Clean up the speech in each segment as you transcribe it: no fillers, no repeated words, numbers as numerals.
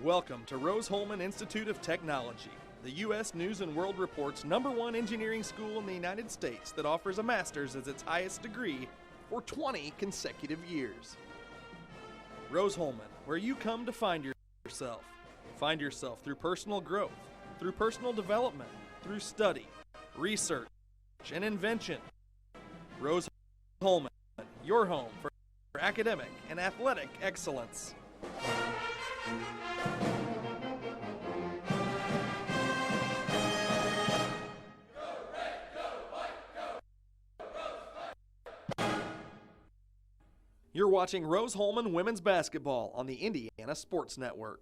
Welcome to Rose-Hulman Institute of Technology, the U.S. News & World Report's #1 engineering school in the United States that offers a master's as its highest degree for 20 consecutive years. Rose-Hulman, where you come to find yourself. Find yourself through personal growth, through personal development, through study, research, and invention. Rose-Hulman, your home for academic and athletic excellence. You're watching Rose-Hulman Women's Basketball on the Indiana Sports Network.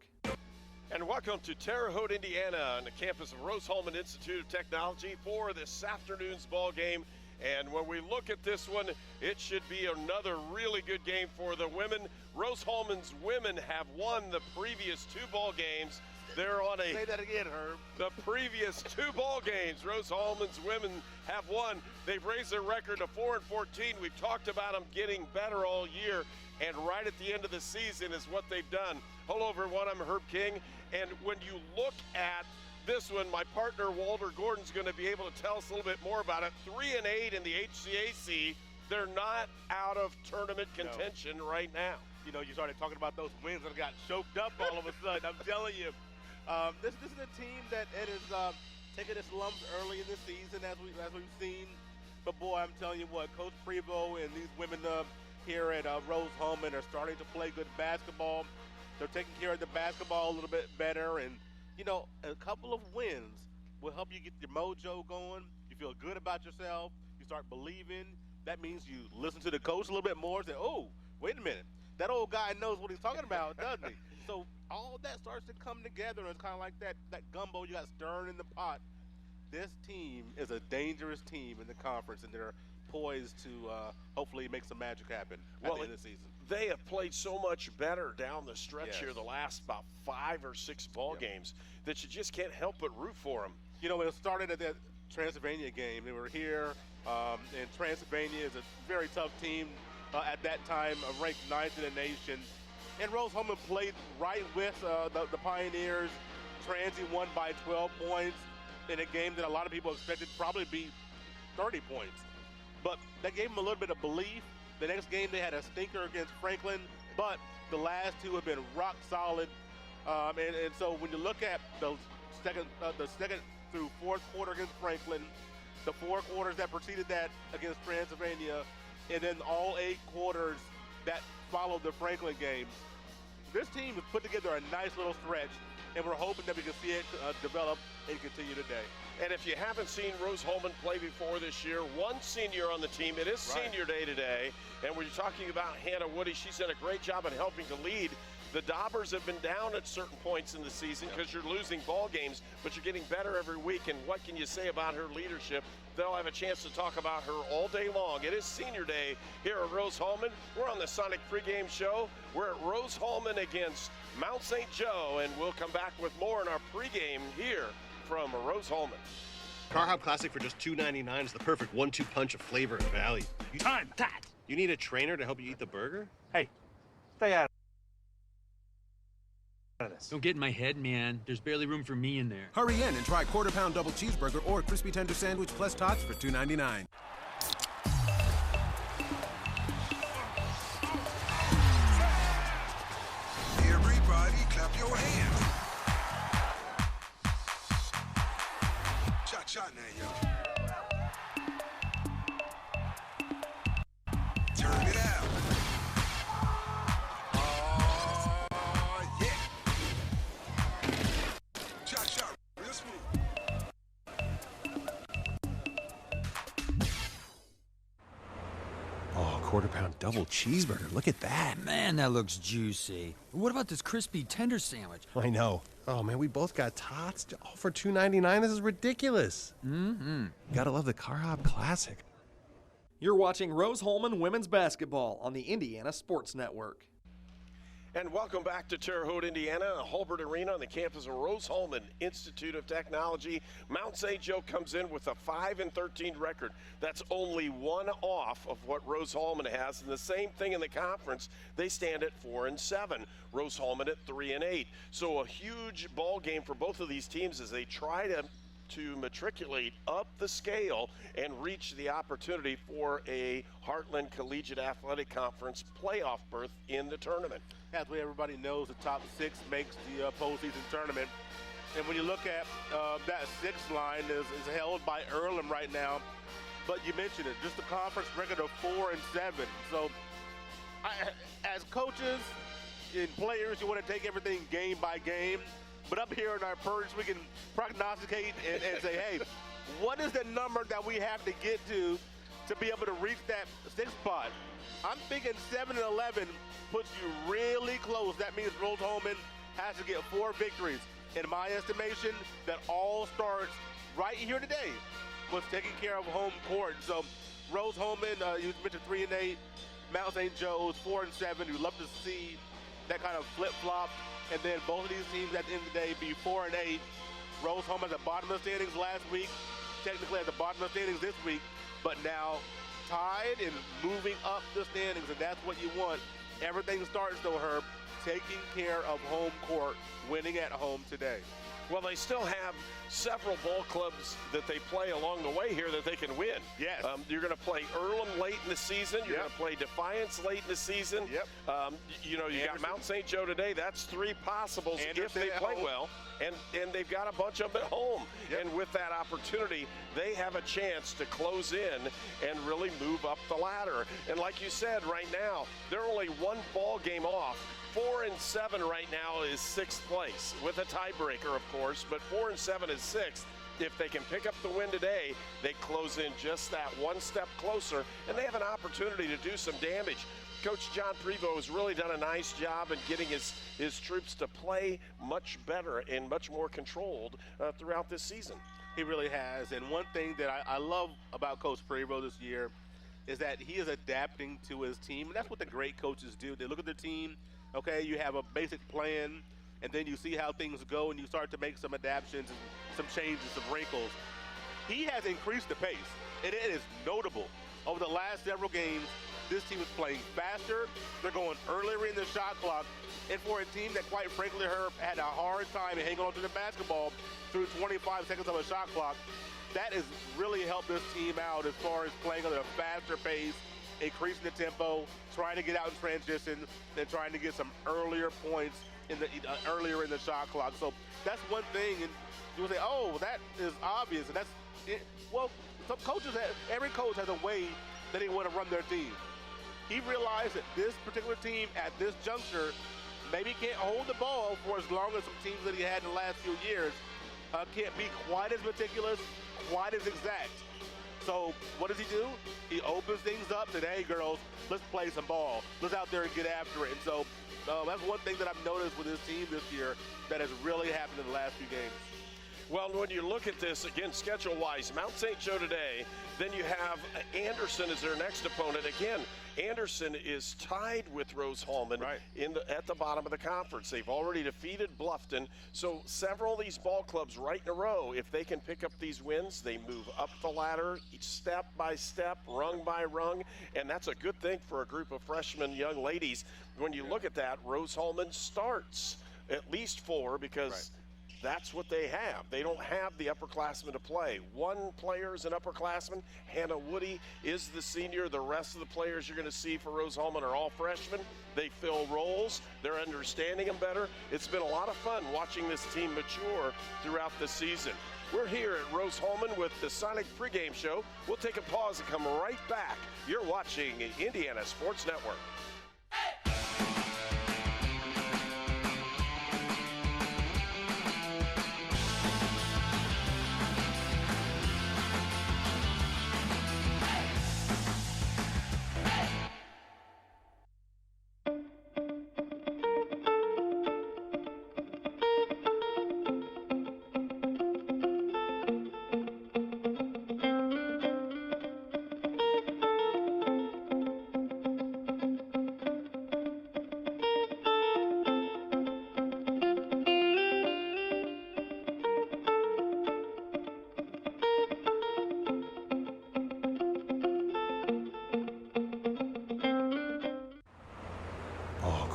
And welcome to Terre Haute, Indiana, on the campus of Rose-Hulman Institute of Technology for this afternoon's ball game. And when we look at this one, it should be another really good game for the women. Rose-Hulman's women have won the previous 2 ball games. They're on a... Say that again, Herb. The previous 2 ball games, Rose-Hulman's women have won. They've raised their record to 4-14. We've talked about them getting better all year, and right at the end of the season is what they've done. Hello, everyone. I'm Herb King, and when you look at this one, my partner Walter Gordon's going to be able to tell us a little bit more about it. 3-8 in the HCAC. They're not out of tournament contention right now. You know, you started talking about those wins that got choked up all of a sudden. I'm telling you. This is a team that it is taking its lumps early in the season, as we've seen. But boy, I'm telling you what, Coach Prevost and these women here at Rose-Hulman are starting to play good basketball. They're taking care of the basketball a little bit better, and you know, a couple of wins will help you get your mojo going. You feel good about yourself. You start believing. That means you listen to the coach a little bit more. Say, oh, wait a minute, that old guy knows what he's talking about, doesn't he? So all of that starts to come together, and it's kind of like that gumbo you got stirring in the pot. This team is a dangerous team in the conference, and they're poised to hopefully make some magic happen at the end of the season. They have played so much better down the stretch here the last about 5 or 6 ball games that you just can't help but root for them. You know, it started at that Transylvania game. They were here, and Transylvania is a very tough team at that time, ranked 9th in the nation. And Rose-Hulman played right with the Pioneers. Transy won by 12 points in a game that a lot of people expected probably be 30 points. But that gave them a little bit of belief. The next game they had a stinker against Franklin, but the last 2 have been rock solid. And so when you look at the second through 4th quarter against Franklin, the 4 quarters that preceded that against Transylvania, and then all 8 quarters that followed the Franklin games, this team has put together a nice little stretch, and we're hoping that we can see it develop and continue today. And if you haven't seen Rose-Hulman play before this year, 1 senior on the team. It is senior day today, and we're talking about Hannah Woody. She's done a great job in helping to lead. The Daubers have been down at certain points in the season because you're losing ball games, but you're getting better every week. And what can you say about her leadership? They'll have a chance to talk about her all day long. It is senior day here at Rose-Hulman. We're on the Sonic pregame show. We're at Rose-Hulman against Mount St. Joe, and we'll come back with more in our pregame here from Rose-Hulman. Car Hop Classic for just $2.99 is the perfect 1-2 punch of flavor and value. Time that! You need a trainer to help you eat the burger? Hey, stay out of this. Don't get in my head, man. There's barely room for me in there. Hurry in and try quarter-pound double cheeseburger or crispy tender sandwich plus tots for $2.99. Everybody clap your hands. Shot now, y'all. Turn it out. Oh, yeah. Shot, real smooth. Oh, quarter-pound double cheeseburger. Look at that. Man, that looks juicy. What about this crispy tender sandwich? I know. Oh, man, we both got tots all for $2.99. This is ridiculous. Gotta love the Car Hop Classic. You're watching Rose-Hulman Women's Basketball on the Indiana Sports Network. And welcome back to Terre Haute, Indiana, Hulbert Arena on the campus of Rose-Hulman Institute of Technology. Mount St. Joe comes in with a 5-13 record. That's only one off of what Rose-Hulman has, and the same thing in the conference. They stand at 4-7. Rose-Hulman at 3-8. So a huge ball game for both of these teams as they try to matriculate up the scale and reach the opportunity for a Heartland Collegiate Athletic Conference playoff berth in the tournament. As everybody knows, the top 6 makes the postseason tournament. And when you look at that 6th line is held by Earlham right now. But you mentioned it, just a conference record of 4-7. So as coaches and players, you want to take everything game by game. But up here in our perch, we can prognosticate and say, hey, what is the number that we have to get to be able to reach that 6th spot? I'm thinking 7-11 puts you really close. That means Rose-Hulman has to get 4 victories. In my estimation, that all starts right here today with taking care of home court. So Rose-Hulman, you mentioned 3-8, Mount St. Joe's 4-7. You'd love to see that kind of flip-flop. And then both of these teams at the end of the day be 4-8. Rose-Hulman at the bottom of the standings last week, technically at the bottom of the standings this week, but now tied and moving up the standings, and that's what you want. Everything starts, though, Herb, taking care of home court, winning at home today. Well, they still have several ball clubs that they play along the way here that they can win. Yes. You're going to play Earlham late in the season. You're going to play Defiance late in the season. Yep. You got Mount St. Joe today. That's 3 possibles if they play well. And they've got a bunch of them at home. Yep. And with that opportunity, they have a chance to close in and really move up the ladder. And like you said, right now, they're only 1 ball game off. 4-7 right now is 6th place with a tiebreaker, of course, but 4-7 is 6th. If they can pick up the win today, they close in just that 1 step closer, and they have an opportunity to do some damage. Coach John Prevost has really done a nice job in getting his troops to play much better and much more controlled throughout this season. He really has, and one thing that I love about Coach Prevost this year is that he is adapting to his team, and that's what the great coaches do. They look at their team. Okay, you have a basic plan, and then you see how things go, and you start to make some adaptations and some changes, some wrinkles. He has increased the pace, and it is notable. Over the last several games, this team is playing faster. They're going earlier in the shot clock, and for a team that, quite frankly, Herb, had a hard time hanging on to the basketball through 25 seconds of a shot clock, that has really helped this team out as far as playing at a faster pace, increasing the tempo, trying to get out in transition, and trying to get some earlier points earlier in the shot clock. So that's one thing, and you would say, oh, that is obvious, and that's it. Well, some coaches, every coach has a way that they want to run their team. He realized that this particular team at this juncture maybe can't hold the ball for as long as some teams that he had in the last few years can't be quite as meticulous, quite as exact. So what does he do? He opens things up, said, hey, girls, let's play some ball. Let's out there and get after it. And so that's one thing that I've noticed with this team this year that has really happened in the last few games. Well, when you look at this, again, schedule-wise, Mount St. Joe today, then you have Anderson as their next opponent. Again, Anderson is tied with Rose-Hulman at the bottom of the conference. They've already defeated Bluffton. So several of these ball clubs right in a row, if they can pick up these wins, they move up the ladder each step by step, rung by rung, and that's a good thing for a group of freshman young ladies. When you look at that, Rose-Hulman starts at least 4 because that's what they have. They don't have the upperclassmen to play. 1 player is an upperclassman. Hannah Woody is the senior. The rest of the players you're going to see for Rose-Hulman are all freshmen. They fill roles. They're understanding them better. It's been a lot of fun watching this team mature throughout the season. We're here at Rose-Hulman with the Sonic pregame show. We'll take a pause and come right back. You're watching Indiana Sports Network.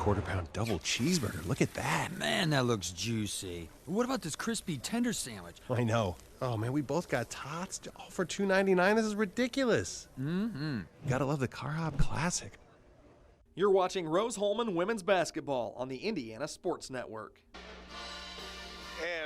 quarter-pound double cheeseburger. Look at that. Man, that looks juicy. What about this crispy tender sandwich? I know. Oh, man, we both got tots, all for $2.99. This is ridiculous. Gotta love the Car Hop Classic. You're watching Rose-Hulman Women's Basketball on the Indiana Sports Network.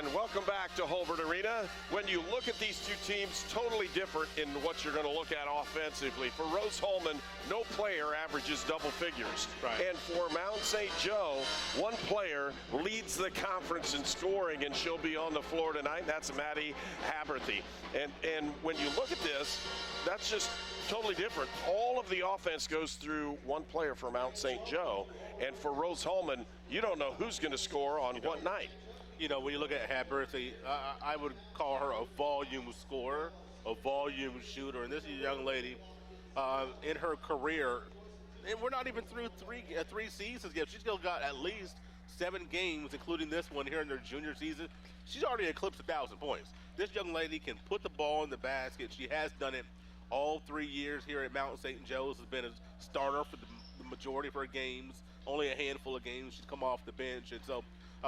And welcome back to Holbert Arena. When you look at these two teams, totally different in what you're going to look at offensively. For Rose-Hulman, no player averages double figures. Right. And for Mount St. Joe, one player leads the conference in scoring, and she'll be on the floor tonight. That's Maddie Haberthy. And when you look at this, that's just totally different. All of the offense goes through one player for Mount St. Joe. And for Rose-Hulman, you don't know who's going to score on what night. You know, when you look at Haberthy, I would call her a volume scorer, a volume shooter. And this is a young lady in her career, and we're not even through three seasons yet. She's still got at least 7 games, including this one here in their junior season. She's already eclipsed 1,000 points. This young lady can put the ball in the basket. She has done it all 3 years here at Mount St. Joe's. Has been a starter for the majority of her games. Only a handful of games she's come off the bench, and so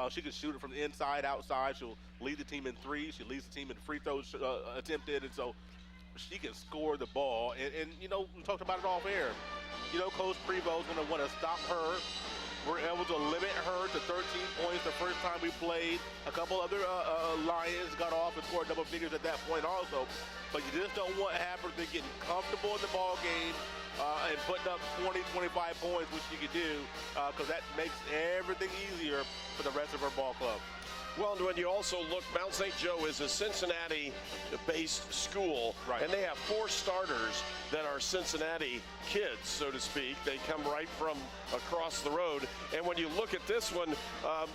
she can shoot it from the inside, outside. She'll lead the team in threes. She leads the team in free throws attempted, and so she can score the ball. And you know, we talked about it off air. You know, Coach Prevost going to want to stop her. We're able to limit her to 13 points the first time we played. A couple other Lions got off and scored double figures at that point also. But you just don't want Haberthy getting comfortable in the ball game and putting up 20, 25 points, which you could do, because that makes everything easier for the rest of her ball club. Well, and when you also look, Mount St. Joe is a Cincinnati-based school, right, and they have 4 starters that are Cincinnati kids, so to speak. They come right from across the road. And when you look at this one,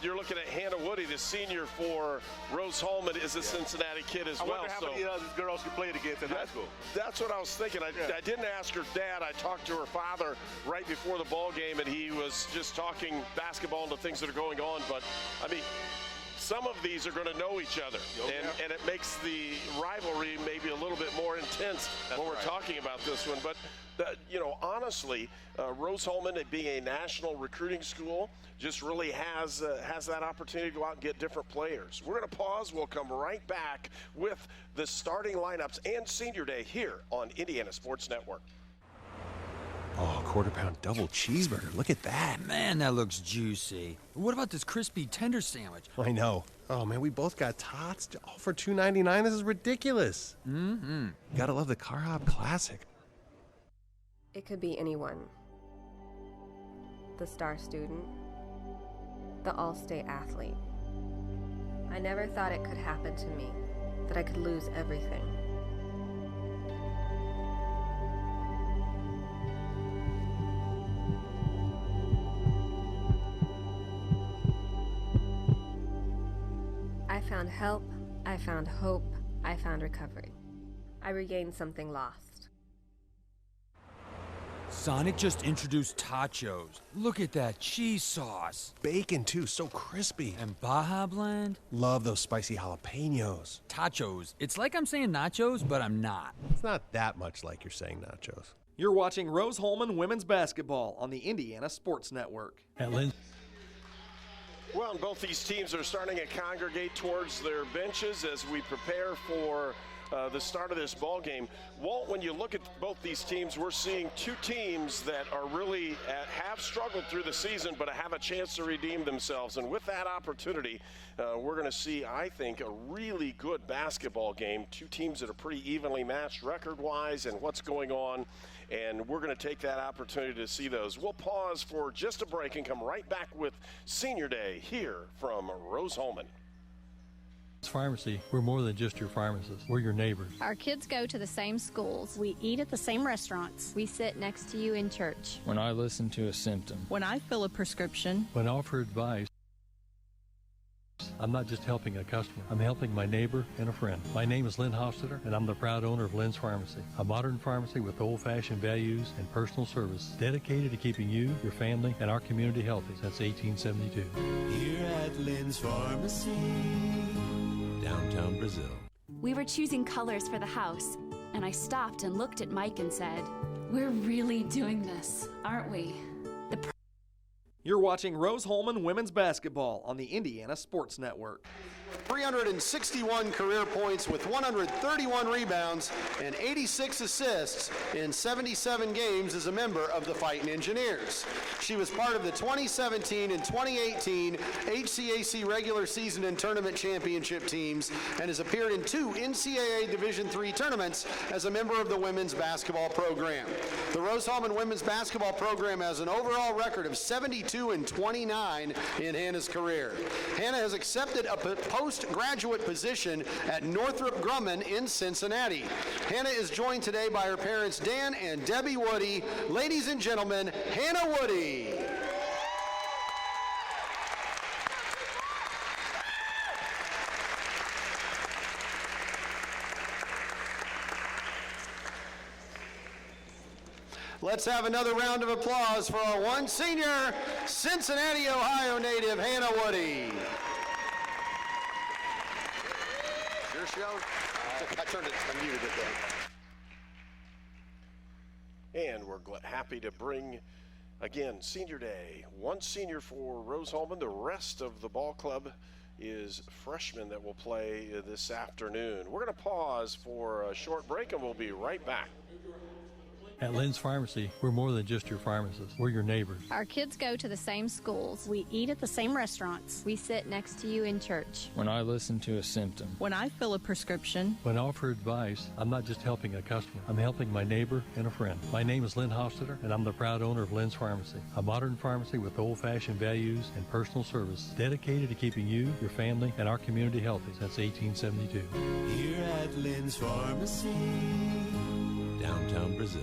you're looking at Hannah Woody, the senior for Rose-Hulman, is a Cincinnati kid as well. I wonder how many other girls she played against in high school. That's what I was thinking. I didn't ask her dad. I talked to her father right before the ball game, and he was just talking basketball and the things that are going on. But, I mean, some of these are going to know each other, and it makes the rivalry maybe a little bit more intense when we're talking about this one. But, you know, honestly, Rose-Hulman, being a national recruiting school, just really has that opportunity to go out and get different players. We're going to pause. We'll come right back with the starting lineups and Senior Day here on Indiana Sports Network. Oh, quarter-pound double cheeseburger. Look at that. Man, that looks juicy. What about this crispy tender sandwich? I know. Oh, man, we both got tots, all for $2.99. This is ridiculous. Gotta love the Car Hop Classic. It could be anyone. The star student, the all-state athlete. I never thought it could happen to me, that I could lose everything. I found help, I found hope, I found recovery. I regained something lost. Sonic just introduced tachos. Look at that cheese sauce. Bacon, too, so crispy. And Baja Blend. Love those spicy jalapenos. Tachos. It's like I'm saying nachos, but I'm not. It's not that much like you're saying nachos. You're watching Rose-Hulman Women's Basketball on the Indiana Sports Network. Well, and both these teams are starting to congregate towards their benches as we prepare for the start of this ball game. Walt, when you look at both these teams, we're seeing 2 teams that are really have struggled through the season but have a chance to redeem themselves. And with that opportunity, we're going to see, I think, a really good basketball game. 2 teams that are pretty evenly matched record-wise and what's going on. And we're going to take that opportunity to see those. We'll pause for just a break and come right back with Senior Day here from Rose-Hulman. Pharmacy, we're more than just your pharmacist. We're your neighbors. Our kids go to the same schools. We eat at the same restaurants. We sit next to you in church. When I listen to a symptom. When I fill a prescription. When I offer advice. I'm not just helping a customer. I'm helping my neighbor and a friend. My name is Lynn Hofstadter, and I'm the proud owner of Lynn's Pharmacy, a modern pharmacy with old-fashioned values and personal service, dedicated to keeping you, your family, and our community healthy since 1872. Here at Lynn's Pharmacy, downtown Brazil. We were choosing colors for the house, and I stopped and looked at Mike and said, "We're really doing this, aren't we?" You're watching Rose-Hulman Women's Basketball on the Indiana Sports Network. 361 career points with 131 rebounds and 86 assists in 77 games as a member of the Fightin' Engineers. She was part of the 2017 and 2018 HCAC regular season and tournament championship teams and has appeared in 2 NCAA Division III tournaments as a member of the women's basketball program. The Rose-Hulman women's basketball program has an overall record of 72-29 in Hannah's career. Hannah has accepted a postgraduate position at Northrop Grumman in Cincinnati. Hannah is joined today by her parents Dan and Debbie Woody. Ladies and gentlemen, Hannah Woody. Let's have another round of applause for our one senior, Cincinnati, Ohio native, Hannah Woody. Your show? I turned it, I muted it there. And we're happy to bring, again, Senior Day. One senior for Rose-Hulman. The rest of the ball club is freshmen that will play this afternoon. We're going to pause for a short break, and we'll be right back. At Lynn's Pharmacy, we're more than just your pharmacist. We're your neighbors. Our kids go to the same schools. We eat at the same restaurants. We sit next to you in church. When I listen to a symptom. When I fill a prescription. When I offer advice, I'm not just helping a customer. I'm helping my neighbor and a friend. My name is Lynn Hofstadter, and I'm the proud owner of Lynn's Pharmacy, a modern pharmacy with old-fashioned values and personal service dedicated to keeping you, your family, and our community healthy since 1872. Here at Lynn's Pharmacy, downtown Brazil.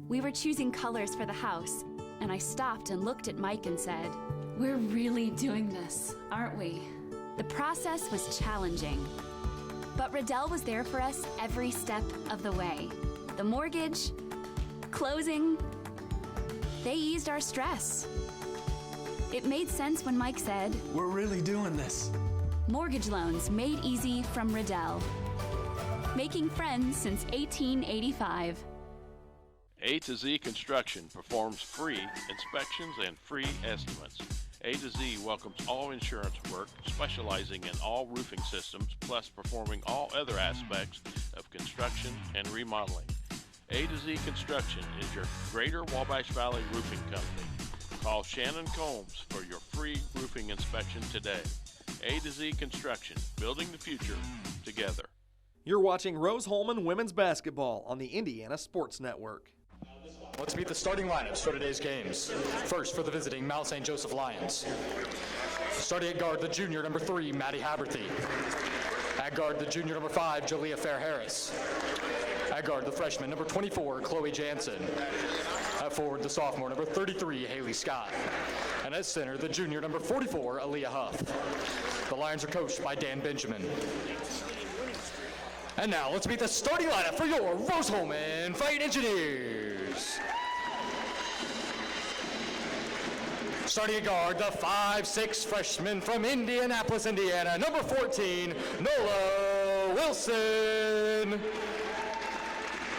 We were choosing colors for the house, and I stopped and looked at Mike and said, "We're really doing this, aren't we?" The process was challenging, but Riddell was there for us every step of the way. The mortgage, closing, they eased our stress. It made sense when Mike said, "We're really doing this." Mortgage loans made easy from Riddell. Making friends since 1885. A to Z Construction performs free inspections and free estimates. A to Z welcomes all insurance work, specializing in all roofing systems, plus performing all other aspects of construction and remodeling. A to Z Construction is your Greater Wabash Valley roofing company. Call Shannon Combs for your free roofing inspection today. A to Z Construction, building the future together. You're watching Rose-Hulman Women's Basketball on the Indiana Sports Network. Let's meet the starting lineups for today's games. First, for the visiting Mount St. Joseph Lions. Starting at guard, the junior number 3, Maddie Haberthy. At guard, the junior number 5, Jalea Fair-Harris. At guard, the freshman number 24, Chloe Jansen. At forward, the sophomore number 33, Haley Scott. And at center, the junior number 44, Aaliyah Huff. The Lions are coached by Dan Benjamin. And now, let's meet the starting lineup for your Rose-Hulman Fightin' Engineers. Starting at guard, the 5'6" freshman from Indianapolis, Indiana, number 14, Nola Wilson.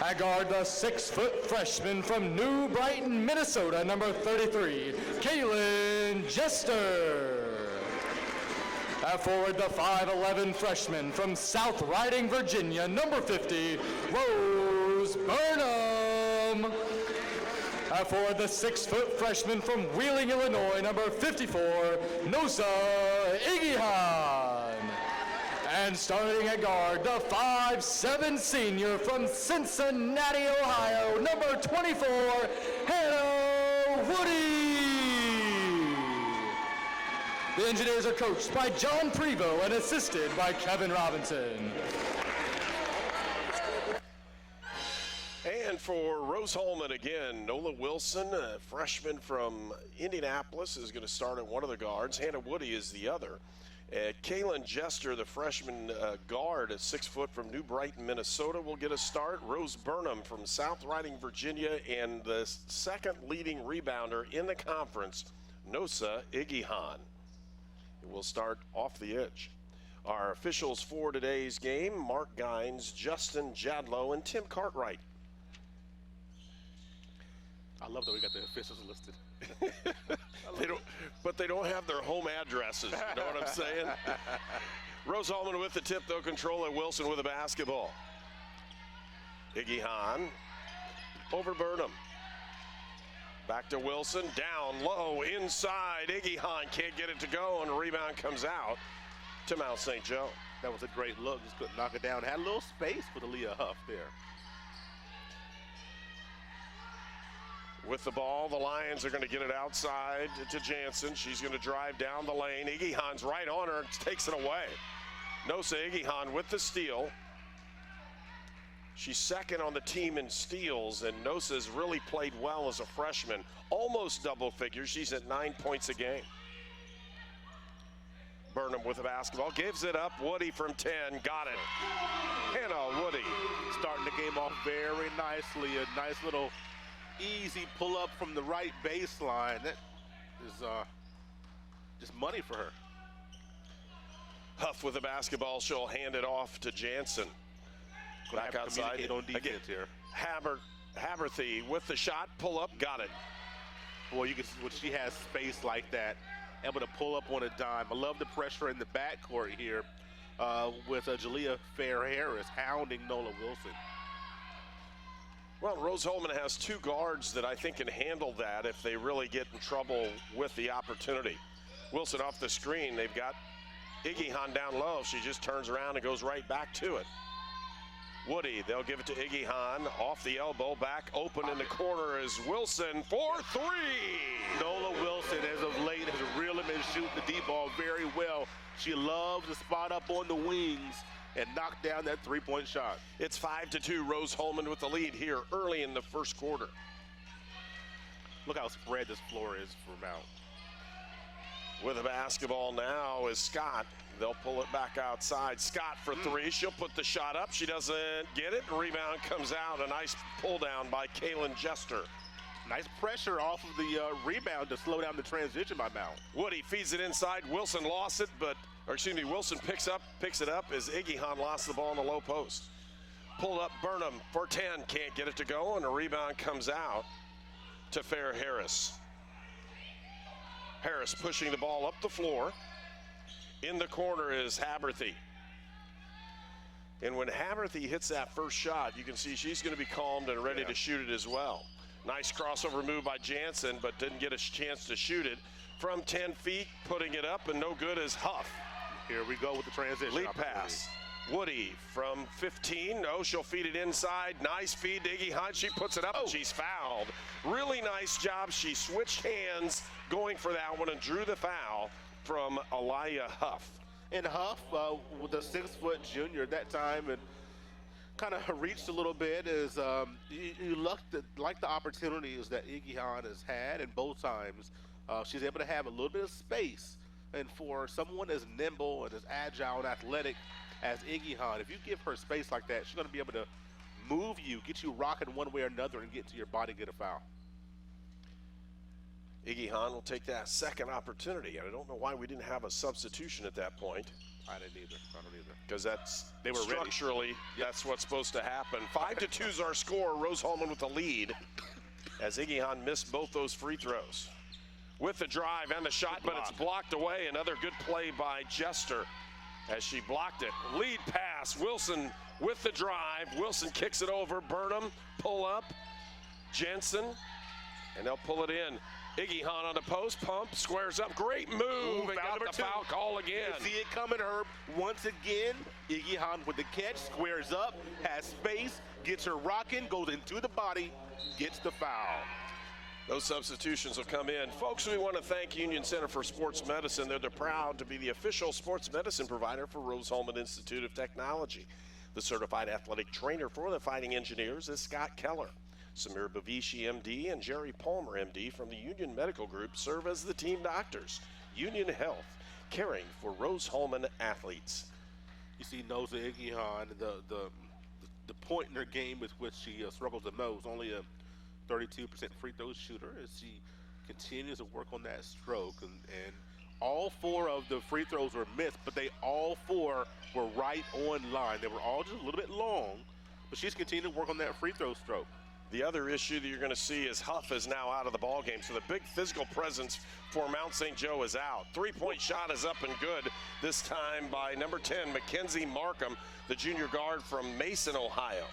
At guard, the 6-foot freshman from New Brighton, Minnesota, number 33, Kaylin Jester. At forward, the 5'11" freshman from South Riding, Virginia, number 50, Rose Burnham. At forward, the 6-foot freshman from Wheeling, Illinois, number 54, Nosa Igihan. And starting at guard, the 5'7" senior from Cincinnati, Ohio, number 24, Hannah Woody. The Engineers are coached by John Prevost and assisted by Kevin Robinson. And for Rose-Hulman again, Nola Wilson, a freshman from Indianapolis, is going to start at one of the guards. Hannah Woody is the other. Kaylin Jester, the freshman guard at 6 foot from New Brighton, Minnesota, will get a start. Rose Burnham from South Riding, Virginia, and the second leading rebounder in the conference, Nosa Igihan. Will start off the edge. Our officials for today's game, Mark Gines, Justin Jadlow, and Tim Cartwright. I love that we got the officials listed. They don't have their home addresses. You know what I'm saying? Rose-Hulman with the tip, though, control it. Wilson with the basketball. Iggy Hahn over Burnham. Back to Wilson, down low, inside. Iggy Hahn can't get it to go, and a rebound comes out to Mount St. Joe. That was a great look. Just couldn't knock it down. Had a little space for the Leah Huff there. With the ball, the Lions are going to get it outside to Jansen. She's going to drive down the lane. Iggy Hahn's right on her and takes it away. Nosa Iggy Hahn with the steal. She's second on the team in steals, and Nosa's really played well as a freshman. Almost double figures. She's at 9 points a game. Burnham with the basketball, gives it up. Woody from 10, got it. Hannah Woody. Starting the game off very nicely. A nice little easy pull up from the right baseline. That is just money for her. Huff with the basketball. She'll hand it off to Jansen. Back outside. On defense here. Haberthy with the shot. Pull up. Got it. Boy, you can see when she has space like that, able to pull up on a dime. I love the pressure in the backcourt here with Jalea Fair-Harris hounding Nola Wilson. Well, Rose-Hulman has two guards that I think can handle that if they really get in trouble with the opportunity. Wilson off the screen. They've got Iggy Hahn down low. She just turns around and goes right back to it. Woody, they'll give it to Iggy Hahn. Off the elbow, back open in the corner is Wilson for three. Nola Wilson, as of late, has really been shooting the deep ball very well. She loves to spot up on the wings and knock down that three-point shot. It's 5-2, Rose-Hulman with the lead here early in the first quarter. Look how spread this floor is for Mount. With the basketball now is Scott. They'll pull it back outside. Scott for three. She'll put the shot up. She doesn't get it. Rebound comes out. A nice pull down by Kaylin Jester. Nice pressure off of the rebound to slow down the transition by Mount. Woody feeds it inside. Wilson lost it, Wilson picks it up as Iggy Hahn lost the ball in the low post. Pulled up Burnham for 10. Can't get it to go, and a rebound comes out to Fair-Harris. Harris pushing the ball up the floor. In the corner is Haberthy. And when Haberthy hits that first shot, you can see she's going to be calmed and ready to shoot it as well. Nice crossover move by Jansen, but didn't get a chance to shoot it. From 10 feet, putting it up, and no good is Huff. Here we go with the transition. Lead pass. Woody from 15. No, she'll feed it inside. Nice feed to Iggy Hahn. She puts it up, and she's fouled. Really nice job. She switched hands going for that one and drew the foul from Aliyah Huff. And Huff, with a 6-foot junior at that time, and kind of reached a little bit, is you like the opportunities that Iggy Hahn has had, and both times she's able to have a little bit of space. And for someone as nimble and as agile and athletic as Iggy Hahn, if you give her space like that, she's going to be able to move you, get you rocking one way or another, and get to your body, get a foul. Iggy Hahn will take that second opportunity. I don't know why we didn't have a substitution at that point. I don't either. Because they were structurally ready. That's what's supposed to happen. 5-2 is our score. Rose-Hulman with the lead as Iggy Hahn missed both those free throws. With the drive and the shot, but it's blocked away. Another good play by Jester as she blocked it. Lead pass. Wilson with the drive. Wilson kicks it over. Burnham, pull up. Jensen, and they'll pull it in. Iggy Hahn on the post, pump, squares up, great move, and got the foul call again. You see it coming, Herb. Once again, Iggy Hahn with the catch, squares up, has space, gets her rocking, goes into the body, gets the foul. Those substitutions will come in. Folks, we want to thank Union Center for Sports Medicine. They're proud to be the official sports medicine provider for Rose-Hulman Institute of Technology. The certified athletic trainer for the Fighting Engineers is Scott Keller. Samir Bavishi, MD, and Jerry Palmer, MD, from the Union Medical Group serve as the team doctors. Union Health, caring for Rose-Hulman athletes. You see Nosa Iggy Hahn, the point in her game with which she struggles the most, only a 32% free throw shooter, as she continues to work on that stroke. And all 4 of the free throws were missed, but they all 4 were right on line. They were all just a little bit long, but she's continuing to work on that free throw stroke. The other issue that you're going to see is Huff is now out of the ball game, so the big physical presence for Mount St. Joe is out. Three-point shot is up and good, this time by number 10, Mackenzie Markham, the junior guard from Mason, Ohio.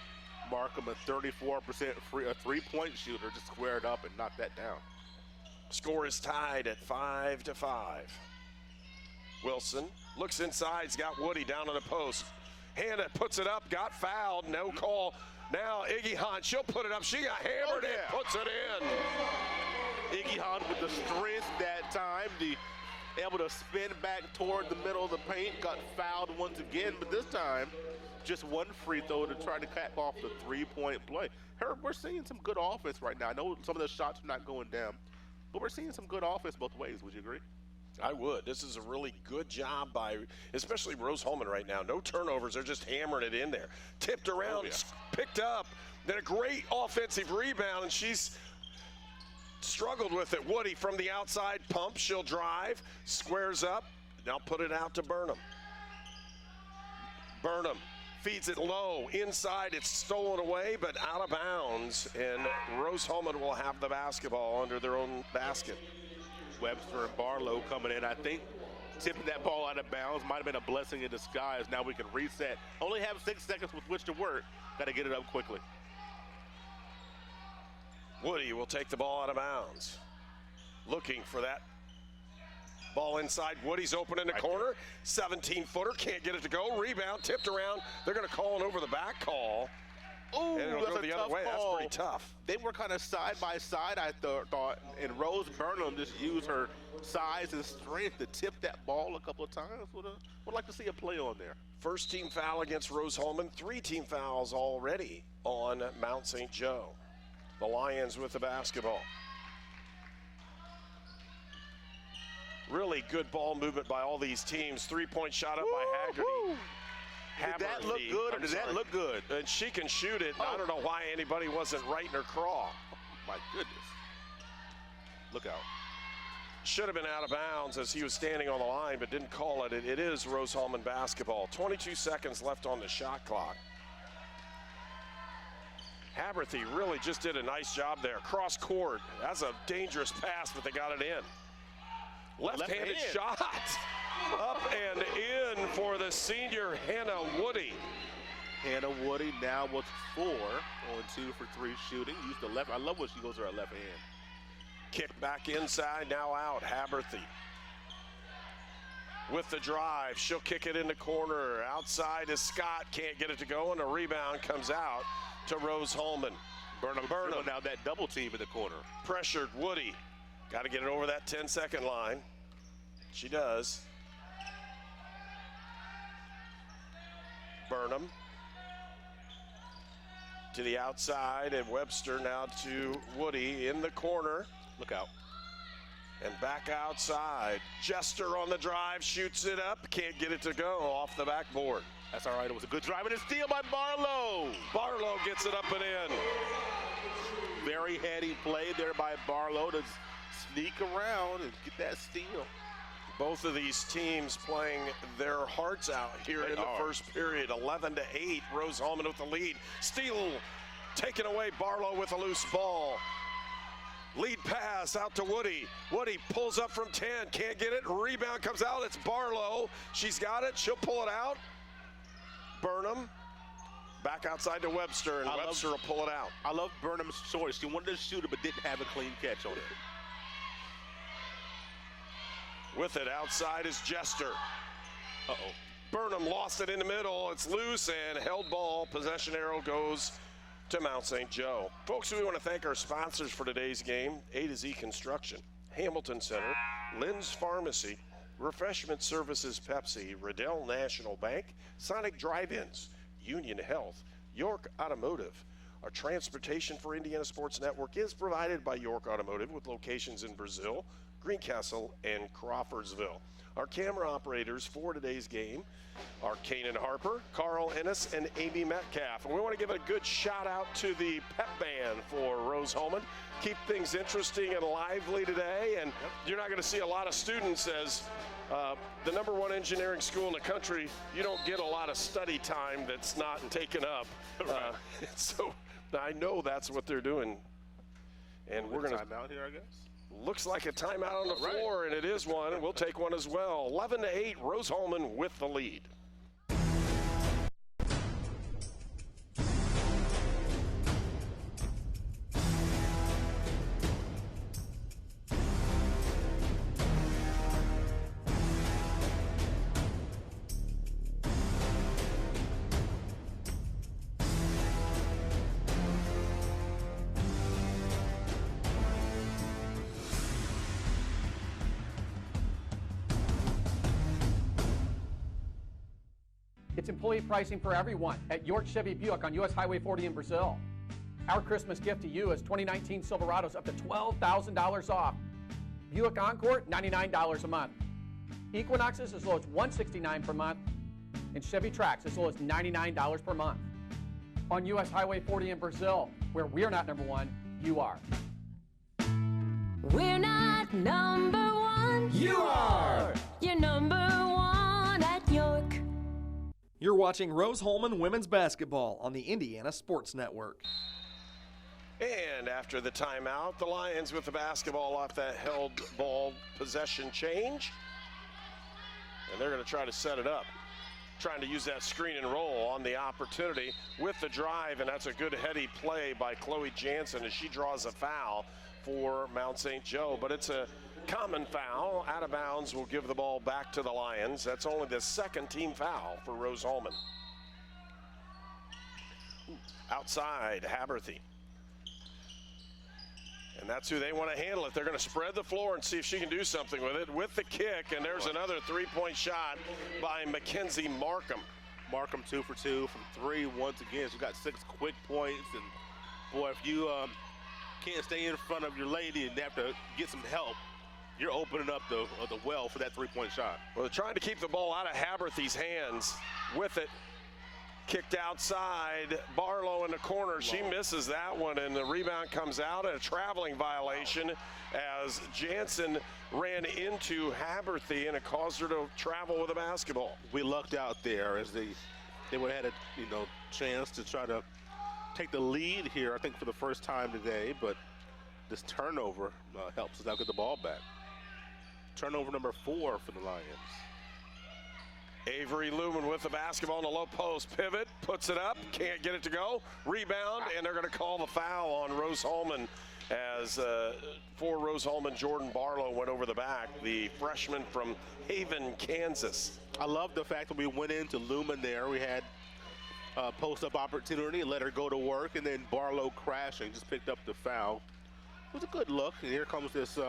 Markham, a 34% three-point shooter, just squared up and knocked that down. Score is tied at 5-5. Wilson looks inside, he's got Woody down on the post. Hannah puts it up, got fouled, no call. Now Iggy Hahn, she'll put it up. She got hammered and puts it in. Iggy Hahn with the strength that time, able to spin back toward the middle of the paint, got fouled once again, but this time just one free throw to try to cap off the three-point play. We're seeing some good offense right now. I know some of the shots are not going down, but we're seeing some good offense both ways. Would you agree? I would. This is a really good job by, especially Rose-Hulman right now. No turnovers. They're just hammering it in there. Tipped around, picked up, then a great offensive rebound, and she's struggled with it. Woody from the outside pump. She'll drive, squares up, now put it out to Burnham. Burnham feeds it low. Inside, it's stolen away, but out of bounds, and Rose-Hulman will have the basketball under their own basket. Webster and Barlow coming in. I think tipping that ball out of bounds might have been a blessing in disguise. Now we can reset. Only have 6 seconds with which to work. Got to get it up quickly. Woody will take the ball out of bounds. Looking for that ball inside. Woody's open in the corner. 17-footer, can't get it to go. Rebound, tipped around. They're going to call it over the back call. Ooh, and it'll go the other way. That's pretty tough. They were kind of side by side, I thought, and Rose Burnham just used her size and strength to tip that ball a couple of times. Would like to see a play on there. First team foul against Rose-Hulman. 3 team fouls already on Mount St. Joe. The Lions with the basketball. Really good ball movement by all these teams. 3-point shot up by Haggerty. Did that look good or did that look good? And she can shoot it. I don't know why anybody wasn't right in her craw. Oh, my goodness. Look out. Should have been out of bounds as he was standing on the line, but didn't call it. It is Rose-Hulman basketball. 22 seconds left on the shot clock. Haberthy really just did a nice job there. Cross court. That's a dangerous pass, but they got it in. Left-handed shot. Up and in for the senior Hannah Woody. Hannah Woody now with 4 on 2 for 3 shooting. Used the left. I love when she goes to her left hand. Kick back inside, now out. Haberthy with the drive. She'll kick it in the corner. Outside is Scott. Can't get it to go, and a rebound comes out to Rose-Hulman. Burnham now that double team in the corner. Pressured Woody. Got to get it over that 10-second line. She does. Burnham to the outside, and Webster now to Woody in the corner. Look out. And back outside. Jester on the drive, shoots it up, can't get it to go off the backboard. That's all right, it was a good drive and a steal by Barlow. Barlow gets it up and in. Very heady play there by Barlow to sneak around and get that steal. Both of these teams playing their hearts out here in the first period. 11-8, Rose-Hulman with the lead. Steal taken away, Barlow with a loose ball. Lead pass out to Woody. Woody pulls up from 10, can't get it. Rebound comes out, it's Barlow. She's got it, she'll pull it out. Burnham back outside to Webster, and Webster will pull it out. I love Burnham's choice. She wanted to shoot it, but didn't have a clean catch on it. With it outside is Jester. Burnham lost it in the middle. It's loose and held ball. Possession arrow goes to Mount St. Joe. Folks, we want to thank our sponsors for today's game. A to Z Construction, Hamilton Center, Lynn's Pharmacy, Refreshment Services Pepsi, Riddell National Bank, Sonic Drive-Ins, Union Health, York Automotive. Our transportation for Indiana Sports Network is provided by York Automotive with locations in Brazil, Greencastle, and Crawfordsville. Our camera operators for today's game are Kanan Harper, Carl Ennis, and Amy Metcalf. And we want to give a good shout out to the pep band for Rose-Hulman. Keep things interesting and lively today, and you're not going to see a lot of students as the #1 engineering school in the country. You don't get a lot of study time that's not taken up. So I know that's what they're doing. And we're going to timeout here, I guess. Looks like a timeout on the floor, and it is one. We'll take one as well. 11-8, Rose-Hulman with the lead. It's employee pricing for everyone at York Chevy Buick on US Highway 40 in Brazil. Our Christmas gift to you is 2019 Silverados up to $12,000 off. Buick Encore, $99 a month. Equinoxes as low as $169 per month. And Chevy Trax as low as $99 per month. On US Highway 40 in Brazil, where we're not number one, you are. We're not number one. You are. You're number one at York. You're watching Rose-Hulman Women's Basketball on the Indiana Sports Network. And after the timeout, the Lions with the basketball off that held ball possession change. And they're going to try to set it up. Trying to use that screen and roll on the opportunity with the drive, and that's a good heady play by Chloe Jansen as she draws a foul for Mount St. Joe. But it's a common foul. Out of bounds will give the ball back to the Lions. That's only the second team foul for Rose-Hulman. Outside, Haberthy. And that's who they want to handle it. They're going to spread the floor and see if she can do something with it. With the kick, and there's another three-point shot by Mackenzie Markham. Markham 2 for 2 from 3 once again. She's got 6 quick points. And, boy, if you can't stay in front of your lady and have to get some help, you're opening up the well for that three-point shot. Well, they're trying to keep the ball out of Haberthy's hands. With it, kicked outside, Barlow in the corner. She misses that one, and the rebound comes out, and a traveling violation as Jansen ran into Haberthy, and it caused her to travel with a basketball. We lucked out there as they would have had a chance to try to take the lead here, I think, for the first time today, but this turnover helps us now get the ball back. Turnover number 4 for the Lions. Avery Lumen with the basketball in the low post. Pivot, puts it up, can't get it to go. Rebound, and they're going to call the foul on Rose-Hulman as for Rose-Hulman, Jordan Barlow went over the back, the freshman from Haven, Kansas. I love the fact that we went into Lumen there. We had post-up opportunity, let her go to work, and then Barlow crashing, just picked up the foul. It was a good look, and here comes this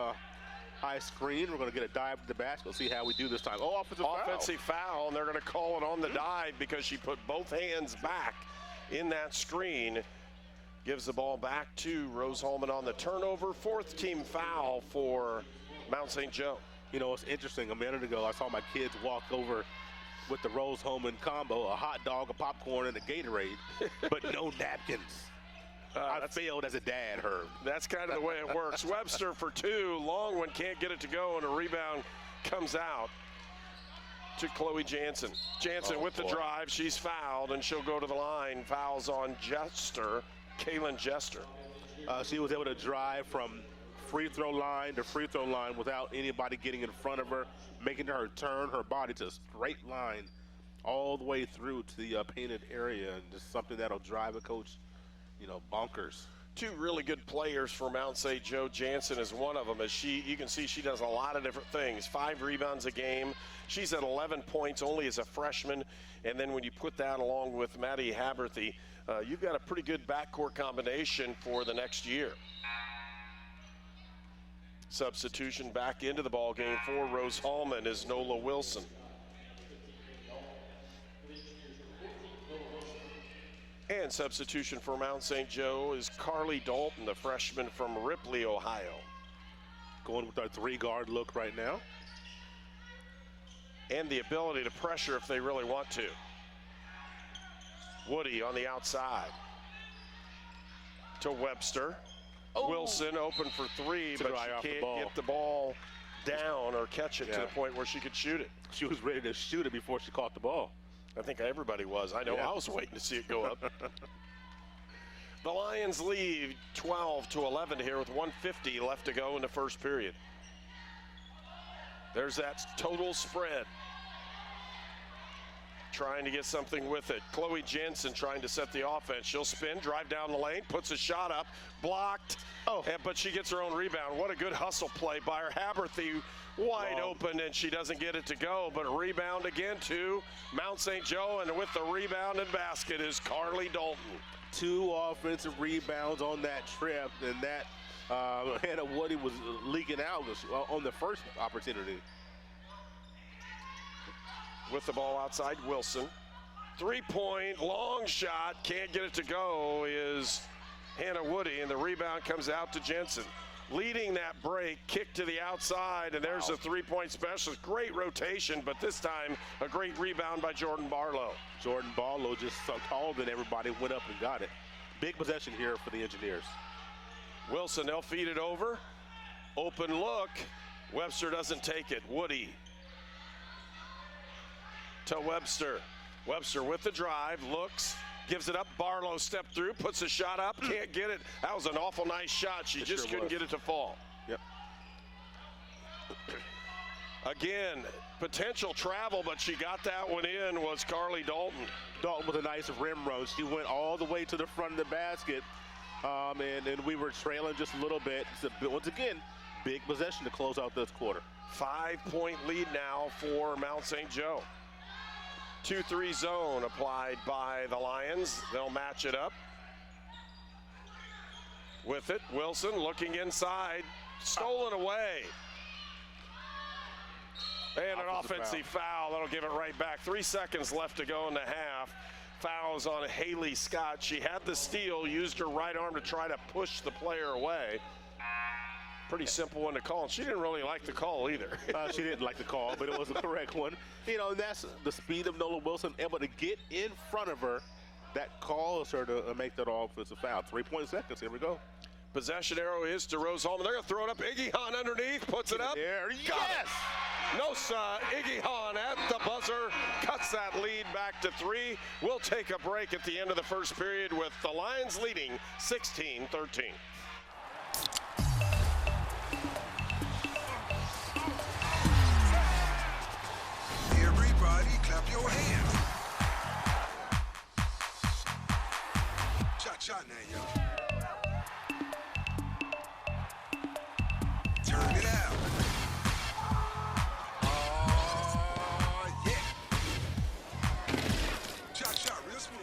high screen. We're going to get a dive to the basket. We'll see how we do this time. Oh, offensive foul, and they're going to call it on the dive because she put both hands back in that screen. Gives the ball back to Rose-Hulman on the turnover. 4th team foul for Mount St. Joe. You know, it's interesting. A minute ago, I saw my kids walk over with the Rose-Hulman combo, a hot dog, a popcorn, and a Gatorade, but no napkins. I failed as a dad, Herb. That's kind of the way it works. Webster for 2. Long one, can't get it to go, and a rebound comes out to Chloe Jansen. Jansen with the drive. She's fouled, and she'll go to the line. Fouls on Jester, Kaylin Jester. She was able to drive from free throw line to free throw line without anybody getting in front of her, making her turn her body to a straight line all the way through to the painted area, and just something that'll drive a coach, bonkers. 2 really good players for Mount St. Joe. Jansen is one of them. As you can see, she does a lot of different things. 5 rebounds a game. She's at 11 points only as a freshman. And then when you put that along with Maddie Haberthy, you've got a pretty good backcourt combination for the next year. Substitution back into the ball game for Rose-Hulman is Nola Wilson. And substitution for Mount St. Joe is Carly Dalton, the freshman from Ripley, Ohio. Going with our 3-guard look right now. And the ability to pressure if they really want to. Woody on the outside. To Webster. Oh. Wilson open for 3, but she can't get the ball down or catch it to the point where she could shoot it. She was ready to shoot it before she caught the ball. I think everybody was. I know I was waiting to see it go up. The Lions lead 12-11 here with 1:50 left to go in the first period. There's that total spread. Trying to get something with it. Chloe Jensen trying to set the offense. She'll spin, drive down the lane, puts a shot up, blocked, but she gets her own rebound. What a good hustle play by her. Haberthy wide open, and she doesn't get it to go, but a rebound again to Mount St. Joe, and with the rebound and basket is Carly Dalton. 2 offensive rebounds on that trip, and that Hannah Woody was leaking out on the first opportunity. With the ball outside, Wilson. 3-point, long shot, can't get it to go is Hannah Woody, and the rebound comes out to Jensen. Leading that break, kick to the outside, and there's a 3-point specialist. Great rotation, but this time a great rebound by Jordan Barlow. Jordan Barlow just so taller than everybody, went up and got it. Big possession here for the Engineers. Wilson, they'll feed it over. Open look. Webster doesn't take it. Woody to Webster. Webster with the drive, looks, gives it up. Barlow step through, puts a shot up, can't get it. That was an awful nice shot. She just couldn't get it to fall. Yep. Again, potential travel, but she got that one in, was Carly Dalton. Dalton with a nice rim run. She went all the way to the front of the basket, and we were trailing just a little bit. So, once again, big possession to close out this quarter. 5-point lead now for Mount St. Joe. 2-3 zone applied by the Lions. They'll match it up. With it, Wilson looking inside, stolen away. And an offensive foul. That'll give it right back. 3 seconds left to go in the half. Fouls on Haley Scott. She had the steal, used her right arm to try to push the player away. Pretty simple one to call, and she didn't really like the call either. She didn't like the call, but it was the correct one. You know, and that's the speed of Nola Wilson, able to get in front of her. That calls her to make that offensive foul. 3 seconds, here we go. Possession arrow is to Rose-Hulman. They're going to throw it up. Iggy Hahn underneath, puts it up. There, yes! Nosa Iggy Hahn at the buzzer, cuts that lead back to 3. We'll take a break at the end of the first period with the Lions leading 16-13. Everybody clap your hands. Cha-cha now, yo. Turn it out. Oh, yeah. Cha-cha, real smooth.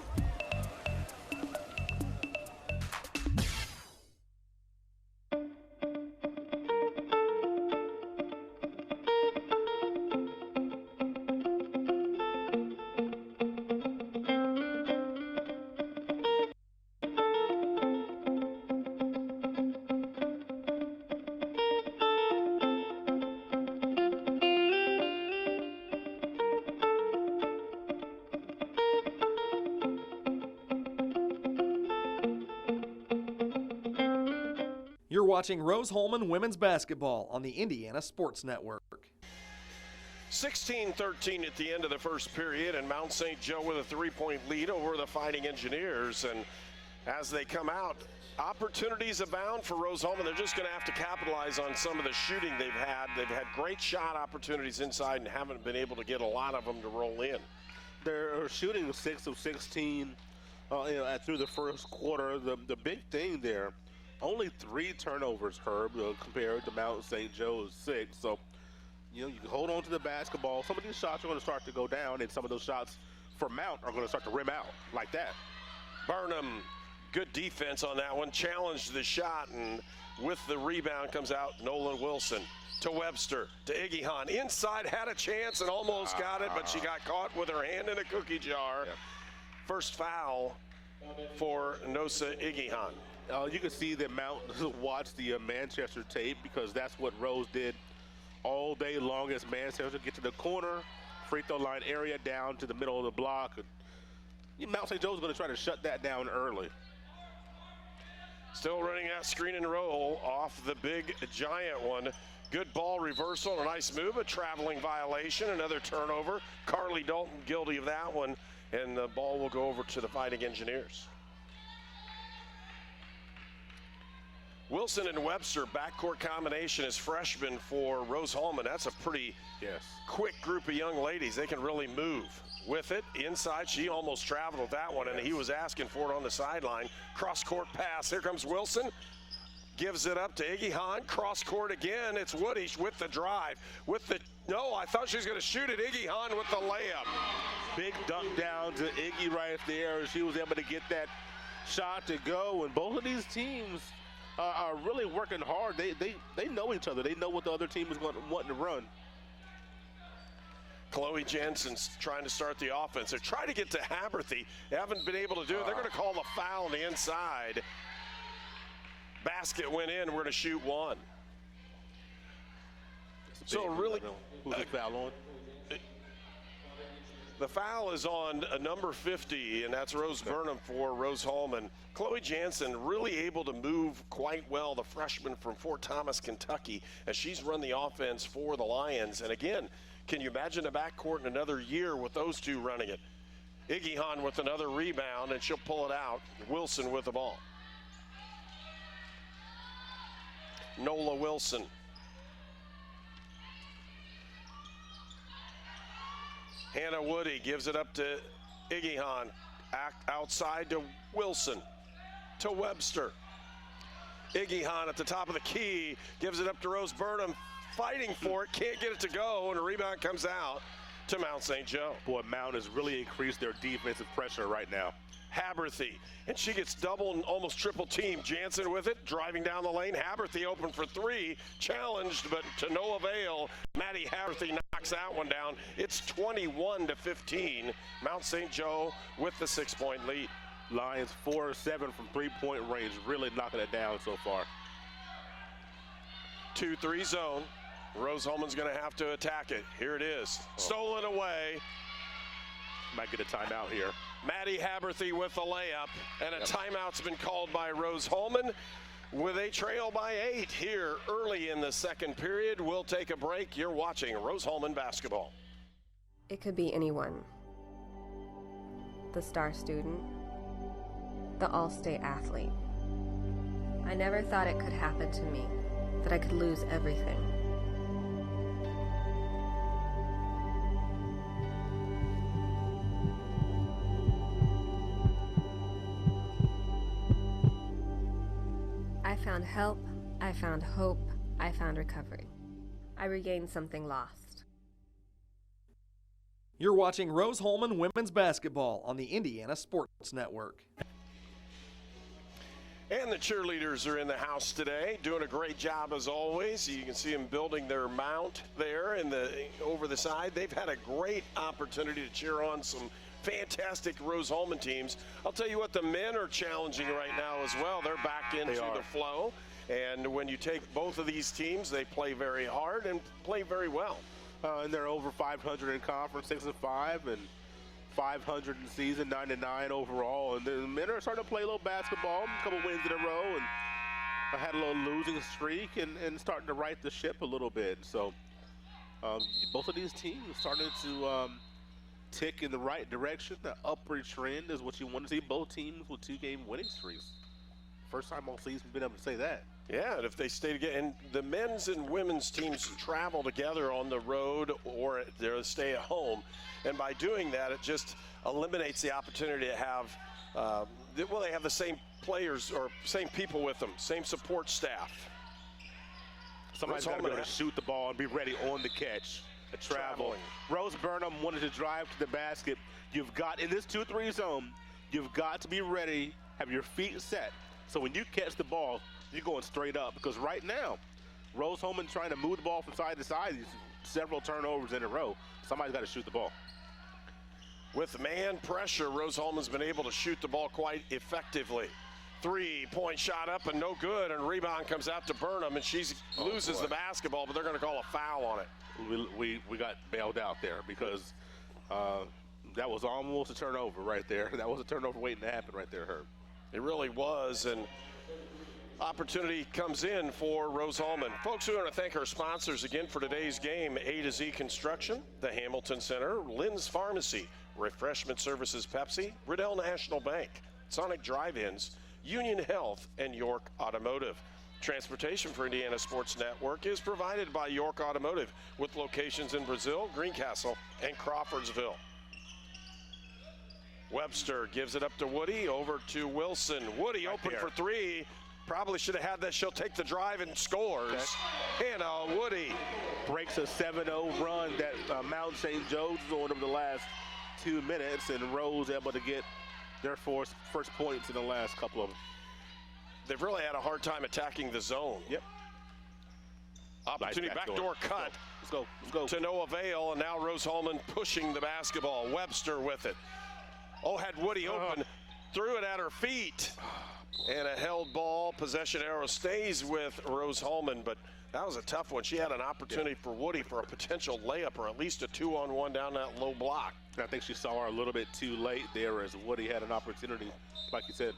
You're watching Rose-Hulman Women's Basketball on the Indiana Sports Network. 16-13 at the end of the first period, and Mount St. Joe with a 3-point lead over the Fighting Engineers. And as they come out, opportunities abound for Rose-Hulman. They're just going to have to capitalize on some of the shooting they've had. They've had great shot opportunities inside and haven't been able to get a lot of them to roll in. They're shooting 6 of 16 through the first quarter. The big thing there, only 3 turnovers, Herb, compared to Mount St. Joe's 6. So, you can hold on to the basketball. Some of these shots are going to start to go down, and some of those shots for Mount are going to start to rim out like that. Burnham, good defense on that one. Challenged the shot, and with the rebound comes out Nolan Wilson to Webster, to Iggy Hahn. Inside, had a chance and almost got it, but she got caught with her hand in a cookie jar. Yep. First foul for Nosa Iggy Hahn. You can see that Mount watched the Manchester tape, because that's what Rose did all day long as Manchester get to the corner, free throw line area down to the middle of the block. Mount St. Joe's going to try to shut that down early. Still running that screen and roll off the big giant one. Good ball reversal, a nice move, a traveling violation, another turnover. Carly Dalton guilty of that one, and the ball will go over to the Fighting Engineers. Wilson and Webster, backcourt combination as freshmen for Rose-Hulman. That's a pretty quick group of young ladies. They can really move with it. Inside, she almost traveled with that one, and he was asking for it on the sideline. Cross-court pass. Here comes Wilson. Gives it up to Iggy Hahn. Cross-court again. It's Woody with the drive. No, I thought she was going to shoot it. Iggy Hahn with the layup. Big dunk down to Iggy right there. She was able to get that shot to go, and both of these teams are really working hard. They know each other. They know what the other team is wanting to run. Chloe Jensen's trying to start the offense. They're trying to get to Haberthy. They haven't been able to do it. They're going to call the foul on the inside. Basket went in. We're going to shoot one. So really, who's the foul on? The foul is on number 50, and that's Rose Burnham for Rose-Hulman. Chloe Jansen really able to move quite well, the freshman from Fort Thomas, Kentucky, as she's run the offense for the Lions. And again, can you imagine the backcourt in another year with those two running it? Iggy Hahn with another rebound, and she'll pull it out. Wilson with the ball. Nola Wilson. Hannah Woody gives it up to Iggy Hahn. Outside to Wilson. To Webster. Iggy Hahn at the top of the key. Gives it up to Rose Burnham. Fighting for it. Can't get it to go. And a rebound comes out to Mount St. Joe. Boy, Mount has really increased their defensive pressure right now. Haberthy, and she gets double and almost triple team. Jansen with it, driving down the lane. Haberthy open for three, challenged, but to no avail. Maddie Haberthy knocks that one down. It's 21-15. Mount St. Joe with the 6-point lead. Lions 4-7 from three-point range, really knocking it down so far. 2-3 zone. Rose-Hulman's going to have to attack it. Here it is. Stolen away. Might get a timeout here. Maddie Haberthy with the layup, and a timeout's been called by Rose-Hulman with a trail by 8 here early in the second period. We'll take a break. You're watching Rose-Hulman basketball. It could be anyone. The star student, the all-state athlete. I never thought it could happen to me, that I could lose everything. I found help, I found hope, I found recovery. I regained something lost. You're watching Rose-Hulman women's basketball on the Indiana Sports Network. And the cheerleaders are in the house today, doing a great job as always. You can see them building their mount there over the side. They've had a great opportunity to cheer on some fantastic Rose-Hulman teams. I'll tell you what, the men are challenging right now as well. They're back into the flow. And when you take both of these teams, they play very hard and play very well. And they're over 500 in conference, 6-5, and 500 in season, 9-9 overall. And the men are starting to play a little basketball, a couple wins in a row, and I had a little losing streak and starting to right the ship a little bit. So both of these teams started to tick in the right direction. The upward trend is what you want to see. Both teams with 2-game winning streaks. First time all season been able to say that. Yeah, and if they stay together, and the men's and women's teams travel together on the road or they stay at home, and by doing that, it just eliminates the opportunity to have, they have the same players or same people with them, same support staff. Somebody's got to be able to shoot the ball and be ready on the catch. Traveling. Rose Burnham wanted to drive to the basket. You've got, in this 2-3 zone, you've got to be ready, have your feet set. So when you catch the ball, you're going straight up. Because right now, Rose-Hulman trying to move the ball from side to side, several turnovers in a row. Somebody's got to shoot the ball. With man pressure, Rose-Hulman's been able to shoot the ball quite effectively. 3-point shot up and no good, and rebound comes out to Burnham, and she loses the basketball, but they're going to call a foul on it. We got bailed out there because that was almost a turnover right there. That was a turnover waiting to happen right there, Herb. It really was, and opportunity comes in for Rose-Hulman. Folks, we want to thank our sponsors again for today's game: A to Z Construction, the Hamilton Center, Lynn's Pharmacy, Refreshment Services Pepsi, Riddell National Bank, Sonic Drive-Ins, Union Health, and York Automotive. Transportation for Indiana Sports Network is provided by York Automotive with locations in Brazil, Greencastle, and Crawfordsville. Webster gives it up to Woody, over to Wilson. Woody right open there for three. Probably should have had that. She'll take the drive and scores. Okay. Hannah Woody breaks a 7-0 run that Mount St. Joe's was on over the last 2 minutes, and Rose able to get their first points in the last couple of them. They've really had a hard time attacking the zone. Yep. Opportunity, nice backdoor cut. Let's go. To no avail, and now Rose-Hulman pushing the basketball. Webster with it. Oh, had Woody open, threw it at her feet. And a held ball. Possession arrow stays with Rose-Hulman, but that was a tough one. She had an opportunity for Woody for a potential layup or at least a 2-on-1 down that low block. I think she saw her a little bit too late there as Woody had an opportunity, like you said.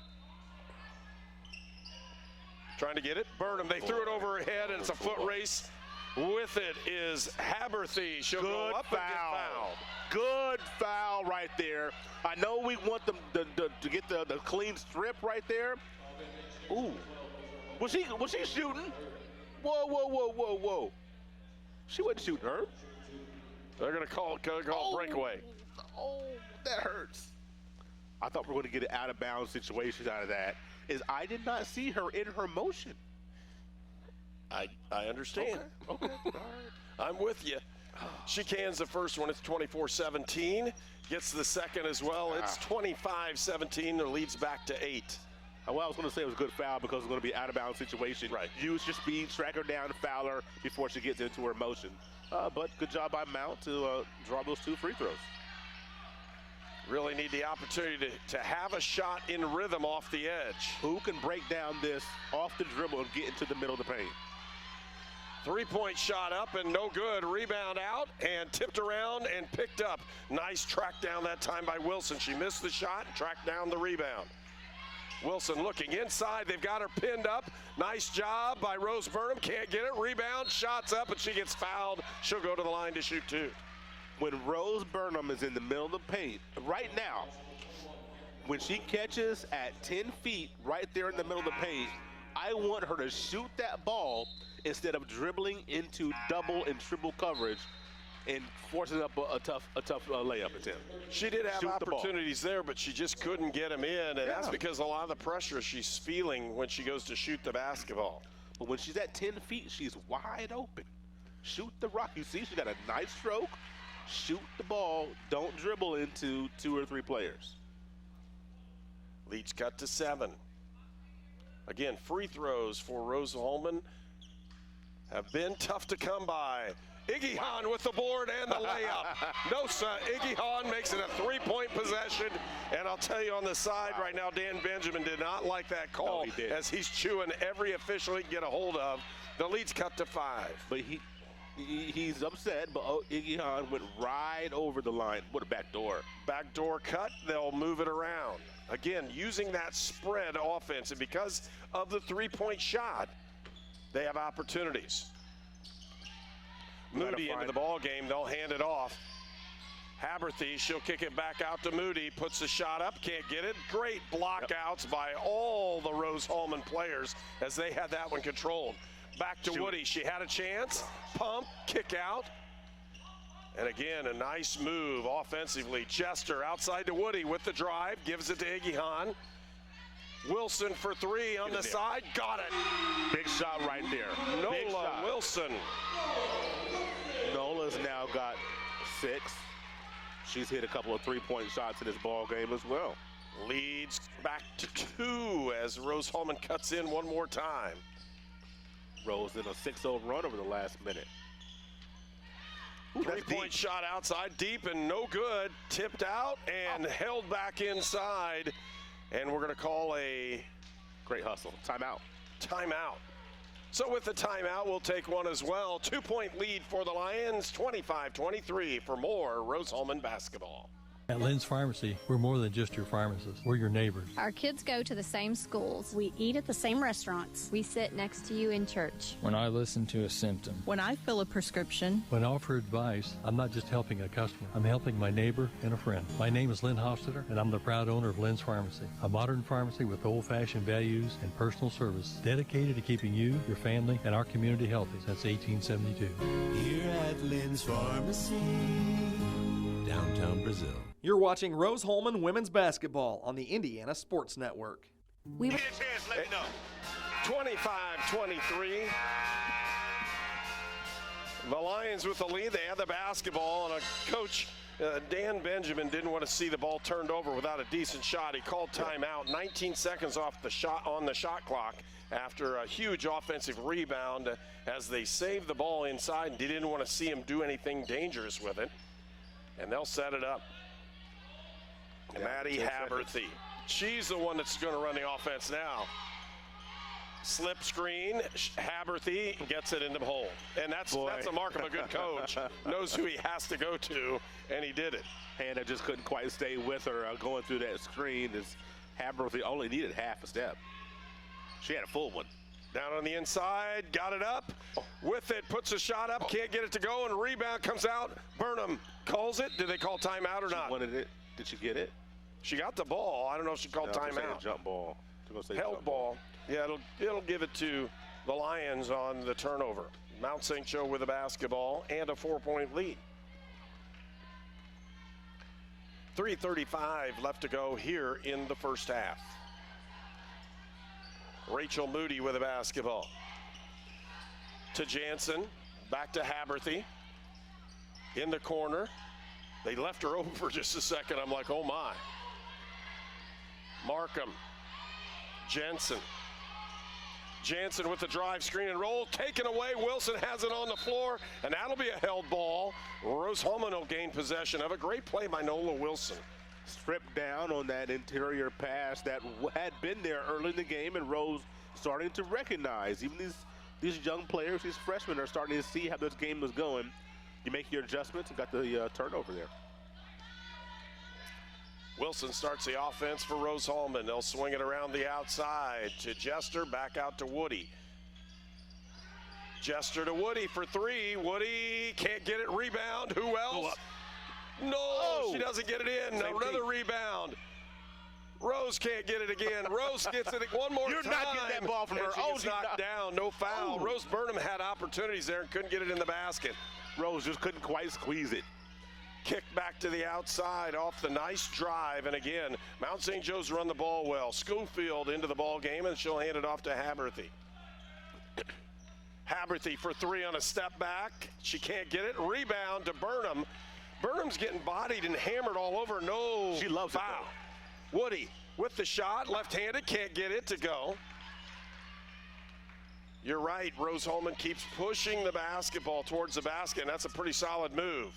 Trying to get it. Burnham, they threw it over her head, and it's a foot race. With it is Haberthy. She'll go up and get fouled. Good foul right there. I know we want them to get the clean strip right there. Ooh. Was she shooting? Whoa. She wasn't shooting her. They're going to call breakaway. Oh, that hurts. I thought we were going to get an out-of-bounds situation out of that. I did not see her in her motion. I understand. Okay. All right. I'm with you. She cans the first one. It's 24-17. Gets the second as well. It's 25-17. The lead's back to 8. Well, I was going to say it was a good foul because it's going to be an out-of-bounds situation. Right. Use your speed, track her down, foul her before she gets into her motion. But good job by Mount to draw those 2 free throws. Really need the opportunity to have a shot in rhythm off the edge. Who can break down this off the dribble and get into the middle of the paint? 3-point shot up and no good. Rebound out and tipped around and picked up. Nice track down that time by Wilson. She missed the shot, tracked down the rebound. Wilson looking inside. They've got her pinned up. Nice job by Rose Burnham. Can't get it. Rebound, shots up, and she gets fouled. She'll go to the line to shoot 2. When Rose Burnham is in the middle of the paint, right now, when she catches at 10 feet right there in the middle of the paint, I want her to shoot that ball instead of dribbling into double and triple coverage and forcing up a tough layup attempt. She did have opportunities there, but she just couldn't get them in, and that's because a lot of the pressure she's feeling when she goes to shoot the basketball. But when she's at 10 feet, she's wide open. Shoot the rock. You see, she got a nice stroke. Shoot the ball. Don't dribble into 2 or 3 players. Leads cut to 7. Again, free throws for Rose-Hulman have been tough to come by. Iggy Hahn with the board and the layup. Nosa, Iggy Hahn makes it a 3-point possession. And I'll tell you on the side right now, Dan Benjamin did not like that call as he's chewing every official he can get a hold of. The lead's cut to 5. But he's upset, but Iggy Hahn went right over the line. What a backdoor. Backdoor cut, they'll move it around. Again, using that spread offense, and because of the 3-point shot, they have opportunities. Moody into the ball game, they'll hand it off. Haberthy, she'll kick it back out to Moody, puts the shot up, can't get it. Great blockouts by all the Rose-Hulman players as they had that one controlled. Back to Woody, she had a chance, pump, kick out. And again, a nice move offensively. Chester outside to Woody with the drive, gives it to Iggy Hahn. Wilson for 3 on the side, got it. Big shot right there. Nola Wilson. Nola's now got 6. She's hit a couple of 3-point shots in this ball game as well. Leads back to 2 as Rose-Hulman cuts in one more time. Rose in a 6-0 run over the last minute. 3-point shot outside, deep and no good. Tipped out and held back inside. And we're going to call a great hustle. Timeout. Timeout. So with the timeout, we'll take one as well. 2-point lead for the Lions, 25-23 for more Rose-Hulman basketball. At Lynn's Pharmacy, we're more than just your pharmacist. We're your neighbors. Our kids go to the same schools. We eat at the same restaurants. We sit next to you in church. When I listen to a symptom. When I fill a prescription. When I offer advice, I'm not just helping a customer. I'm helping my neighbor and a friend. My name is Lynn Hofstadter, and I'm the proud owner of Lynn's Pharmacy, a modern pharmacy with old-fashioned values and personal service dedicated to keeping you, your family, and our community healthy since 1872. Here at Lynn's Pharmacy, downtown Brazil. You're watching Rose-Hulman Women's Basketball on the Indiana Sports Network. We get a chance, let me know. 25-23. The Lions with the lead. They had the basketball, and Coach Dan Benjamin didn't want to see the ball turned over without a decent shot. He called timeout. 19 seconds off the shot on the shot clock after a huge offensive rebound as they saved the ball inside, and he didn't want to see him do anything dangerous with it. And they'll set it up. Maddie Haberthy. She's the one that's going to run the offense now. Slip screen, Haberthy gets it into the hole. And that's a mark of a good coach. Knows who he has to go to, and he did it. Hannah just couldn't quite stay with her going through that screen as Haberthy only needed half a step. She had a full one. Down on the inside, got it up. With it, puts a shot up, can't get it to go, and rebound comes out. Burnham calls it. Did they call timeout or not? She wanted it. Did she get it? She got the ball. I don't know if she called timeout. Jump ball. Held ball. Yeah, it'll give it to the Lions on the turnover. Mount St. Joe with a basketball and a 4-point lead. 3:35 left to go here in the first half. Rachel Moody with a basketball. To Jansen, back to Haberthy. In the corner. They left her open for just a second. I'm like, oh my. Markham. Jansen with the drive, screen and roll, taken away. Wilson has it on the floor, and that'll be a held ball. Rose-Hulman will gain possession of it. Great play by Nola Wilson. Stripped down on that interior pass that had been there early in the game, and Rose starting to recognize. Even these young players, these freshmen are starting to see how this game was going. You make your adjustments and got the turnover there. Wilson starts the offense for Rose-Hulman. They'll swing it around the outside to Jester, back out to Woody. Jester to Woody for three. Woody can't get it, rebound. Who else? No, she doesn't get it in. Another rebound. Rose can't get it again. Rose gets it one more time. You're not getting that ball from her. She gets knocked down, no foul. Rose Burnham had opportunities there and couldn't get it in the basket. Rose just couldn't quite squeeze it. Kick back to the outside off the nice drive. And again, Mount St. Joe's run the ball well. Schofield into the ball game, and she'll hand it off to Haberthy. Haberthy for three on a step back. She can't get it. Rebound to Burnham. Burnham's getting bodied and hammered all over. No she loves foul. Woody with the shot, left-handed, can't get it to go. You're right, Rose-Hulman keeps pushing the basketball towards the basket, and that's a pretty solid move.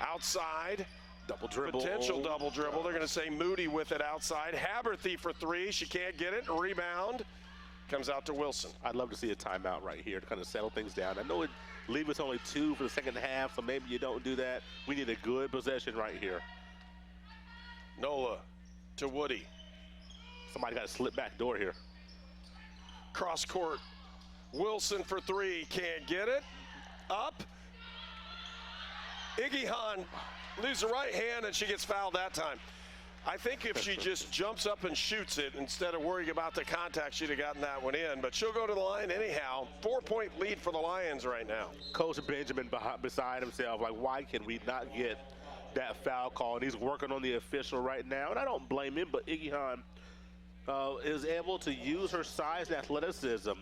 Outside, double dribble. Potential double dribble. They're going to say Moody with it outside. Haberthy for three. She can't get it. Rebound comes out to Wilson. I'd love to see a timeout right here to kind of settle things down. I know it leave us only 2 for the second half, so maybe you don't do that. We need a good possession right here. Nola to Woody. Somebody got a slip back door here. Cross court. Wilson for three. Can't get it. Up. Iggy Hahn leaves the right hand, and she gets fouled that time. I think if she just jumps up and shoots it instead of worrying about the contact, she'd have gotten that one in. But she'll go to the line anyhow. 4-point lead for the Lions right now. Coach Benjamin beside himself, like, why can we not get that foul call? And he's working on the official right now. And I don't blame him, but Iggy Hahn is able to use her size and athleticism.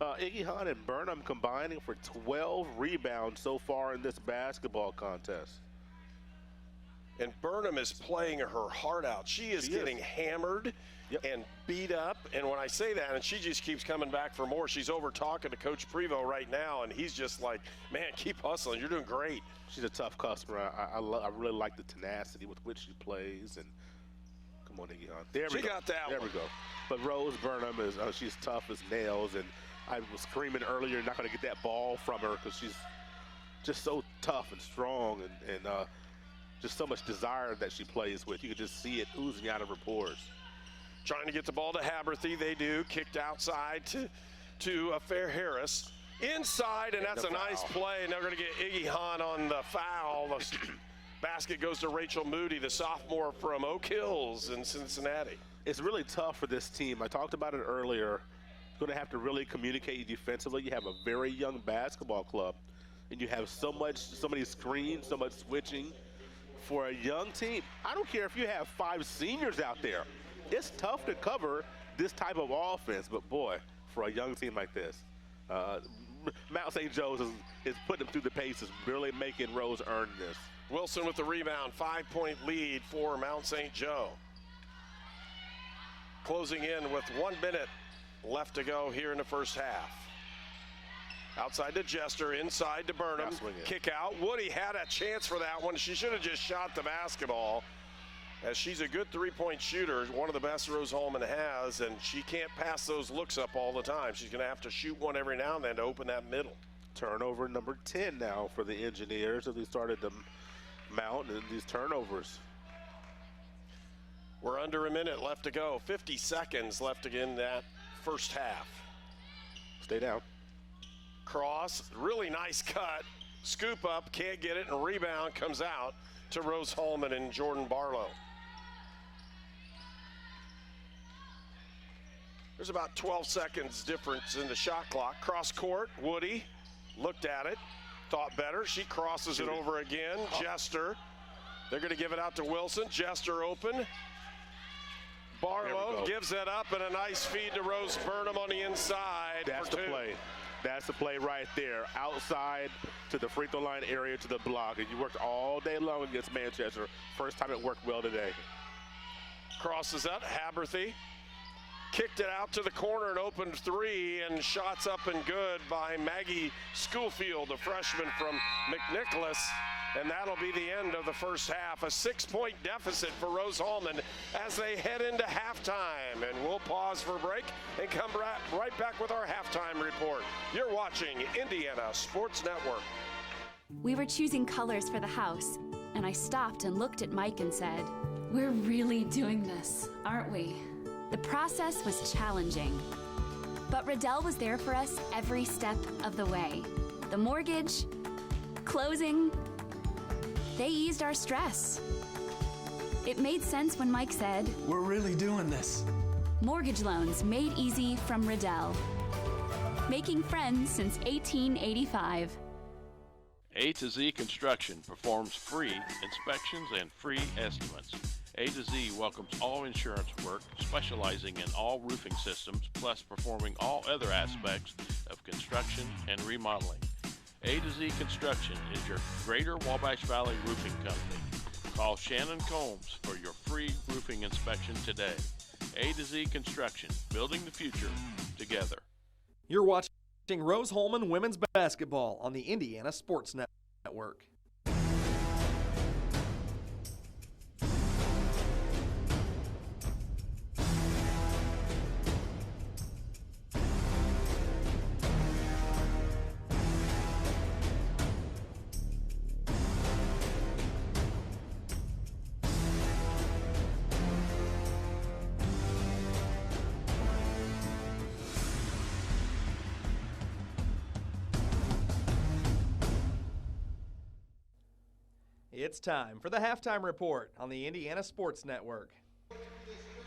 Iggy Hahn and Burnham combining for 12 rebounds so far in this basketball contest. And Burnham is playing her heart out. She is getting hammered and beat up. And when I say that, and she just keeps coming back for more, she's over talking to Coach Prevost right now, and he's just like, man, keep hustling. You're doing great. She's a tough customer. I really like the tenacity with which she plays. And come on, Iggy Hahn. There we go. She got that There one. we go. But Rose Burnham is she's tough as nails. And I was screaming earlier, not going to get that ball from her because she's just so tough and strong. And just so much desire that she plays with. You can just see it oozing out of her pores. Trying to get the ball to Haberthy. They do. Kicked outside to Fair Harris. Inside, and that's a nice play. And they're going to get Iggy Hahn on the foul. The basket goes to Rachel Moody, the sophomore from Oak Hills in Cincinnati. It's really tough for this team. I talked about it earlier. Going to have to really communicate defensively. You have a very young basketball club, and you have so many screens, so much switching. For a young team, I don't care if you have 5 seniors out there. It's tough to cover this type of offense, but boy, for a young team like this, Mount St. Joe's is putting them through the paces, really making Rose earn this. Wilson with the rebound, 5-point lead for Mount St. Joe. Closing in with 1 minute left to go here in the first half. Outside to Jester, inside to Burnham. Kick out. Woody had a chance for that one. She should have just shot the basketball, as she's a good 3-point shooter, one of the best Rose-Hulman has, and she can't pass those looks up all the time. She's going to have to shoot one every now and then to open that middle. Turnover number 10 now for the Engineers as they started to mount in these turnovers. We're under a minute left to go. 50 seconds left to get in that first half. Stay down. Cross, really nice cut. Scoop up, can't get it, and rebound comes out to Rose-Hulman and Jordan Barlow. There's about 12 seconds difference in the shot clock. Cross court, Woody looked at it, thought better. She crosses it over again. Jester, they're going to give it out to Wilson. Jester open. Barlow gives it up, and a nice feed to Rose Burnham on the inside. That's the play. That's the play right there. Outside to the free throw line area to the block. And you worked all day long against Manchester. First time it worked well today. Crosses up, Haberthy. Kicked it out to the corner and opened 3, and shots up and good by Maggie Schoolfield, a freshman from McNicholas. And that'll be the end of the first half. A 6-point deficit for Rose-Hulman as they head into halftime. And we'll pause for a break and come right back with our halftime report. You're watching Indiana Sports Network. We were choosing colors for the house, and I stopped and looked at Mike and said, "We're really doing this, aren't we?" The process was challenging, but Riddell was there for us every step of the way. The mortgage, closing, they eased our stress. It made sense when Mike said, "We're really doing this." Mortgage loans made easy from Riddell. Making friends since 1885. A to Z Construction performs free inspections and free estimates. A to Z welcomes all insurance work, specializing in all roofing systems, plus performing all other aspects of construction and remodeling. A to Z Construction is your Greater Wabash Valley roofing company. Call Shannon Combs for your free roofing inspection today. A to Z Construction, building the future together. You're watching Rose-Hulman women's basketball on the Indiana Sports Network. It's time for the halftime report on the Indiana Sports Network.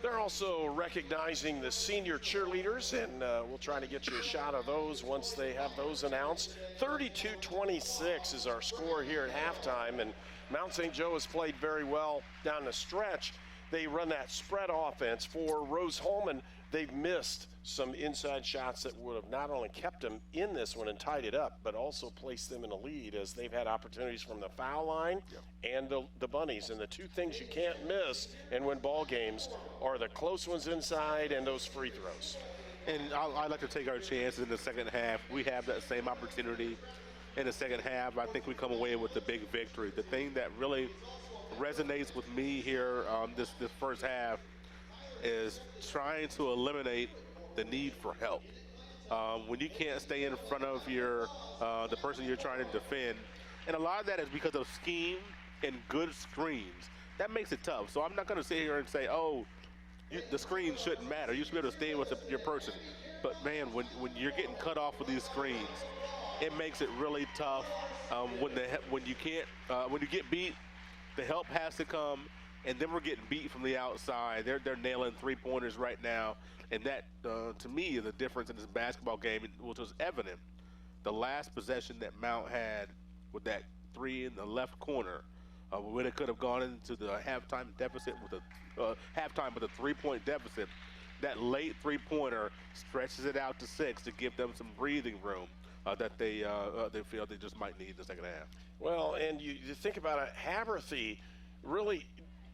They're also recognizing the senior cheerleaders, and we'll try to get you a shot of those once they have those announced. 32-26 is our score here at halftime, and Mount St. Joe has played very well down the stretch. They run that spread offense. For Rose-Hulman, they've missed some inside shots that would have not only kept them in this one and tied it up, but also placed them in a lead, as they've had opportunities from the foul line and the bunnies. And the two things you can't miss and win ball games are the close ones inside and those free throws. And I'd like to take our chances in the second half. We have that same opportunity in the second half. I think we come away with a big victory. The thing that really resonates with me here on this first half is trying to eliminate the need for help. When you can't stay in front of the person you're trying to defend, and a lot of that is because of scheme and good screens, that makes it tough. So I'm not going to sit here and say, oh, the screen shouldn't matter. You should be able to stay with your person. But, man, when you're getting cut off with these screens, it makes it really tough. When you get beat, the help has to come, and then we're getting beat from the outside. They're nailing three-pointers right now, and that, to me, is the difference in this basketball game, which was evident. The last possession that Mount had with that three in the left corner, when it could have gone into the halftime deficit with a three-point deficit, that late three-pointer stretches it out to 6 to give them some breathing room that they feel they just might need in the second half. Well, and you think about it, Haberthy, really,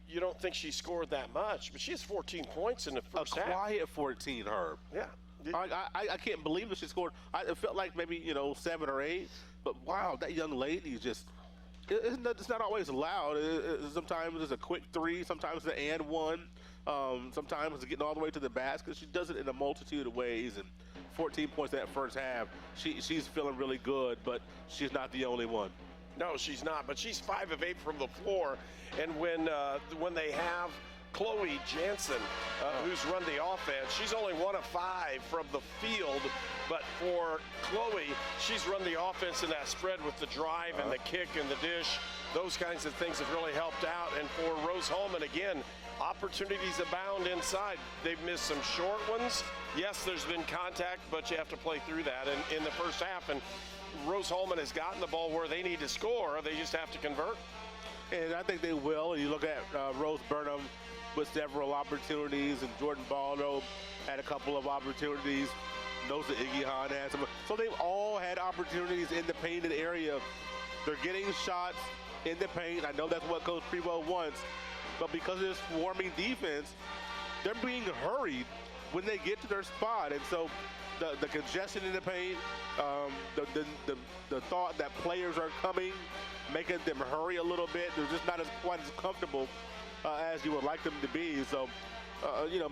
you don't think she scored that much, but she has 14 points in the first half. A quiet 14, Herb. Yeah. I can't believe that she scored. It felt like maybe 7 or 8, but wow, that young lady just. It's not always loud. Sometimes it's a quick 3, sometimes it's an and 1, sometimes it's getting all the way to the basket. She does it in a multitude of ways, and 14 points that first half. She's feeling really good, but she's not the only one. No, she's not, but she's 5 of 8 from the floor, and when they have Chloe Jansen, who's run the offense, she's only 1 of 5 from the field, but for Chloe, she's run the offense in that spread with the drive and the kick and the dish. Those kinds of things have really helped out. And for Rose-Hulman, again, opportunities abound inside. They've missed some short ones. Yes, there's been contact, but you have to play through that in the first half. And Rose-Hulman has gotten the ball where they need to score. They just have to convert. And I think they will. You look at Rose Burnham with several opportunities, and Jordan Baldo had a couple of opportunities. Nosa Igihan had some. So they've all had opportunities in the painted area. They're getting shots in the paint. I know that's what Coach Prevost wants, but because of this swarming defense, they're being hurried when they get to their spot. And so the congestion in the paint, the thought that players are coming, making them hurry a little bit. They're just not quite as comfortable as you would like them to be. So,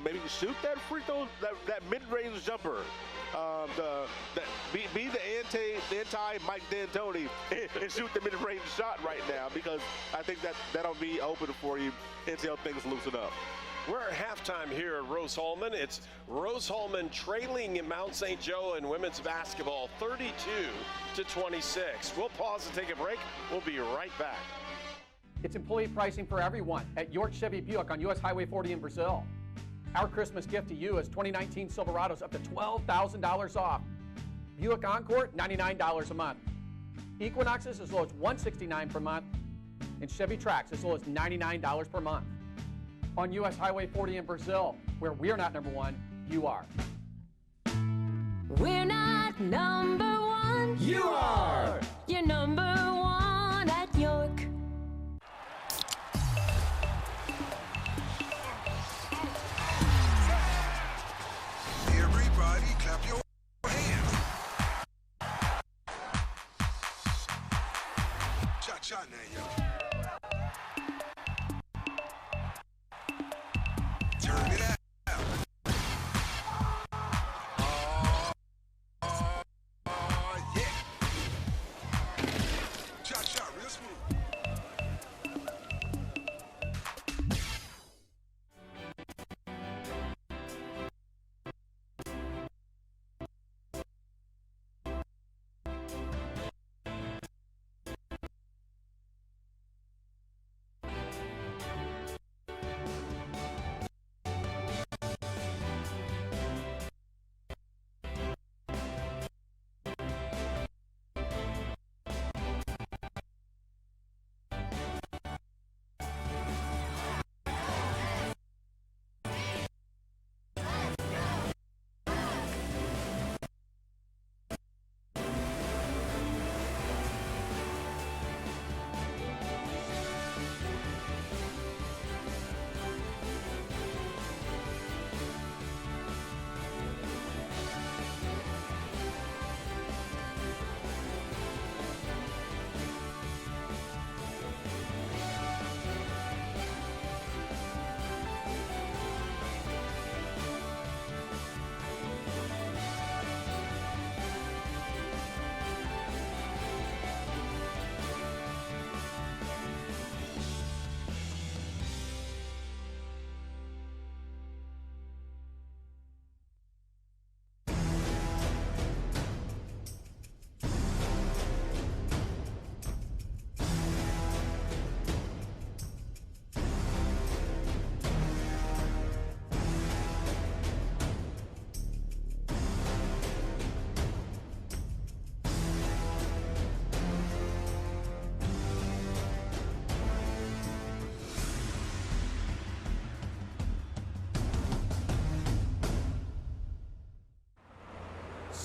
maybe shoot that free throw, that mid-range jumper. Be the anti-Mike D'Antoni and shoot the mid-range shot right now, because I think that'll be open for you until things loosen up. We're at halftime here at Rose-Hulman. It's Rose-Hulman trailing in Mount St. Joe in women's basketball 32-26. We'll pause and take a break. We'll be right back. It's employee pricing for everyone at York Chevy Buick on US Highway 40 in Brazil. Our Christmas gift to you is 2019 Silverados up to $12,000 off. Buick Encore, $99 a month. Equinoxes as low as $169 per month. And Chevy Trax as low as $99 per month. On US Highway 40 in Brazil, where we're not number one, you are. We're not number one. You are. You're number one at York. Everybody clap your hands. Cha-cha now, y'all. Turn it out. Yeah. Cha-cha, real smooth.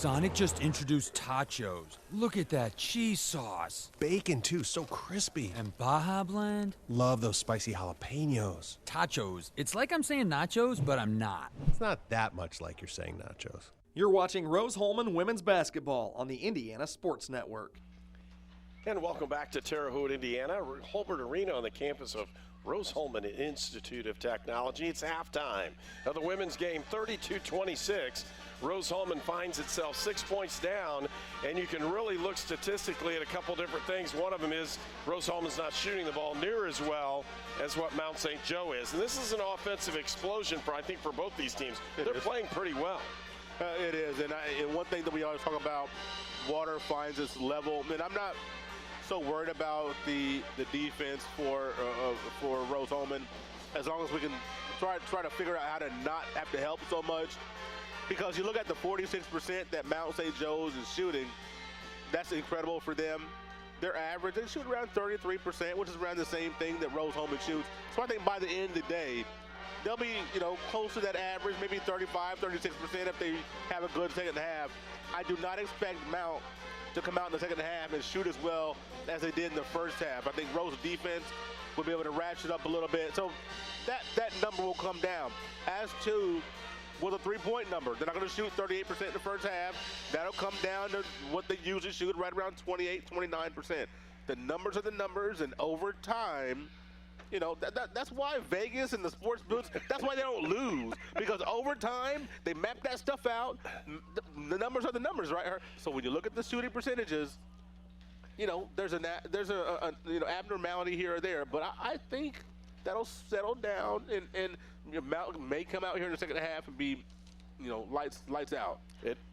Sonic just introduced tachos. Look at that cheese sauce. Bacon, too, so crispy. And Baja Blend. Love those spicy jalapenos. Tachos. It's like I'm saying nachos, but I'm not. It's not that much like you're saying nachos. You're watching Rose-Hulman Women's Basketball on the Indiana Sports Network. And welcome back to Terre Haute, Indiana, Holbert Arena on the campus of Rose-Hulman Institute of Technology. It's halftime of the women's game, 32-26. Rose-Hulman finds itself 6 points down, and you can really look statistically at a couple different things. One of them is Rose-Hulman's not shooting the ball near as well as what Mount St. Joe is. And this is an offensive explosion I think, for both these teams. They're playing pretty well. It is, and one thing that we always talk about, water finds its level. I mean, I'm not so worried about the defense for Rose-Hulman, as long as we can try to figure out how to not have to help so much. Because you look at the 46% that Mount St. Joe's is shooting, that's incredible for them. Their average, they shoot around 33%, which is around the same thing that Rose-Hulman shoots. So I think by the end of the day, they'll be, close to that average, maybe 35, 36% if they have a good second half. I do not expect Mount to come out in the second half and shoot as well as they did in the first half. I think Rose's defense will be able to ratchet up a little bit. So that number will come down. As to with a three-point number, they're not going to shoot 38% in the first half. That'll come down to what they usually shoot, right around 28, 29%. The numbers are the numbers, and over time, that's why Vegas and the sports books, that's why they don't lose. Because over time, they map that stuff out. The numbers are the numbers, right? So when you look at the shooting percentages, there's an abnormality here or there. But I think that'll settle down, and Mount may come out here in the second half and be, lights out.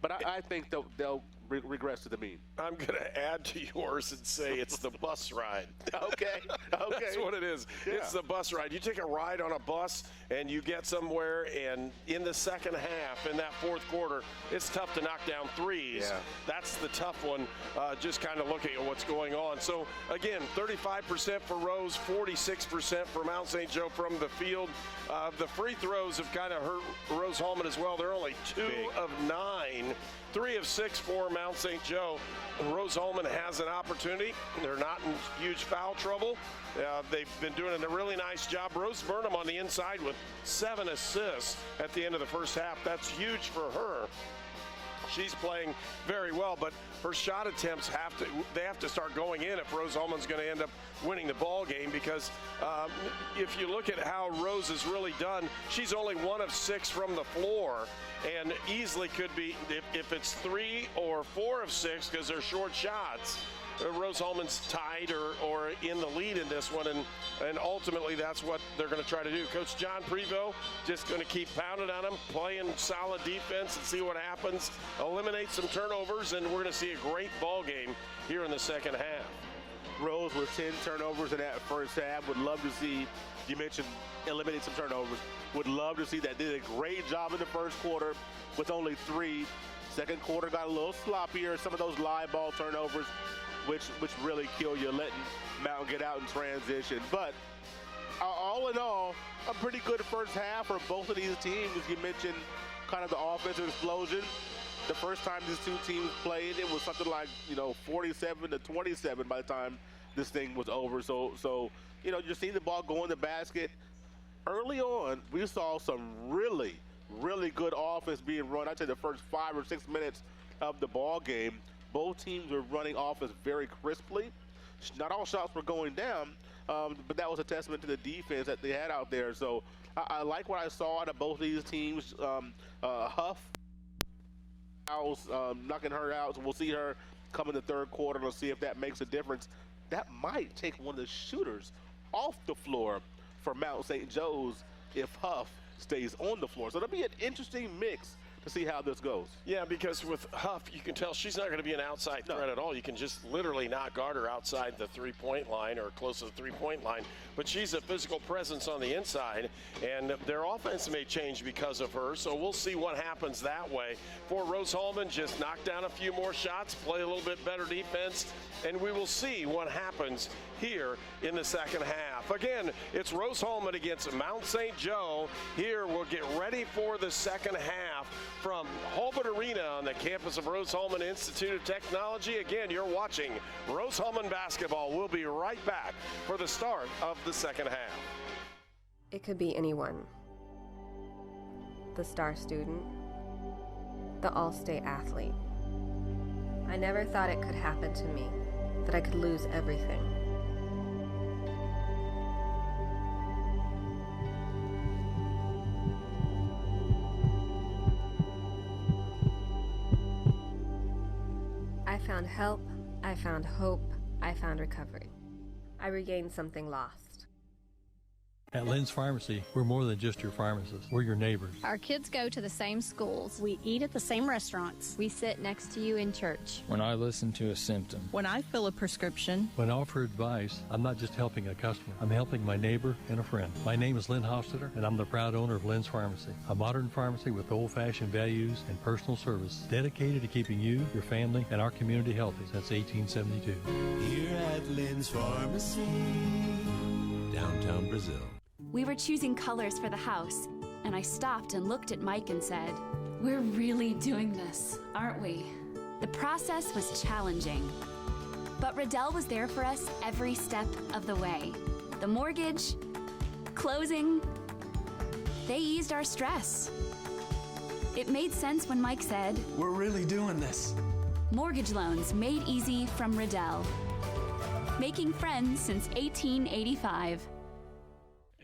But I think they'll regress to the mean. I'm going to add to yours and say it's the bus ride. Okay. That's what it is. Yeah. It's the bus ride. You take a ride on a bus and you get somewhere, and in the second half, in that fourth quarter, it's tough to knock down threes. Yeah. That's the tough one, just kind of looking at what's going on. So, again, 35% for Rose, 46% for Mount St. Joe from the field. The free throws have kind of hurt Rose-Hulman as well. They're only 2 of 9. 3 of 6 for Mount St. Joe. Rose-Hulman has an opportunity. They're not in huge foul trouble. They've been doing a really nice job. Rose Burnham on the inside with 7 assists at the end of the first half. That's huge for her. She's playing very well, but her shot attempts have to start going in if Rose-Hulman's going to end up winning the ball game, because if you look at how Rose has really done, she's only 1 of 6 from the floor, and easily could be, if it's 3 or 4 of 6, because they're short shots, Rose-Hulman's tied or in the lead in this one, and ultimately that's what they're going to try to do. Coach John Prevost just going to keep pounding on them, playing solid defense and see what happens, eliminate some turnovers, and we're going to see a great ball game here in the second half. Rose with 10 turnovers in that first half. Would love to see, you mentioned eliminate some turnovers, would love to see that. Did a great job in the first quarter with only 3. Second quarter got a little sloppier, some of those live ball turnovers, which really kill you, letting Mount get out in transition. But all in all, a pretty good first half for both of these teams. You mentioned kind of the offensive explosion. The first time these two teams played, it was something like 47-27 by the time this thing was over. So you're seeing the ball go in the basket. Early on, we saw some really, really good offense being run. I'd say the first 5 or 6 minutes of the ball game, both teams were running offense very crisply. Not all shots were going down, but that was a testament to the defense that they had out there. So I like what I saw out of both of these teams. Huff, knocking her out. So we'll see her come in the third quarter. We'll see if that makes a difference. That might take one of the shooters off the floor for Mount St. Joe's if Huff stays on the floor. So it'll be an interesting mix to see how this goes. Yeah, because with Huff, you can tell she's not going to be an outside threat at all. You can just literally not guard her outside the three-point line or close to the three-point line. but she's a physical presence on the inside, and their offense may change because of her, so we'll see what happens that way. For Rose-Hulman, just knock down a few more shots, play a little bit better defense, and we will see what happens here in the second half. Again, it's Rose-Hulman against Mount St. Joe. Here we'll get ready for the second half from Hulbert Arena on the campus of Rose-Hulman Institute of Technology. Again, you're watching Rose-Hulman basketball. We'll be right back for the start of the second half. It could be anyone. The star student, the all-state athlete. I never thought it could happen to me, that I could lose everything. I found help, I found hope, I found recovery. I regained something lost. At Lynn's Pharmacy, we're more than just your pharmacist. We're your neighbors. Our kids go to the same schools. We eat at the same restaurants. We sit next to you in church. When I listen to a symptom. When I fill a prescription. When I offer advice, I'm not just helping a customer. I'm helping my neighbor and a friend. My name is Lynn Hofstadter, and I'm the proud owner of Lynn's Pharmacy, a modern pharmacy with old-fashioned values and personal service, dedicated to keeping you, your family, and our community healthy since 1872. Here at Lynn's Pharmacy, downtown Brazil. We were choosing colors for the house, and I stopped and looked at Mike and said, "We're really doing this, aren't we?" The process was challenging, but Riddell was there for us every step of the way. The mortgage, closing, they eased our stress. It made sense when Mike said, "We're really doing this." Mortgage loans made easy from Riddell. Making friends since 1885.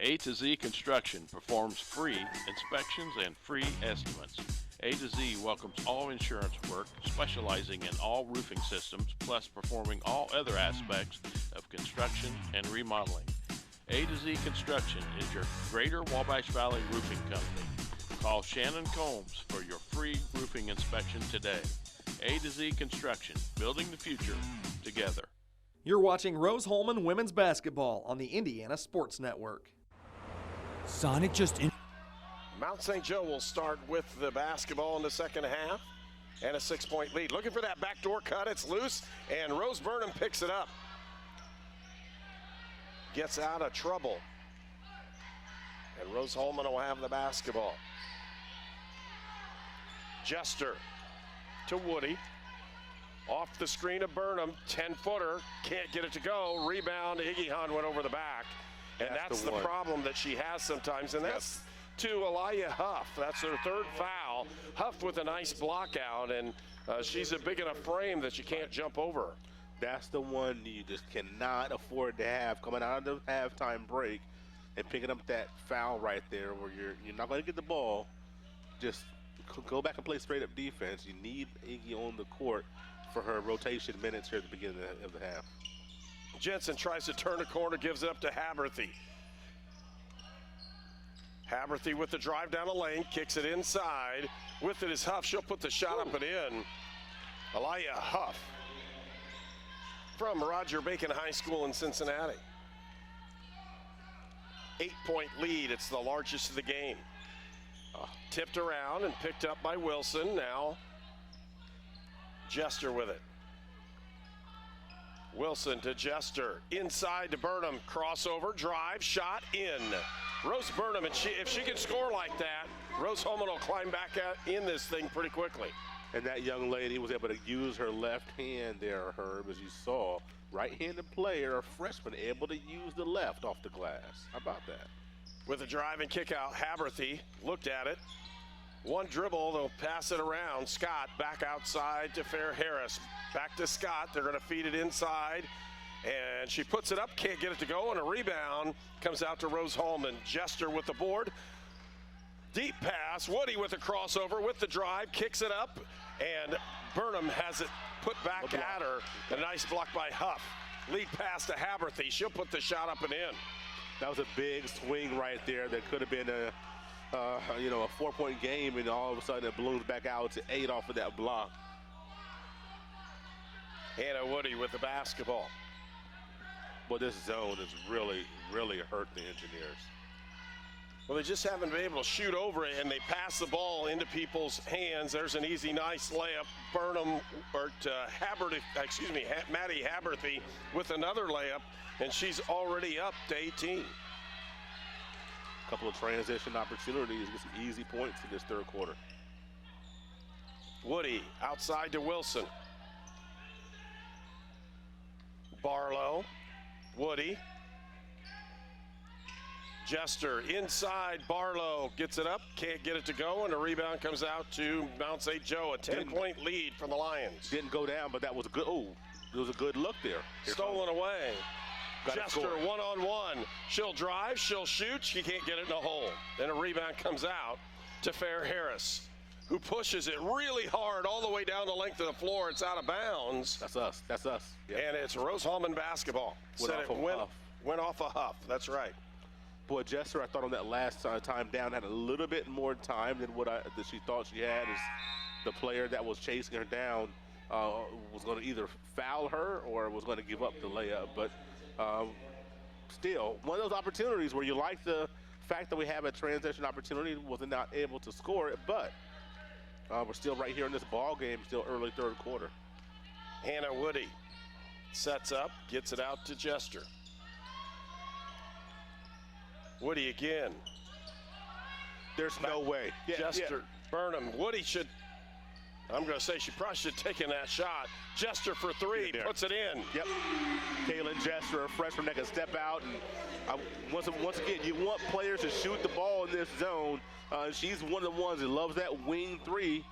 A to Z Construction performs free inspections and free estimates. A to Z welcomes all insurance work, specializing in all roofing systems, plus performing all other aspects of construction and remodeling. A to Z Construction is your Greater Wabash Valley roofing company. Call Shannon Combs for your free roofing inspection today. A to Z Construction, building the future together. You're watching Rose-Hulman women's basketball on the Indiana Sports Network. Sonic just in. Mount St. Joe will start with the basketball in the second half and a 6-point lead. Looking for that backdoor cut. It's loose, and Rose Burnham picks it up. Gets out of trouble. And Rose-Hulman will have the basketball. Jester to Woody. Off the screen of Burnham. 10-footer. Can't get it to go. Rebound. Iggy Hunt went over the back. And that's the problem that she has sometimes, and that's to Aliyah Huff. That's her third foul. Huff with a nice block out, and she's a big enough frame that you can't jump over. That's the one you just cannot afford to have coming out of the halftime break and picking up that foul right there where you're not going to get the ball. Just go back and play straight up defense. You need Iggy on the court for her rotation minutes here at the beginning of the half. Jensen tries to turn a corner, gives it up to Haberthy. Haberthy with the drive down the lane, kicks it inside. With it is Huff. She'll put the shot up and in. Aliyah Huff from Roger Bacon High School in Cincinnati. 8-point lead. It's the largest of the game. Tipped around and picked up by Wilson. Now Jester with it. Wilson to Jester, inside to Burnham, crossover, drive, shot, in. Rose Burnham, and if she can score like that, Rose-Hulman will climb back in this thing pretty quickly. And that young lady was able to use her left hand there, Herb, as you saw. Right-handed player, a freshman, able to use the left off the glass. How about that? With a drive and kick out, Haberthy looked at it. One dribble, they'll pass it around. Scott back outside to Fair Harris. Back to Scott, they're gonna feed it inside. And she puts it up, can't get it to go, and a rebound comes out to Rose-Hulman. Jester with the board. Deep pass, Woody with a crossover, with the drive, kicks it up, and Burnham has it put back at her. A nice block by Huff. Lead pass to Haberthy, she'll put the shot up and in. That was a big swing right there that could have been a 4-point game, and all of a sudden it balloons back out to 8 off of that block. Hannah Woody with the basketball. But this zone has really, really hurt the Engineers. Well, they just haven't been able to shoot over it, and they pass the ball into people's hands. There's an easy, nice layup. Burnham, or Maddie Haberthy with another layup, and she's already up to 18. A couple of transition opportunities, get some easy points in this third quarter. Woody outside to Wilson. Barlow, Woody. Jester inside, Barlow gets it up, can't get it to go, and the rebound comes out to Mount St. Joe, a 10-point lead from the Lions. Didn't go down, but that was a good, it was a good look there. Stolen away. Jester one-on-one. She'll drive, she'll shoot, she can't get it in a hole. Then a rebound comes out to Fair Harris, who pushes it really hard all the way down the length of the floor. It's out of bounds. That's us. Yep. And it's Rose-Hulman basketball. Went off a huff. That's right. Boy, Jester, I thought on that last time down had a little bit more time than that she thought she had. As the player that was chasing her down was going to either foul her or was going to give up the layup. But still, one of those opportunities where you like the fact that we have a transition opportunity, was not able to score it. But we're still right here in this ball game, still early third quarter. Hannah Woody sets up, gets it out to Jester. Woody again. There's no way. Jester, Burnham. Woody should, I'm going to say she probably should have taken that shot. Jester for three, puts it in. Yep. Kaylin Jester, a freshman that can step out. And once again, you want players to shoot the ball in this zone. She's one of the ones that loves that wing three.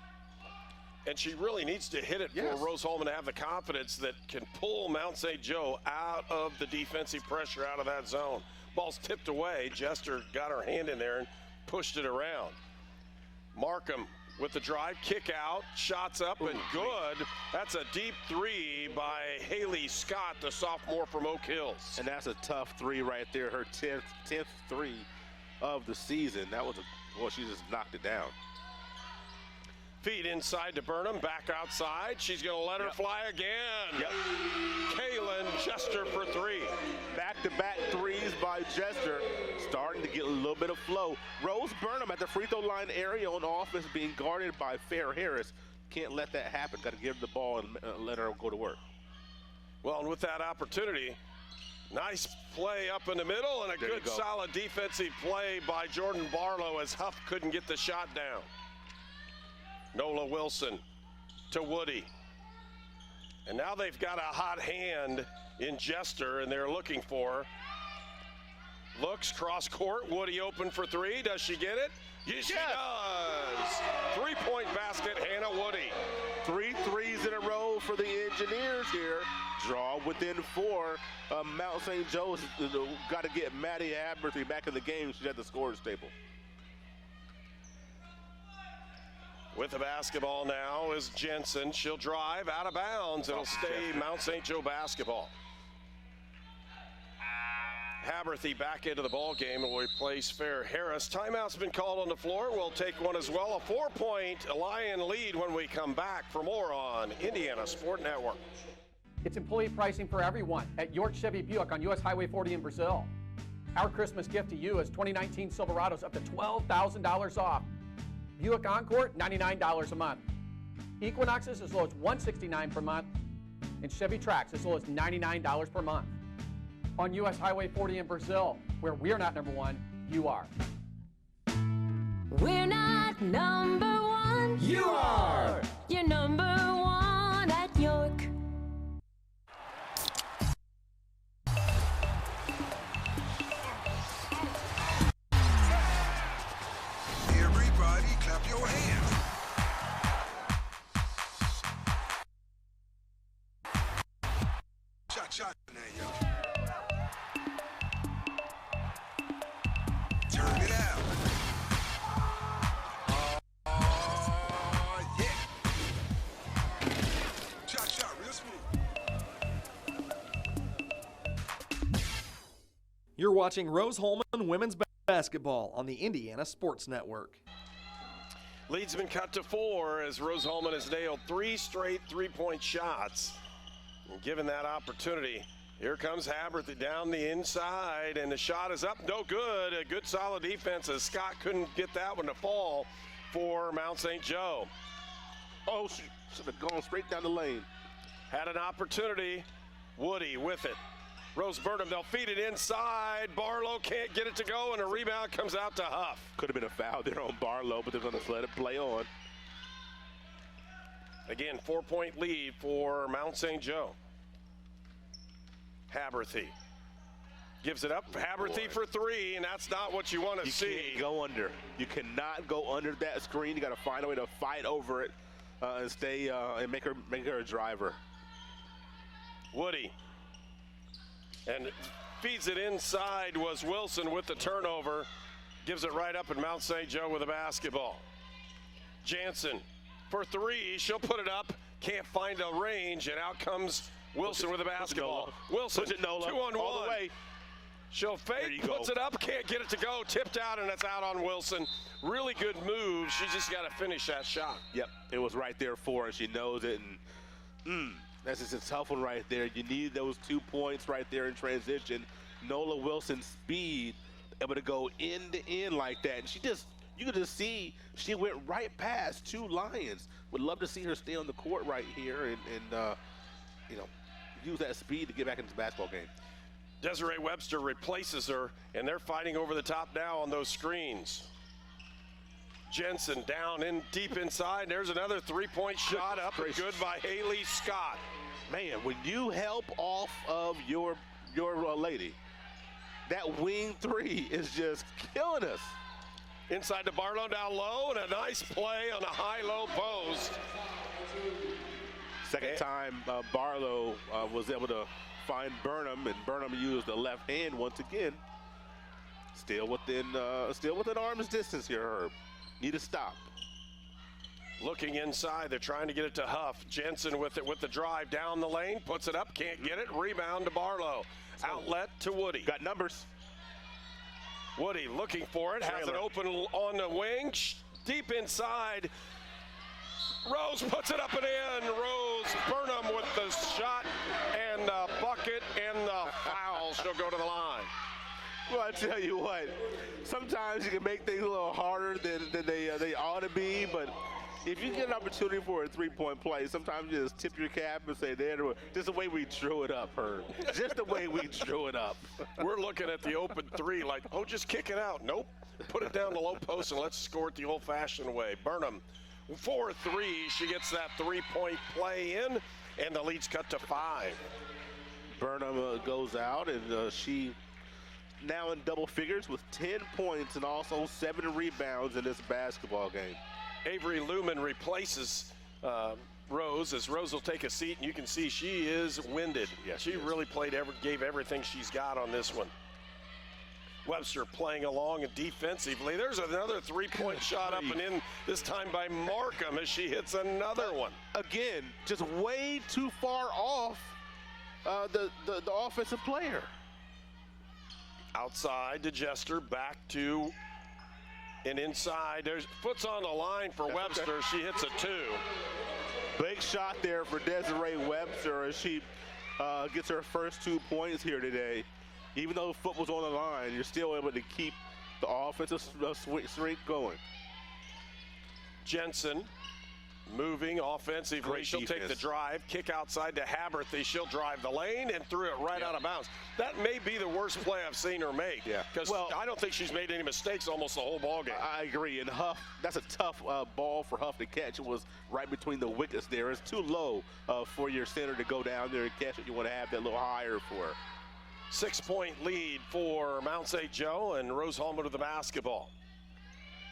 And she really needs to hit it for Rose-Hulman to have the confidence that can pull Mount St. Joe out of the defensive pressure, out of that zone. Ball's tipped away. Jester got her hand in there and pushed it around. Markham with the drive, kick out, shots up, and good. That's a deep three by Haley Scott, the sophomore from Oak Hills. And that's a tough three right there, her 10th three of the season. That was she just knocked it down. Feed inside to Burnham, back outside. She's going to let her fly again. Yep. Kaylin Jester for three. Back-to-back threes by Jester, starting to get a little bit of flow. Rose Burnham at the free throw line area on offense, being guarded by Fair Harris. Can't let that happen. Got to give her the ball and let her go to work. Well, and with that opportunity, nice play up in the middle and a good solid defensive play by Jordan Barlow as Huff couldn't get the shot down. Nola Wilson to Woody. And now they've got a hot hand in Jester, and they're looking for her. Looks cross court. Woody open for three. Does she get it? Yes, she does. 3-point basket, Hannah Woody. 3 threes in a row for the Engineers here. Draw within 4. Mount St. Joe's got to get Maddie Haberthy back in the game. She's at the scorer's table. With the basketball now is Jensen. She'll drive out of bounds. It'll stay Mount St. Joe basketball. Haberthy back into the ball game and will replace Fair Harris. Timeout's been called on the floor. We'll take one as well. A 4-point Lion lead when we come back for more on Indiana Sport Network. It's employee pricing for everyone at York Chevy Buick on US Highway 40 in Brazil. Our Christmas gift to you is 2019 Silverados up to $12,000 off. Buick Encore, $99 a month. Equinoxes as low as $169 per month, and Chevy Trax as low as $99 per month. On US Highway 40 in Brazil, where we're not number one, you are. We're not number one. You are. You're number one at York. Everybody clap your hands. Shot now, yo. Turn it out. Yeah. Shot, real smooth. You're watching Rose-Hulman Women's Basketball on the Indiana Sports Network. Lead's been cut to 4 as Rose-Hulman has nailed 3 straight 3-point shots. And given that opportunity, Here comes Haberthy down the inside, and the shot is up. No good. A good solid defense as Scott couldn't get that one to fall for Mount St. Joe. Oh, she should have gone straight down the lane. Had an opportunity. Woody with it. Rose Burnham, they'll feed it inside. Barlow can't get it to go, and a rebound comes out to Huff. Could have been a foul there on Barlow, but they're going to let it play on. Again, 4-point lead for Mount St. Joe. Haberthy gives it up. Haberthy for three, and that's not what you want to see. You can't go under. You cannot go under that screen. You got to find a way to fight over it and stay and make her a driver. Woody, and feeds it inside was Wilson with the turnover. Gives it right up at Mount St. Joe with a basketball. Jansen for three. She'll put it up. Can't find a range, and out comes Wilson with a basketball. Wilson, 2-on-1. All the way. She'll fake, puts it up, can't get it to go. Tipped out, and it's out on Wilson. Really good move. She just got to finish that shot. Yep, it was right there for her. She knows it, and that's just a tough one right there. You need those 2 points right there in transition. Nola Wilson's speed, able to go end to end like that. And you could just see she went right past two Lions. Would love to see her stay on the court right here and use that speed to get back into the basketball game. Desiree Webster replaces her, and they're fighting over the top now on those screens. Jensen down in deep inside. There's another three-point shot up and good by Haley Scott. Man, when you help off of your lady, that wing three is just killing us. Inside to Barlow down low, and a nice play on a high-low post. Second time Barlow was able to find Burnham, and Burnham used the left hand once again. Still within arm's distance here, Herb. Need to stop. Looking inside, they're trying to get it to Huff. Jensen with it with the drive down the lane, puts it up, can't get it. Rebound to Barlow. Outlet to Woody. Got numbers. Woody looking for it, has it open on the wing, deep inside. Rose puts it up and in. Rose Burnham with the shot and the bucket and the foul. She'll go to the line. Well, I tell you what, sometimes you can make things a little harder than they ought to be, but if you get an opportunity for a three-point play, sometimes you just tip your cap and say, there, just the way we drew it up, Herb. Just the way we drew it up. We're looking at the open three like, oh, just kick it out. Nope. Put it down the low post and let's score it the old-fashioned way. Burnham, 4-3. She gets that three-point play in, and the lead's cut to 5. Burnham goes out, and she now in double figures with 10 points and also 7 rebounds in this basketball game. Avery Lumen replaces Rose, as Rose will take a seat, and you can see she is winded. Yes, she really gave everything she's got on this one. Webster playing along and defensively. There's another three-point shot up and in, this time by Markham as she hits another one. Again, just way too far off the offensive player. Outside to Jester, back to and inside. There's foot's on the line for Webster. Okay. She hits a 2. Big shot there for Desiree Webster as she gets her first 2 points here today. Even though the foot was on the line, you're still able to keep the offensive streak going. Jensen moving offensively. Great She'll defense. take the drive, kick outside to Haberthy. She'll drive the lane and threw it right out of bounds. That may be the worst play I've seen her make. Yeah. Because I don't think she's made any mistakes almost the whole ball game. I agree. And Huff, that's a tough ball for Huff to catch. It was right between the wickets there. It's too low for your center to go down there and catch it. You want to have that a little higher for her. 6-point lead for Mount St. Joe, and Rose-Hulman with the basketball.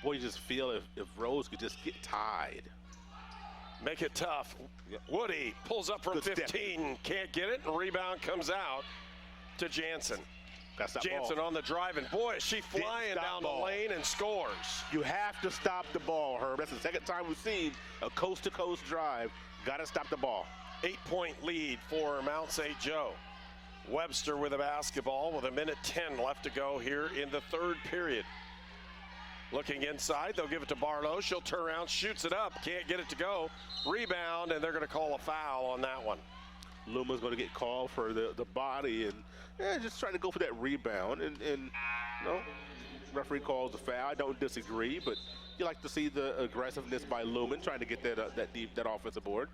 Boy, you just feel if Rose could just get tied. Make it tough. Woody pulls up from 15, can't get it, and rebound comes out to Jansen. Jansen on the drive, and boy, is she flying down the lane and scores. You have to stop the ball, Herb. That's the second time we've seen a coast-to-coast drive. Got to stop the ball. 8-point lead for Mount St. Joe. Webster with a basketball with 1:10 left to go here in the third period. Looking inside, they'll give it to Barlow. She'll turn around, shoots it up, can't get it to go. Rebound, and they're going to call a foul on that one. Luma's going to get called for the body and just trying to go for that rebound. And you know, referee calls a foul. I don't disagree, but you like to see the aggressiveness by Lumen trying to get that offensive board.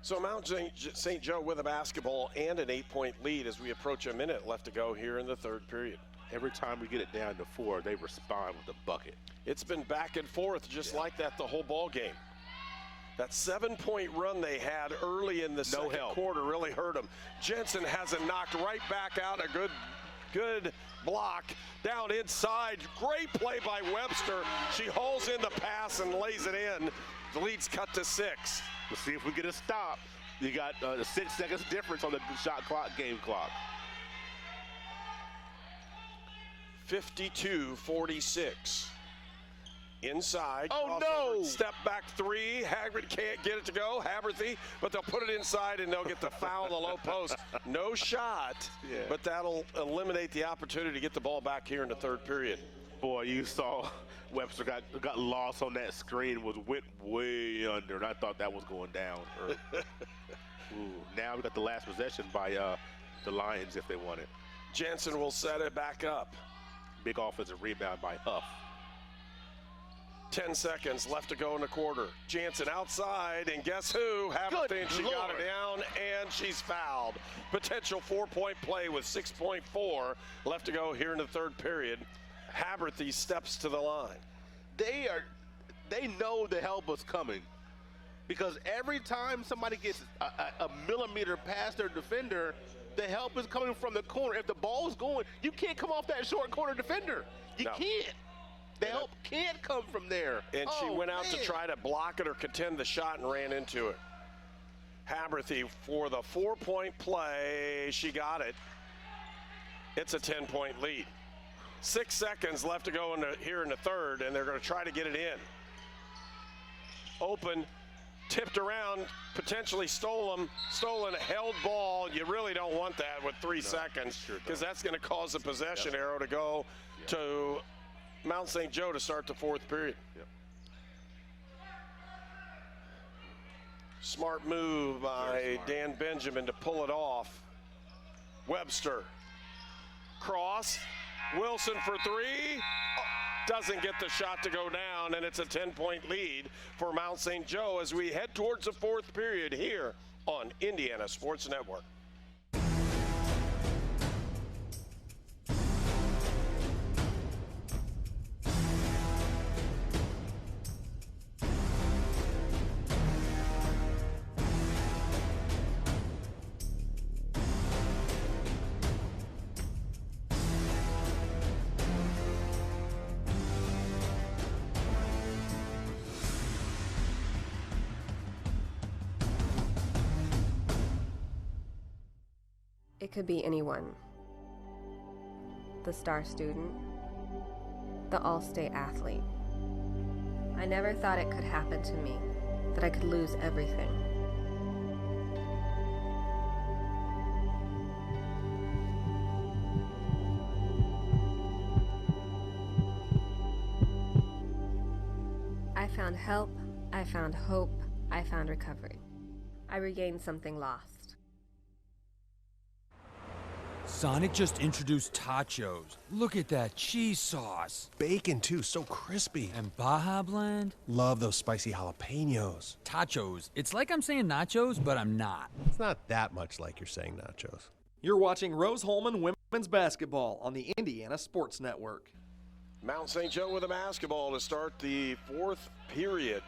So Mount St. Joe with a basketball and an 8-point lead as we approach a minute left to go here in the third period. Every time we get it down to 4, they respond with a bucket. It's been back and forth just like that the whole ball game. That 7-point run they had early in the second quarter really hurt them. Jensen has it knocked right back out. A good block down inside. Great play by Webster. She holds in the pass and lays it in. The lead's cut to 6. We'll see if we get a stop. You got a 6 seconds difference on the shot clock, game clock. 52-46. Inside. Oh, no! Step back 3. Hagrid can't get it to go. Haberthy, but they'll put it inside and they'll get the foul on the low post. No shot, but that'll eliminate the opportunity to get the ball back here in the third period. Boy, you saw Webster got lost on that screen, went way under, and I thought that was going down. Ooh, now we got the last possession by the Lions if they want it. Jensen will set it back up. Big offensive rebound by Huff. 10 seconds left to go in the quarter. Jansen outside, and guess who? Haberthy, she got it down, and she's fouled. Potential 4-point play with 6.4 left to go here in the third period. Haberthy steps to the line. They know the help is coming, because every time somebody gets a millimeter past their defender, the help is coming from the corner. If the ball is going, you can't come off that short corner defender. You can't. The help can't come from there. And she went out to try to block it or contend the shot and ran into it. Haberthy for the 4-point play. She got it. It's a 10-point lead. 6 seconds left to go here in the third, and they're going to try to get it in. Open, tipped around, potentially stolen, held ball. You really don't want that with 3 seconds, because that's going to cause a possession arrow to go to Mount St. Joe to start the fourth period. Smart move by Dan Benjamin to pull it off. Webster, cross, Wilson for 3. Doesn't get the shot to go down, and it's a 10-point lead for Mount St. Joe as we head towards the fourth period here on Indiana Sports Network. It could be anyone. The star student, the all-state athlete. I never thought it could happen to me, that I could lose everything. I found help, I found hope, I found recovery. I regained something lost. Sonic just introduced tachos. Look at that cheese sauce. Bacon, too, so crispy. And Baja Blend. Love those spicy jalapenos. Tachos. It's like I'm saying nachos, but I'm not. It's not that much like you're saying nachos. You're watching Rose-Hulman Women's Basketball on the Indiana Sports Network. Mount St. Joe with a basketball to start the fourth period.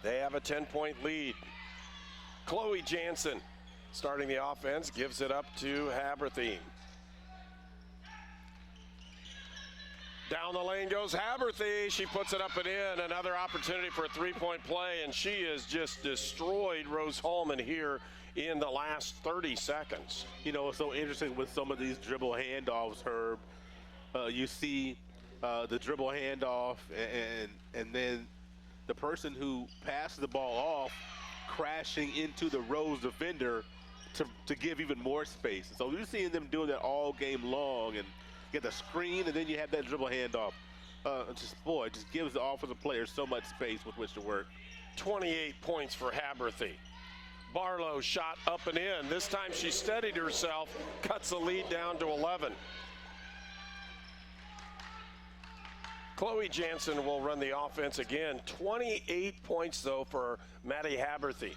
They have a 10-point lead. Chloe Jansen starting the offense, gives it up to Haberthy. Down the lane goes Haberthy. She puts it up and in. Another opportunity for a 3-point play, and she has just destroyed Rose-Hulman here in the last 30 seconds. You know, it's so interesting with some of these dribble handoffs, Herb. You see the dribble handoff, and then the person who passes the ball off crashing into the Rose defender to give even more space. So you're seeing them doing that all game long, and get the screen, and then you have that dribble handoff. It just gives the offensive players so much space with which to work. 28 points for Haberthy. Barlow shot up and in. This time she steadied herself, cuts the lead down to 11. Chloe Jansen will run the offense again. 28 points, though, for Maddie Haberthy.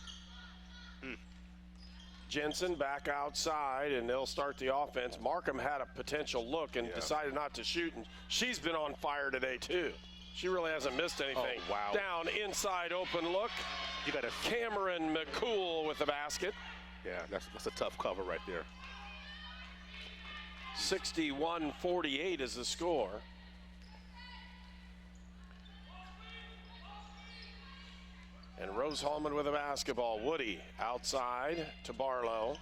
Jensen back outside, and they'll start the offense. Markham had a potential look and decided not to shoot, and she's been on fire today, too. She really hasn't missed anything. Oh, wow. Down, inside, open look. You got Cameron McCool with the basket. Yeah, that's a tough cover right there. 61-48 is the score. And Rose-Hulman with a basketball. Woody outside to Barlow.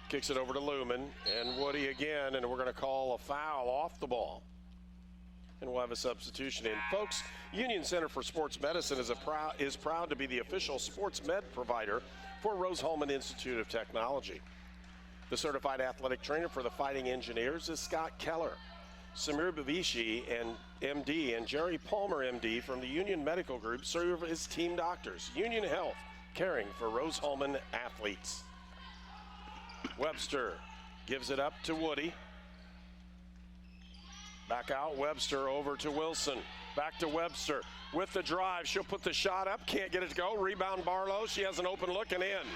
Kicks it over to Lumen. And Woody again, and we're going to call a foul off the ball. And we'll have a substitution in. Folks, Union Center for Sports Medicine is proud to be the official sports med provider for Rose-Hulman Institute of Technology. The certified athletic trainer for the Fighting Engineers is Scott Keller. Samir Babishi and MD and Jerry Palmer MD from the Union Medical Group serve as team doctors. Union Health, caring for Rose-Hulman athletes. Webster gives it up to Woody. Back out, Webster over to Wilson. Back to Webster with the drive. She'll put the shot up, can't get it to go. Rebound Barlow, she has an open look and in.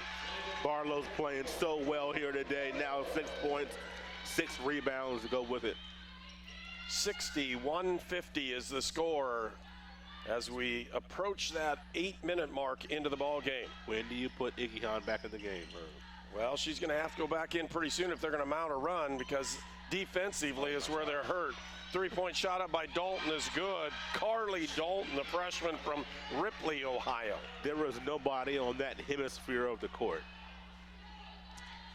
Barlow's playing so well here today. Now 6 points, 6 rebounds to go with it. 61-50 is the score as we approach that 8-minute mark into the ball game. When do you put Iggy Hahn back in the game? Well, she's going to have to go back in pretty soon if they're going to mount a run, because defensively is where they're hurt. 3-point shot up by Dalton is good. Carly Dalton, the freshman from Ripley, Ohio. There was nobody on that hemisphere of the court.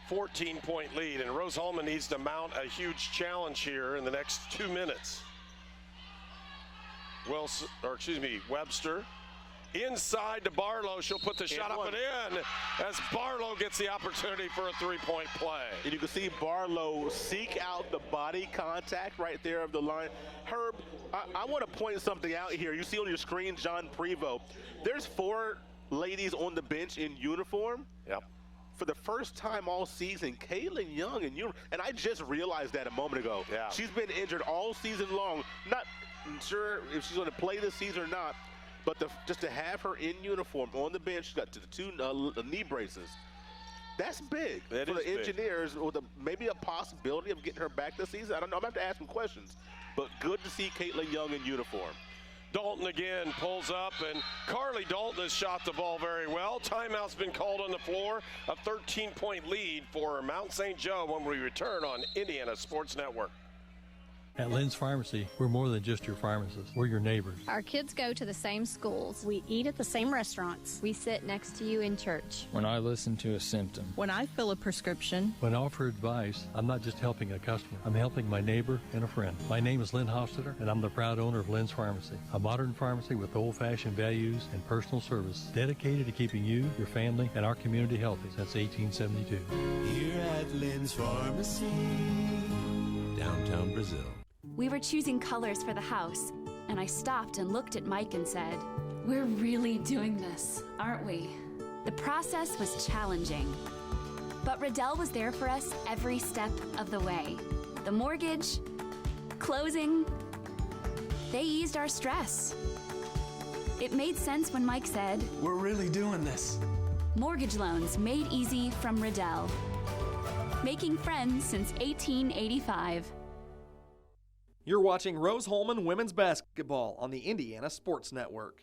14-point lead, and Rose-Hulman needs to mount a huge challenge here in the next 2 minutes. Webster inside to Barlow. She'll put the shot up and in as Barlow gets the opportunity for a 3-point play. And you can see Barlow seek out the body contact right there of the line. Herb, I want to point something out here. You see on your screen, John Prevost. There's 4 ladies on the bench in uniform. Yep. For the first time all season, Caitlin Young in uniform. And I just realized that a moment ago. Yeah. She's been injured all season long. Not sure if she's going to play this season or not. But just to have her in uniform on the bench, she's got the 2 knee braces. That's big for the Engineers, with maybe a possibility of getting her back this season. I don't know. I'm going to have to ask some questions. But good to see Caitlin Young in uniform. Dalton again pulls up, and Carly Dalton has shot the ball very well. Timeout's been called on the floor. A 13-point lead for Mount St. Joe when we return on Indiana Sports Network. At Lynn's Pharmacy, we're more than just your pharmacist. We're your neighbors. Our kids go to the same schools. We eat at the same restaurants. We sit next to you in church. When I listen to a symptom. When I fill a prescription. When I offer advice, I'm not just helping a customer. I'm helping my neighbor and a friend. My name is Lynn Hofstadter, and I'm the proud owner of Lynn's Pharmacy, a modern pharmacy with old-fashioned values and personal service dedicated to keeping you, your family, and our community healthy since 1872. Here at Lynn's Pharmacy, downtown Brazil. We were choosing colors for the house, and I stopped and looked at Mike and said, "We're really doing this, aren't we?" The process was challenging, but Riddell was there for us every step of the way. The mortgage, closing, they eased our stress. It made sense when Mike said, "We're really doing this." Mortgage loans made easy from Riddell. Making friends since 1885. You're watching Rose-Hulman Women's Basketball on the Indiana Sports Network.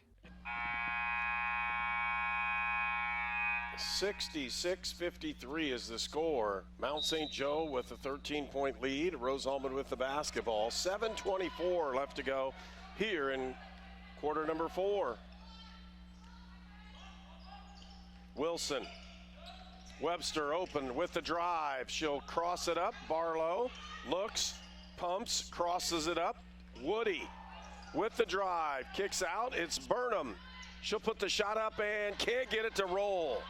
66-53 is the score. Mount St. Joe with a 13-point lead. Rose-Hulman with the basketball. 7:24 left to go here in quarter number 4. Wilson. Webster open with the drive. She'll cross it up. Barlow looks, pumps, crosses it up. Woody with the drive, kicks out. It's Burnham. She'll put the shot up and can't get it to roll.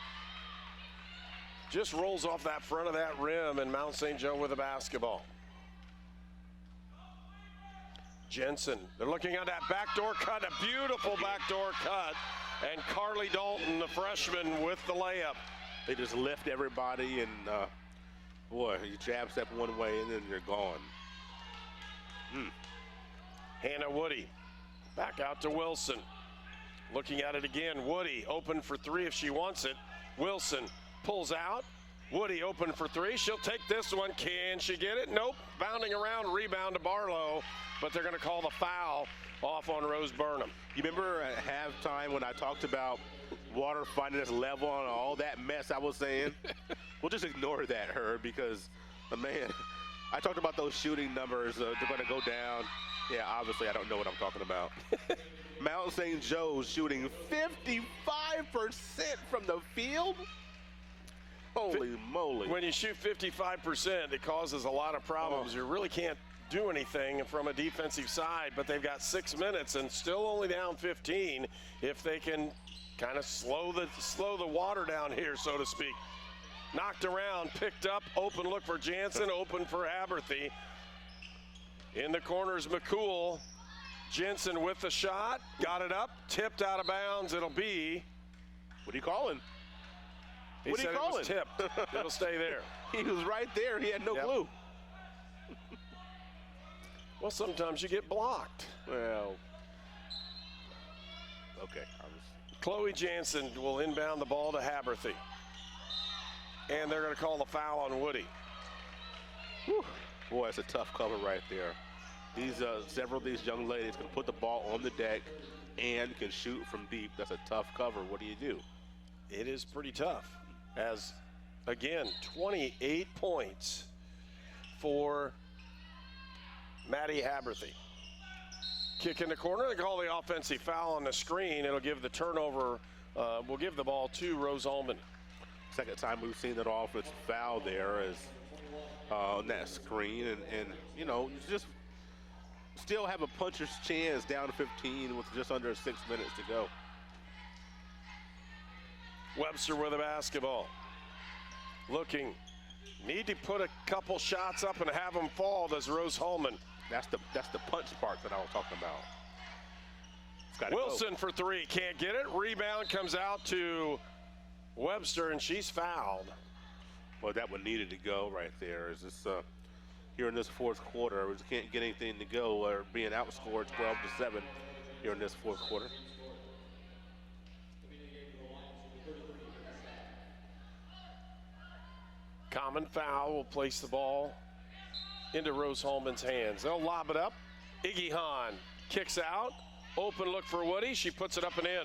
Just rolls off that front of that rim, and Mount St. Joe with the basketball. Jensen, they're looking at that backdoor cut, a beautiful backdoor cut. And Carly Dalton, the freshman, with the layup. They just lift everybody, and boy, you jab step one way, and then you're gone. Hannah Woody back out to Wilson. Looking at it again, Woody open for three if she wants it. Wilson pulls out. Woody open for three. She'll take this one. Can she get it? Nope. Bounding around, rebound to Barlow, but they're going to call the foul off on Rose Burnham. You remember at halftime when I talked about water finding its level and all that mess I was saying? We'll just ignore that, Herb, because, man, I talked about those shooting numbers. They're going to go down. Yeah, obviously I don't know what I'm talking about. Mount St. Joe's shooting 55% from the field? Holy moly. When you shoot 55%, it causes a lot of problems. You really can't do anything from a defensive side, but they've got 6 minutes and still only down 15 if they can kind of slow the water down here, so to speak. Knocked around, picked up, open look for Jansen, open for Haberthy. In the corners, McCool. Jensen with the shot, got it up, tipped out of bounds. It'll be. What are you calling? He said it was tipped. It'll stay there. He was right there. He had no clue. Well, sometimes you get blocked. Well, okay. Chloe Jansen will inbound the ball to Haberthy. And they're going to call the foul on Woody. Whew. Boy, it's a tough cover right there. These several of these young ladies can put the ball on the deck and can shoot from deep. That's a tough cover. What do you do? It is pretty tough. As, again, 28 points for Maddie Haberthy. Kick in the corner. They call the offensive foul on the screen. It'll give the turnover. We'll give the ball to Rose-Hulman. Second time we've seen that offensive foul there is on that screen. And you know, you just still have a puncher's chance down to 15 with just under 6 minutes to go. Webster with a basketball. Looking. Need to put a couple shots up and have them fall, does Rose-Hulman. That's the punch part that I was talking about. Wilson for three, can't get it. Rebound comes out to Webster, and she's fouled. Well, that one needed to go right there. Is this here in this fourth quarter? We just can't get anything to go. Or being outscored 12-7 here in this fourth quarter. Common foul will place the ball into Rose-Hulman's hands. They'll lob it up. Iggy Hahn kicks out. Open look for Woody. She puts it up and in.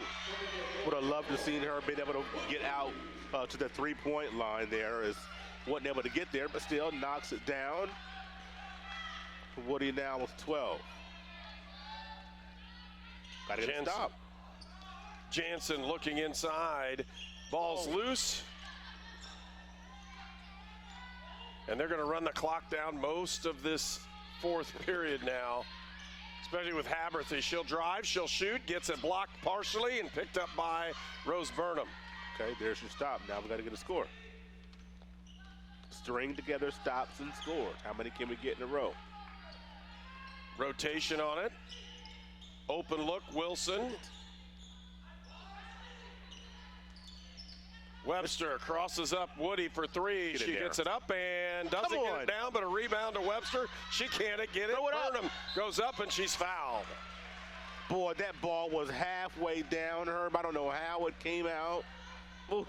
Would have loved to see her being able to get out to the three-point line there. Wasn't able to get there, but still knocks it down. Woody now with 12. Got to get it stopped. Jansen looking inside. Ball's loose. And they're going to run the clock down most of this fourth period now, especially with Haberthy. She'll drive, she'll shoot, gets it blocked partially and picked up by Rose Burnham. Okay, there's your stop. Now we got to get a score. String together stops and scores. How many can we get in a row? Rotation on it. Open look, Wilson. Webster crosses up Woody for three. She gets it up and doesn't get it down, but a rebound to Webster. She can't get it. Burnham goes up and she's fouled. Boy, that ball was halfway down, Herb. I don't know how it came out. Ooh.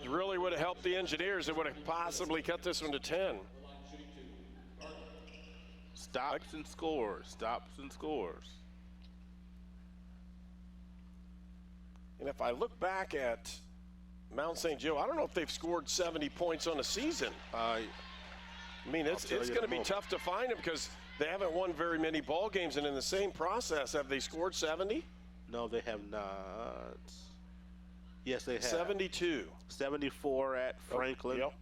It really would have helped the Engineers. It would have possibly cut this one to 10. Stops and scores. Stops and scores. And if I look back at Mount St. Joe, I don't know if they've scored 70 points on a season. I mean, it's going to be tough to find them because they haven't won very many ball games, and in the same process, have they scored 70? No, they have not. Yes, they have. 72. 74 at Franklin. Yep.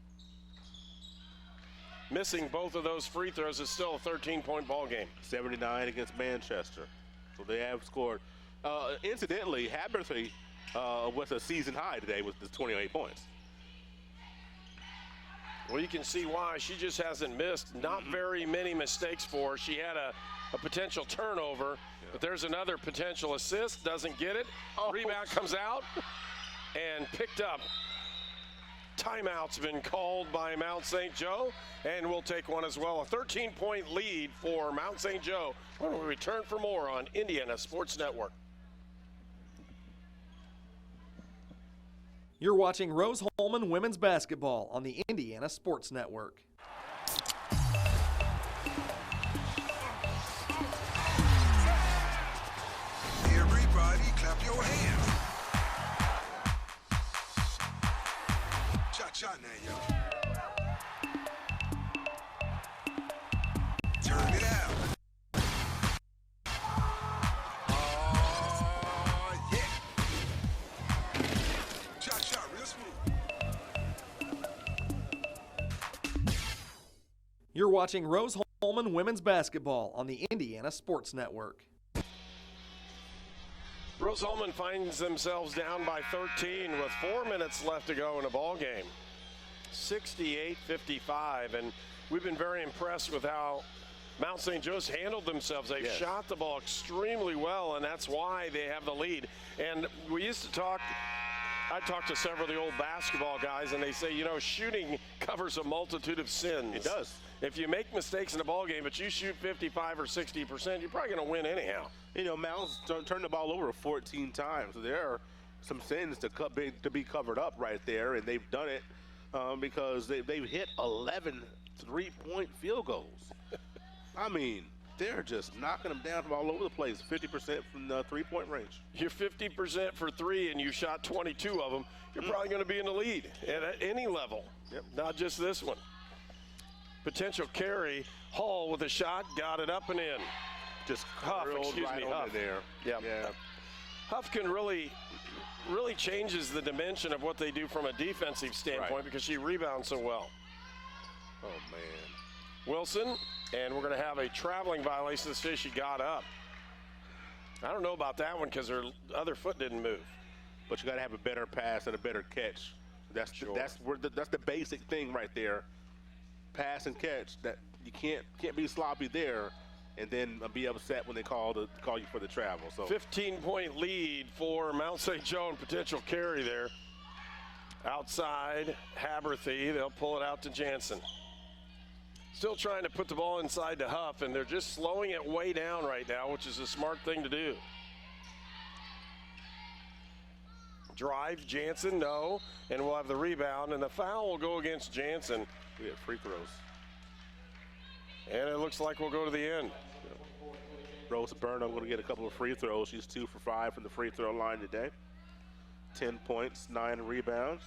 Missing both of those free throws is still a 13-point ball game. 79 against Manchester. So they have scored. Incidentally, Haberthy with a season high today with the 28 points. Well, you can see why. She just hasn't missed. Not very many mistakes for her. She had a potential turnover, but there's another potential assist. Doesn't get it. Rebound comes out and picked up Timeout's been called by Mount St. Joe, and we'll take one as well. A 13-point lead for Mount St. Joe when we return for more on Indiana Sports Network. You're watching Rose-Hulman women's basketball on the Indiana Sports Network. Everybody clap your hands. Cha-cha now, y'all. Turn it out. You're watching Rose-Hulman women's basketball on the Indiana Sports Network. Rose-Hulman finds themselves down by 13 with 4 minutes left to go in a ball game. 68-55, and we've been very impressed with how Mount St. Joe's handled themselves. They've shot the ball extremely well, and that's why they have the lead. And we used to talk, I talked to several of the old basketball guys, and they say, you know, shooting covers a multitude of sins. It does. If you make mistakes in a ball game, but you shoot 55 or 60%, you're probably going to win anyhow. You know, Mount's turned the ball over 14 times. So there are some sins to be covered up right there, and they've done it because they've hit 11 three-point field goals. I mean, they're just knocking them down from all over the place. 50% from the three-point range. You're 50% for three, and you shot 22 of them. You're probably going to be in the lead at any level, not just this one. Potential carry. Hall with a shot, got it up and in. Just Huff, Huff. There. Yeah. Huff can really changes the dimension of what they do from a defensive standpoint because she rebounds so well. Oh, man. Wilson, and we're going to have a traveling violation that says she got up. I don't know about that one because her other foot didn't move. But you got to have a better pass and a better catch. That's the basic thing right there. Pass and catch. That you can't be sloppy there, and then be upset when they call you for the travel. So 15-point lead for Mount St. Joe and potential carry there. Outside, Haberthy. They'll pull it out to Jansen. Still trying to put the ball inside to Huff, and they're just slowing it way down right now, which is a smart thing to do. Drive, Jansen, no, and we'll have the rebound, and the foul will go against Jansen. We have free throws. And it looks like we'll go to the end. Rose-Hulman going to get a couple of free throws. She's 2 for 5 from the free throw line today. 10 points, 9 rebounds.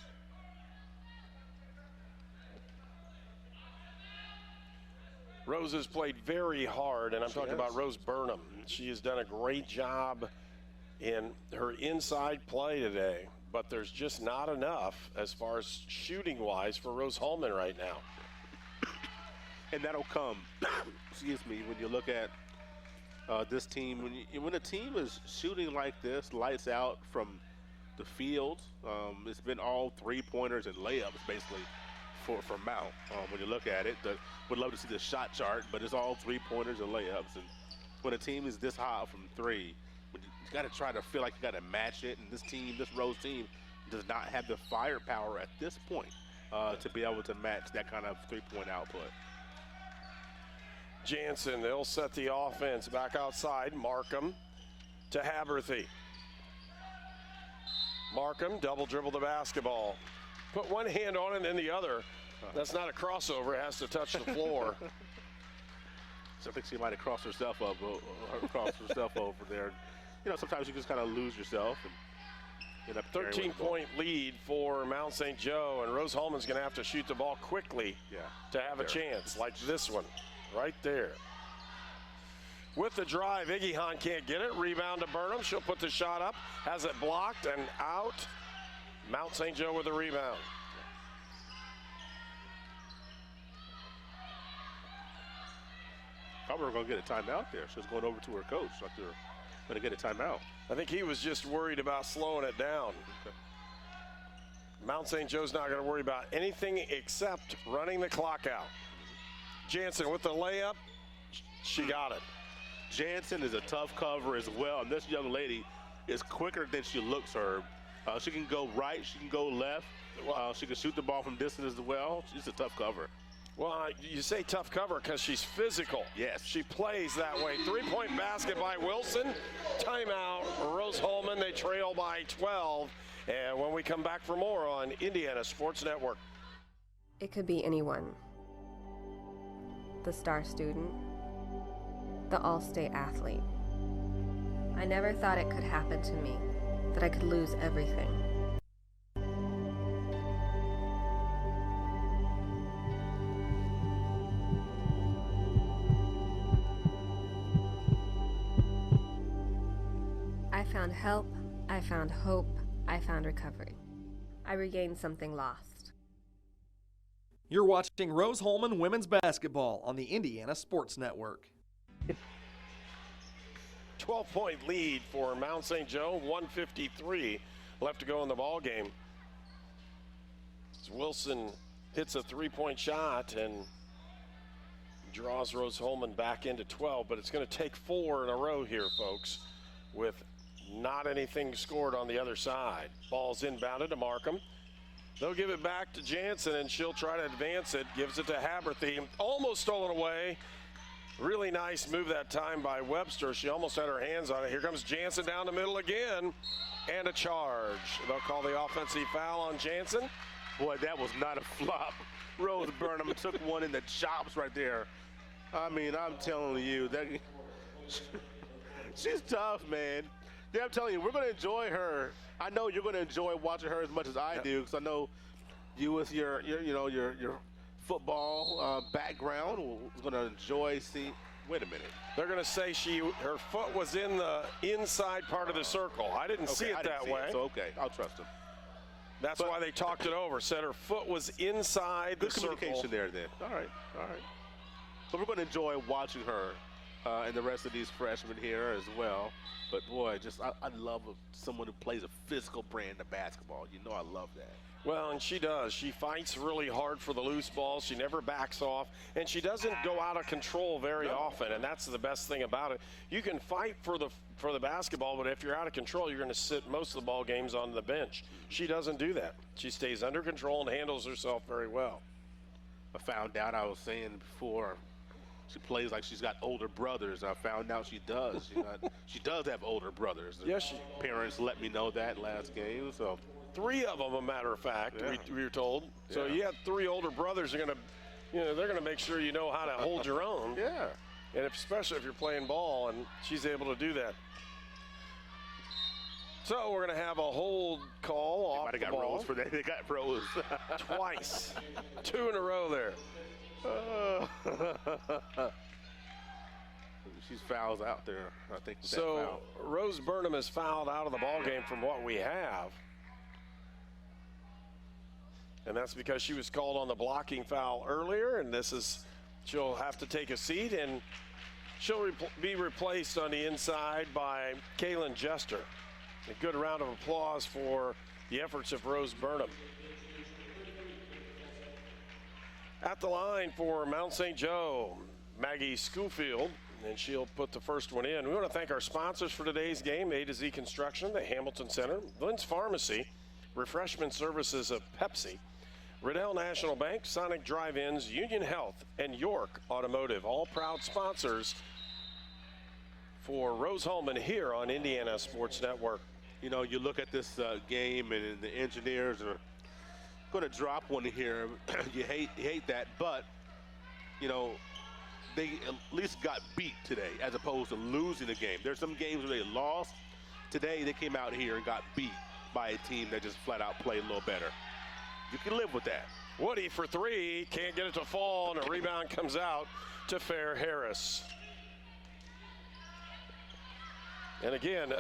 Rose has played very hard, and I'm talking about Rose-Hulman. She has done a great job in her inside play today, but there's just not enough as far as shooting-wise for Rose-Hulman right now. And that'll come, excuse me, when you look at this team. When a team is shooting like this, lights out from the field, it's been all three-pointers and layups, basically, for Mount. When you look at it, would love to see the shot chart, but it's all three-pointers and layups. And when a team is this hot from three, you got to try to feel like you got to match it. And this Rose team does not have the firepower at this point to be able to match that kind of three-point output. Jansen, they'll set the offense back outside. Markham to Haberthy. Markham double dribble the basketball. Put one hand on it and then the other. That's not a crossover. It has to touch the floor. So I think she might have crossed herself over there. You know, sometimes you just kind of lose yourself. And 13-point lead for Mount St. Joe, and Rose-Hulman's going to have to shoot the ball quickly to have a chance, like this one right there. With the drive, Iggy Hahn can't get it. Rebound to Burnham. She'll put the shot up. Has it blocked and out. Mount St. Joe with the rebound. I thought we were going to get a timeout there. She was going over to her coach. Like they're going to get a timeout. I think he was just worried about slowing it down. Okay. Mount St. Joe's not going to worry about anything except running the clock out. Jansen with the layup. She got it. Jansen is a tough cover as well, and this young lady is quicker than she looks, Herb. She can go right, she can go left. She can shoot the ball from distance as well. She's a tough cover. Well, you say tough cover because she's physical. Yes. She plays that way. 3-point basket by Wilson. Timeout, Rose-Hulman. They trail by 12. And when we come back for more on Indiana Sports Network. It could be anyone. The star student, the all-state athlete. I never thought it could happen to me, that I could lose everything. I found help, I found hope, I found recovery. I regained something lost. You're watching Rose-Hulman women's basketball on the Indiana Sports Network. 12-point lead for Mount St. Joe, 1:53 left to go in the ball game. As Wilson hits a 3-point shot and draws Rose-Hulman back into 12, but it's going to take 4 in a row here, folks, with not anything scored on the other side. Ball's inbounded to Markham. They'll give it back to Jansen, and she'll try to advance it. Gives it to Haberthy. Almost stolen away. Really nice move that time by Webster. She almost had her hands on it. Here comes Jansen down the middle again. And a charge. They'll call the offensive foul on Jansen. Boy, that was not a flop. Rose Burnham took one in the chops right there. I mean, I'm telling you, that she's tough, man. Yeah, I'm telling you, we're going to enjoy her. I know you're going to enjoy watching her as much as I do, because I know you with your football background is going to enjoy seeing. Wait a minute. They're going to say her foot was in the inside part of the circle. I didn't see it that way. So okay, I'll trust them. That's why they talked it over. Said her foot was inside the circle. Good communication there, then. All right. So we're going to enjoy watching her and the rest of these freshmen here as well. But boy, I love someone who plays a physical brand of basketball. You know, I love that. Well, and she does. She fights really hard for the loose ball. She never backs off, and she doesn't go out of control very often, and that's the best thing about it. You can fight for the basketball, but if you're out of control, you're going to sit most of the ball games on the bench. She doesn't do that. She stays under control and handles herself very well. I found out, I was saying before, she plays like she's got older brothers. I found out she does. She does have older brothers. Yes, parents let me know that last game. So 3 of them, a matter of fact, we were told. So you have 3 older brothers. They're going to make sure you know how to hold your own. Yeah. And especially if you're playing ball, and she's able to do that. So we're going to have a hold call off the ball. Rose for that. They got Rose twice, 2 in a row there. She's fouls out there, I think. So Rose Burnham is fouled out of the ball game from what we have. And that's because she was called on the blocking foul earlier, and she'll have to take a seat, and she'll be replaced on the inside by Kaylin Jester. A good round of applause for the efforts of Rose Burnham. At the line for Mount St. Joe, Maggie Schofield, and she'll put the first one in. We want to thank our sponsors for today's game, A to Z Construction, the Hamilton Center, Lynn's Pharmacy, Refreshment Services of Pepsi, Riddell National Bank, Sonic Drive-Ins, Union Health, and York Automotive, all proud sponsors for Rose-Hulman here on Indiana Sports Network. You know, you look at this game, and the Engineers are going to drop one here. you hate that, but you know, they at least got beat today as opposed to losing the game. There's some games where they lost. Today they came out here and got beat by a team that just flat out played a little better. You can live with that. Woody for 3, can't get it to fall, and a rebound comes out to Fair Harris. And again,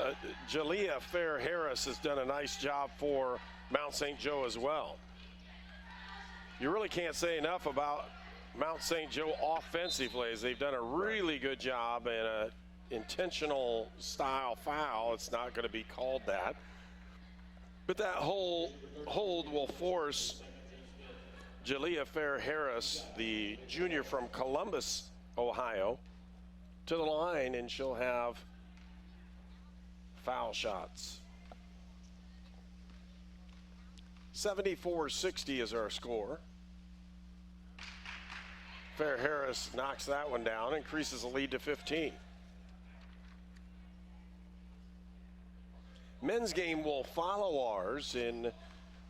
Jalea Fair Harris has done a nice job for Mount St. Joe as well. You really can't say enough about Mount St. Joe offensively, as they've done a really good job in an intentional style foul. It's not going to be called that. But that whole hold will force Jalea Fair Harris, the junior from Columbus, Ohio, to the line, and she'll have foul shots. 74-60 is our score. Fair Harris knocks that one down, increases the lead to 15. Men's game will follow ours in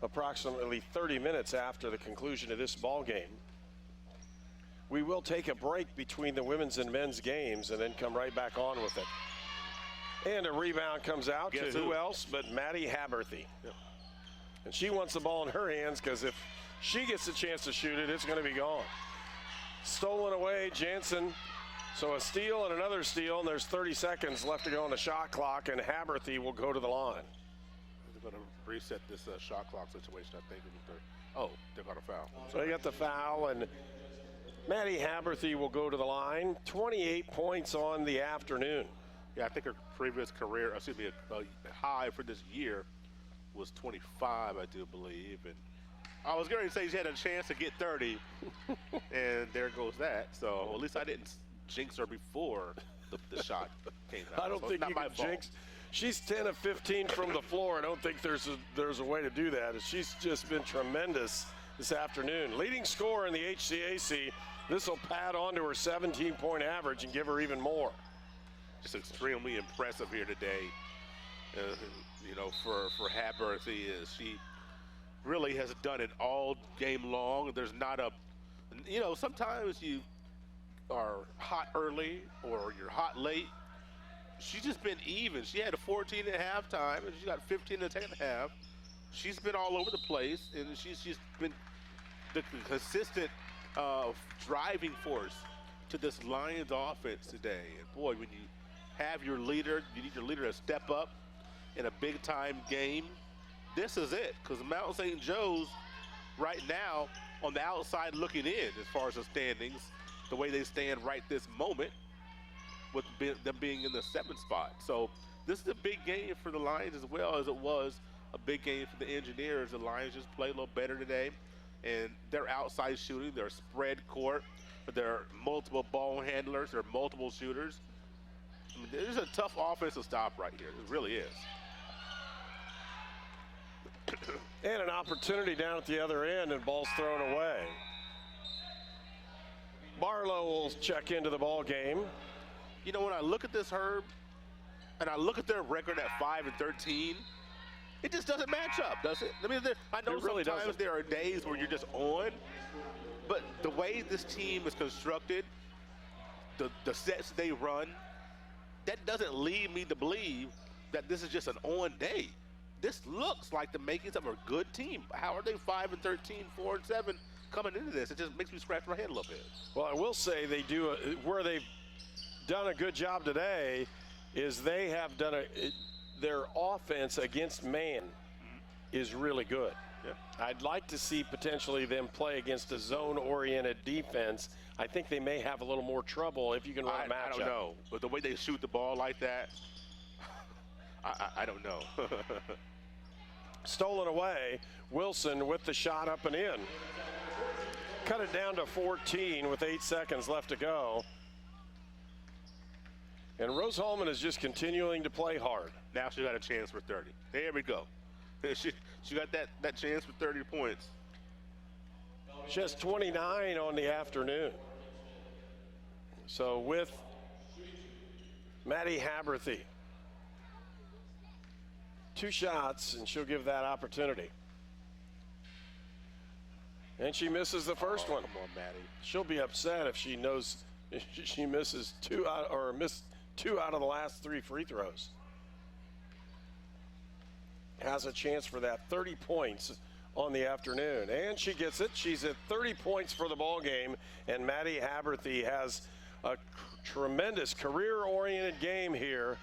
approximately 30 minutes after the conclusion of this ball game. We will take a break between the women's and men's games and then come right back on with it. And a rebound comes out to who else but Maddie Haberthy. Yep. And she wants the ball in her hands because if she gets a chance to shoot it, it's going to be gone. Stolen away, Jansen. So a steal and another steal, and there's 30 seconds left to go on the shot clock, and Haberthy will go to the line. They're going to reset this shot clock situation, I think. They're going to foul. So they got the foul, and Maddie Haberthy will go to the line. 28 points on the afternoon. Yeah, I think her previous career, a high for this year was 25, I do believe. And I was going to say she had a chance to get 30, and there goes that. So at least I didn't jinx her before the shot came out. I don't think you can jinx. She's 10 of 15 from the floor. I don't think there's a way to do that. She's just been tremendous this afternoon. Leading scorer in the HCAC. This will pad on to her 17-point average and give her even more. Just extremely impressive here today. For Haberthy, she really has done it all game long. There's not sometimes you are hot early or you're hot late. She's just been even. She had a 14 at halftime, and she got 15 in the second half. She's been all over the place, and she's been the consistent driving force to this Lions offense today. And boy, when you have your leader, you need your leader to step up in a big-time game. This is it, because Mount St. Joe's right now on the outside looking in as far as the standings, the way they stand right this moment, with them being in the 7th spot. So this is a big game for the Lions as well as it was a big game for the Engineers. The Lions just played a little better today, and their outside shooting, their spread court, their multiple ball handlers, their multiple shooters. I mean, this is a tough offensive stop right here. It really is. And an opportunity down at the other end, and ball's thrown away. Barlow will check into the ball game. You know, when I look at this, Herb, and I look at their record at 5-13, it just doesn't match up, does it? I mean, I know really sometimes there are days where you're just on, but the way this team is constructed, the sets they run, that doesn't lead me to believe that this is just an on day. This looks like the makings of a good team. How are they 5-13, 4-7 coming into this? It just makes me scratch my head a little bit. Well, I will say they do where they've done a good job today is they have done their offense against man is really good. Yeah. I'd like to see potentially them play against a zone-oriented defense. I think they may have a little more trouble if you can run a matchup. I don't know, but the way they shoot the ball like that, I don't know. Stolen away, Wilson with the shot up and in. Cut it down to 14 with 8 seconds left to go. And Rose-Hulman is just continuing to play hard. Now she got a chance for 30. There we go. She got that chance for 30 points. She has 29 on the afternoon. So with Maddie Haberthy, 2 shots, and she'll give that opportunity. And she misses the first one. Come on, Maddie. She'll be upset if she knows she misses missed 2 out of the last 3 free throws. Has a chance for that 30 points on the afternoon, and she gets it. She's at 30 points for the ball game, and Maddie Haberthy has a tremendous career-oriented game here.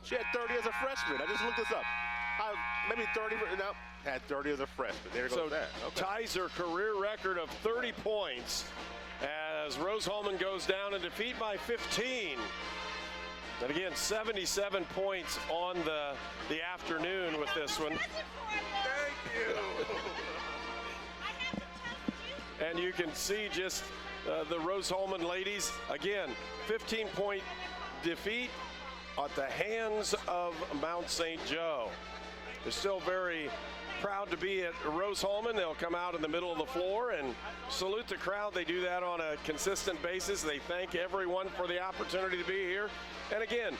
She had 30 as a freshman. I just looked this up. Maybe 30, no, had 30 as a freshman. There goes that. Okay. Ties her career record of 30 points as Rose-Hulman goes down in defeat by 15. And again, 77 points on the afternoon with this one. Thank you. And you can see just the Rose-Hulman ladies, again, 15-point defeat at the hands of Mount St. Joe. They're still very proud to be at Rose-Hulman. They'll come out in the middle of the floor and salute the crowd. They do that on a consistent basis. They thank everyone for the opportunity to be here. And again,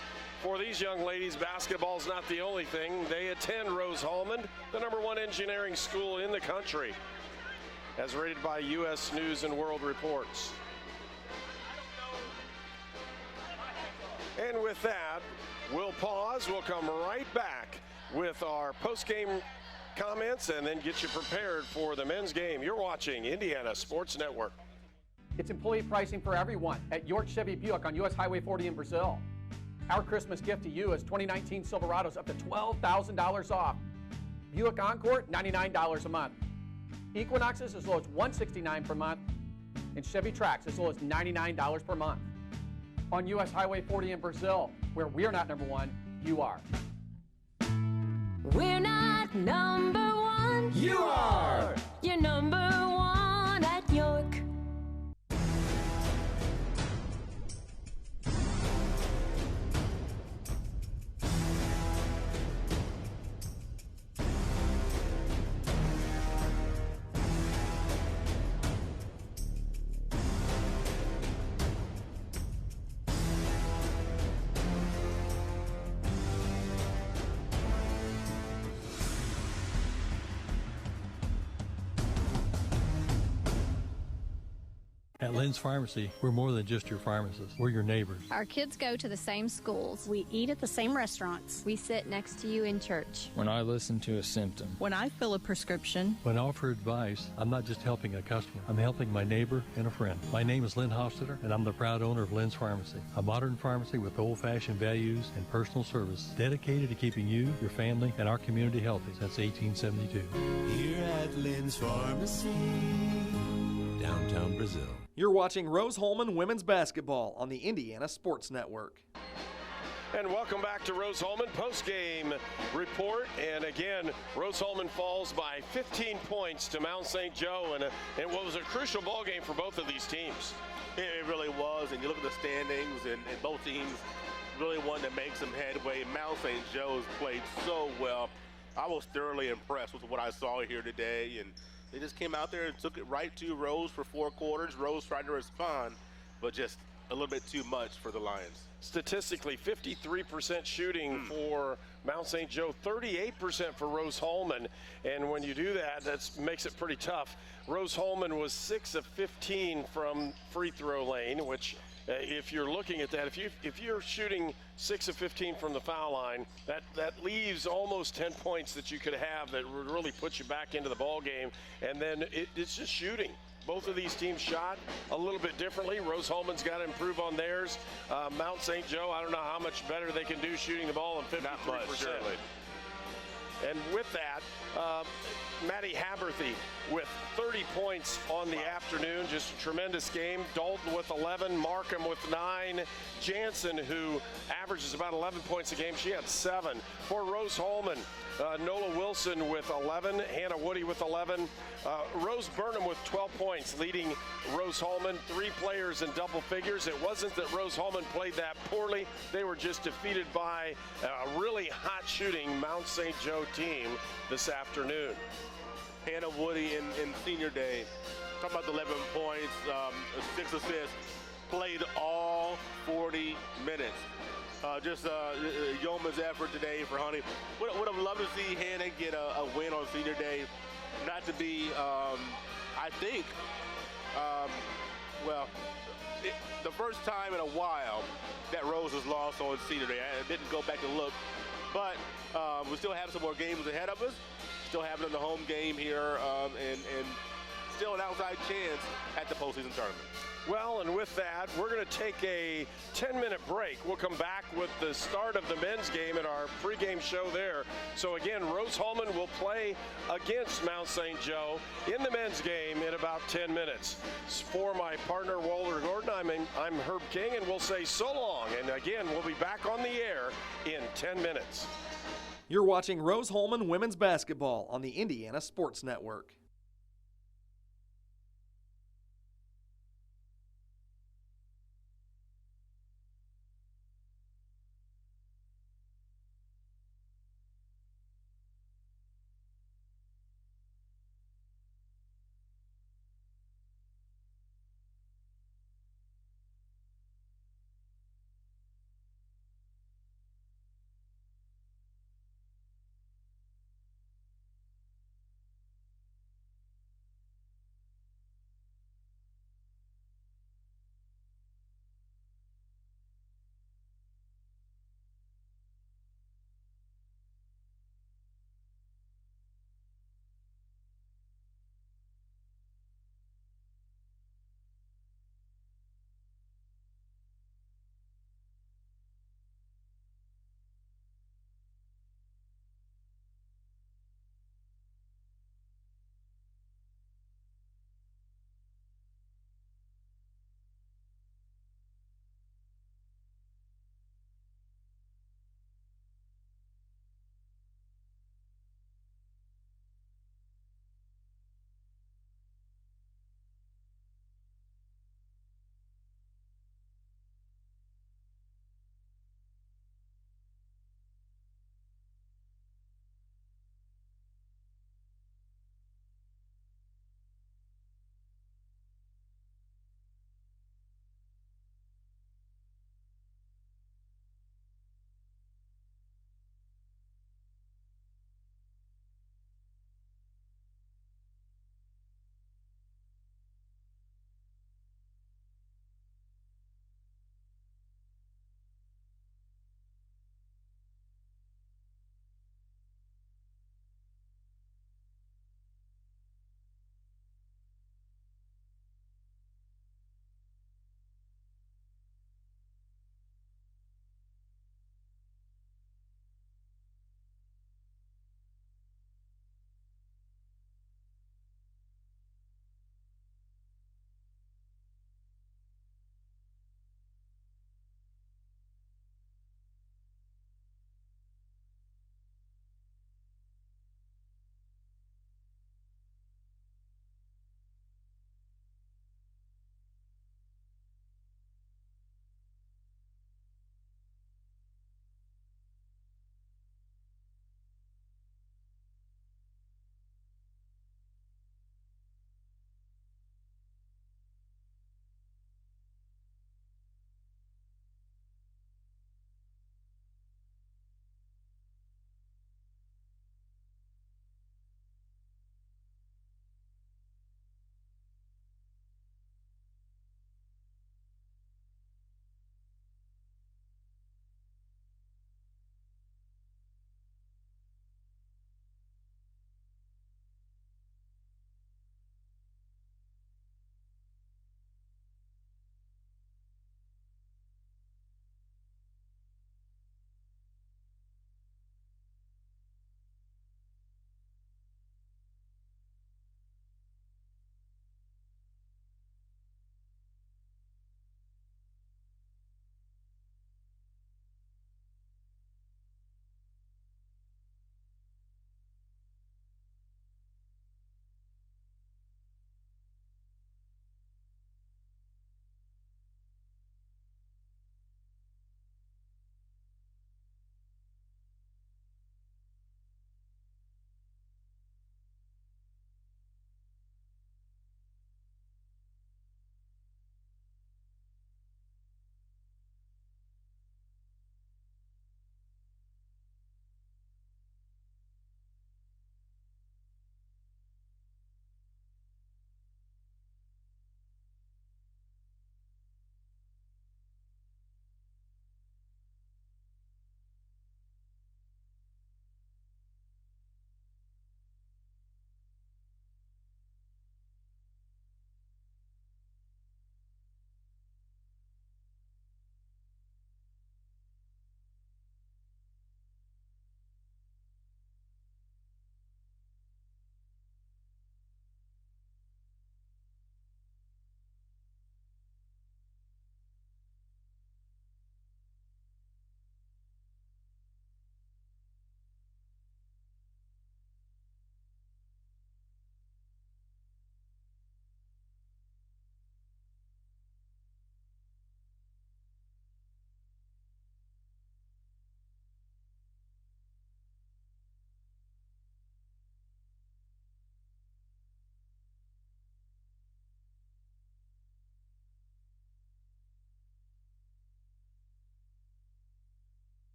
for these young ladies, basketball is not the only thing. They attend Rose-Hulman, the #1 engineering school in the country, as rated by U.S. News and World Reports. And with that, we'll pause. We'll come right back with our post-game comments and then get you prepared for the men's game. You're watching Indiana Sports Network. It's employee pricing for everyone at York Chevy Buick on U.S. Highway 40 in Brazil. Our Christmas gift to you is 2019 Silverados up to $12,000 off. Buick Encore, $99 a month. Equinoxes as low as $169 per month. And Chevy Trax as low as $99 per month. On U.S. Highway 40 in Brazil, where we're not #1, you are. We're not #1. You are. You're #1 at York. At Lynn's Pharmacy, we're more than just your pharmacist. We're your neighbors. Our kids go to the same schools. We eat at the same restaurants. We sit next to you in church. When I listen to a symptom. When I fill a prescription. When I offer advice, I'm not just helping a customer. I'm helping my neighbor and a friend. My name is Lynn Hofstadter, and I'm the proud owner of Lynn's Pharmacy, a modern pharmacy with old-fashioned values and personal service dedicated to keeping you, your family, and our community healthy since 1872. Here at Lynn's Pharmacy, downtown Brazil. You're watching Rose-Hulman Women's Basketball on the Indiana Sports Network. And welcome back to Rose-Hulman post-game report. And again, Rose-Hulman falls by 15 points to Mount St. Joe, and what was a crucial ball game for both of these teams. It really was, and you look at the standings, and both teams really wanted to make some headway. Mount St. Joe's played so well. I was thoroughly impressed with what I saw here today, and they just came out there and took it right to Rose for 4 quarters. Rose tried to respond, but just a little bit too much for the Lions. Statistically, 53% shooting for Mount St. Joe, 38% for Rose-Hulman. And when you do that, that makes it pretty tough. Rose-Hulman was 6 of 15 from free throw lane, which if you're looking at that, if you're shooting 6 of 15 from the foul line, that leaves almost 10 points that you could have that would really put you back into the ball game. And then it's just shooting. Both of these teams shot a little bit differently. Rose-Hulman's got to improve on theirs. Mount St. Joe, I don't know how much better they can do shooting the ball than 53%. Not much, certainly. And with that, Maddie Haberthy with 30 points on the afternoon. Just a tremendous game. Dalton with 11, Markham with 9. Jansen, who averages about 11 points a game, she had 7. For Rose-Hulman, Nola Wilson with 11, Hannah Woody with 11, Rose Burnham with 12 points, leading Rose-Hulman. 3 players in double figures. It wasn't that Rose-Hulman played that poorly. They were just defeated by a really hot shooting Mount St. Joe team this afternoon. Hannah Woody in senior day, talking about the 11 points, 6 assists, played all 40 minutes. Just yeoman's effort today for Honey. Would have loved to see Hannah get a win on senior day. Not to be, I think, the first time in a while that Rose has lost on senior day. I didn't go back and look, but we still have some more games ahead of us. Still have it in the home game here, and still an outside chance at the postseason tournament. Well, and with that, we're going to take a 10-minute break. We'll come back with the start of the men's game at our pregame show there. So again, Rose-Hulman will play against Mount St. Joe in the men's game in about 10 minutes. For my partner, Walter Gordon, I'm Herb King, and we'll say so long. And again, we'll be back on the air in 10 minutes. You're watching Rose-Hulman Women's Basketball on the Indiana Sports Network.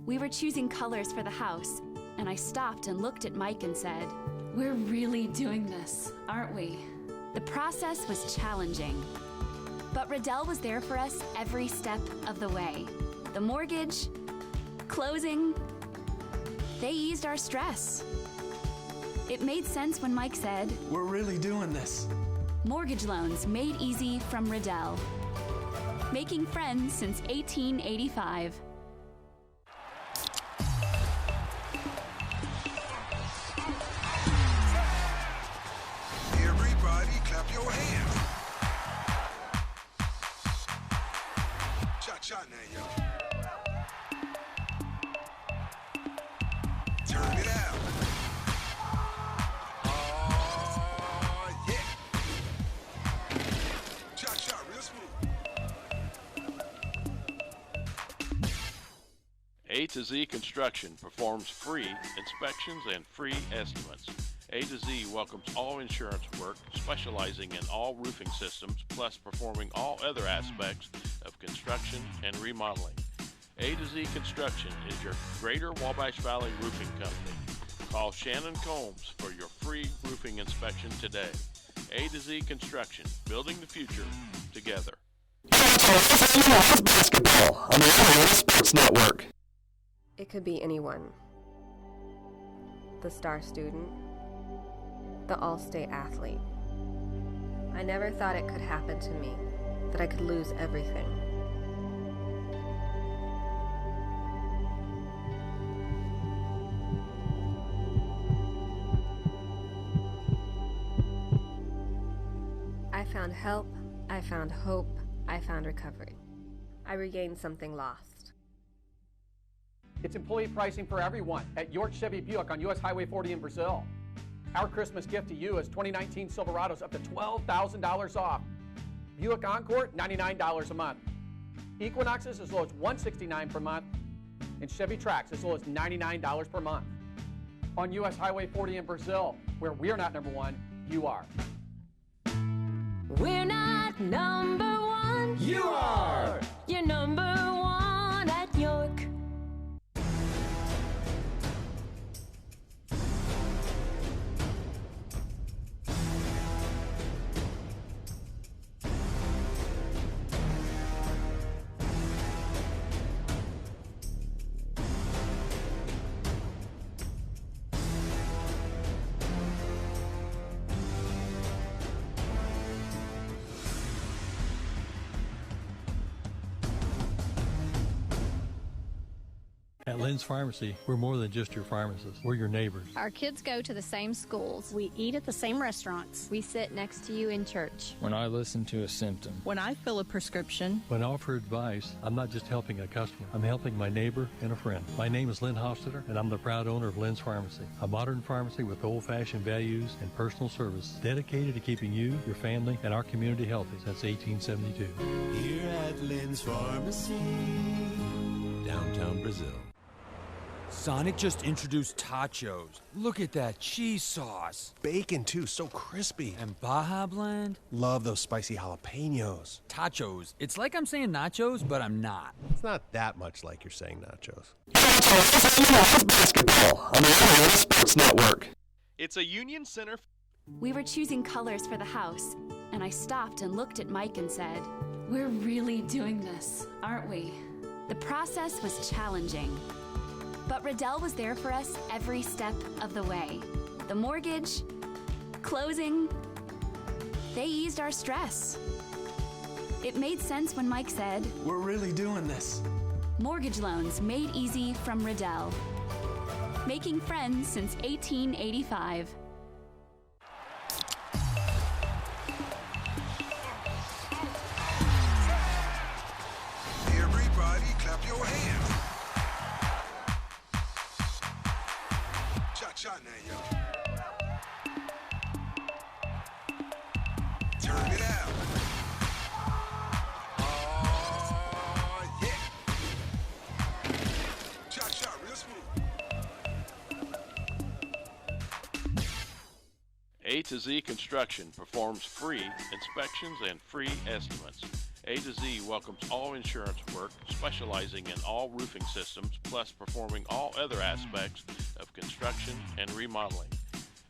We were choosing colors for the house, and I stopped and looked at Mike and said, "We're really doing this, aren't we?" The process was challenging, but Riddell was there for us every step of the way. The mortgage, closing, they eased our stress. It made sense when Mike said, "We're really doing this." Mortgage loans made easy from Riddell. Making friends since 1885. Everybody clap your hands. Cha-cha now, y'all. Turn it out. Oh, yeah. Cha-cha, real smooth. A to Z Construction performs free inspections and free estimates. A to Z welcomes all insurance work, specializing in all roofing systems, plus performing all other aspects of construction and remodeling. A to Z Construction is your Greater Wabash Valley roofing company. Call Shannon Combs for your free roofing inspection today. A to Z Construction, building the future together. Basketball on the Atlanta Sports Network. It could be anyone. The star student, the all-state athlete. I never thought it could happen to me, that I could lose everything. I found help, I found hope, I found recovery. I regained something lost. It's employee pricing for everyone at York Chevy Buick on US Highway 40 in Brazil. Our Christmas gift to you is 2019 Silverados up to $12,000 off. Buick Encore, $99 a month. Equinoxes as low as $169 per month. And Chevy Trax as low as $99 per month. On US Highway 40 in Brazil, where we're not number one, you are. We're not number one. You are. You're number one at York. At Lynn's Pharmacy, we're more than just your pharmacist. We're your neighbors. Our kids go to the same schools. We eat at the same restaurants. We sit next to you in church. When I listen to a symptom. When I fill a prescription. When I offer advice, I'm not just helping a customer. I'm helping my neighbor and a friend. My name is Lynn Hofstadter, and I'm the proud owner of Lynn's Pharmacy, a modern pharmacy with old-fashioned values and personal service dedicated to keeping you, your family, and our community healthy since 1872. Here at Lynn's Pharmacy, downtown Brazil. Sonic just introduced tachos. Look at that cheese sauce. Bacon, too, so crispy. And Baja Blend. Love those spicy jalapenos. Tachos. It's like I'm saying nachos, but I'm not. It's not that much like you're saying nachos. Basketball on the Atlanta Sports Network. It's a Union Center. We were choosing colors for the house, and I stopped and looked at Mike and said, "We're really doing this, aren't we?" The process was challenging, but Riddell was there for us every step of the way. The mortgage, closing, they eased our stress. It made sense when Mike said, "We're really doing this." Mortgage loans made easy from Riddell. Making friends since 1885. Everybody clap your hands. Cha-cha now, y'all. Turn it out. Oh, yeah. Cha-cha, real smooth. A to Z Construction performs free inspections and free estimates. A to Z welcomes all insurance work, specializing in all roofing systems, plus performing all other aspects of construction and remodeling.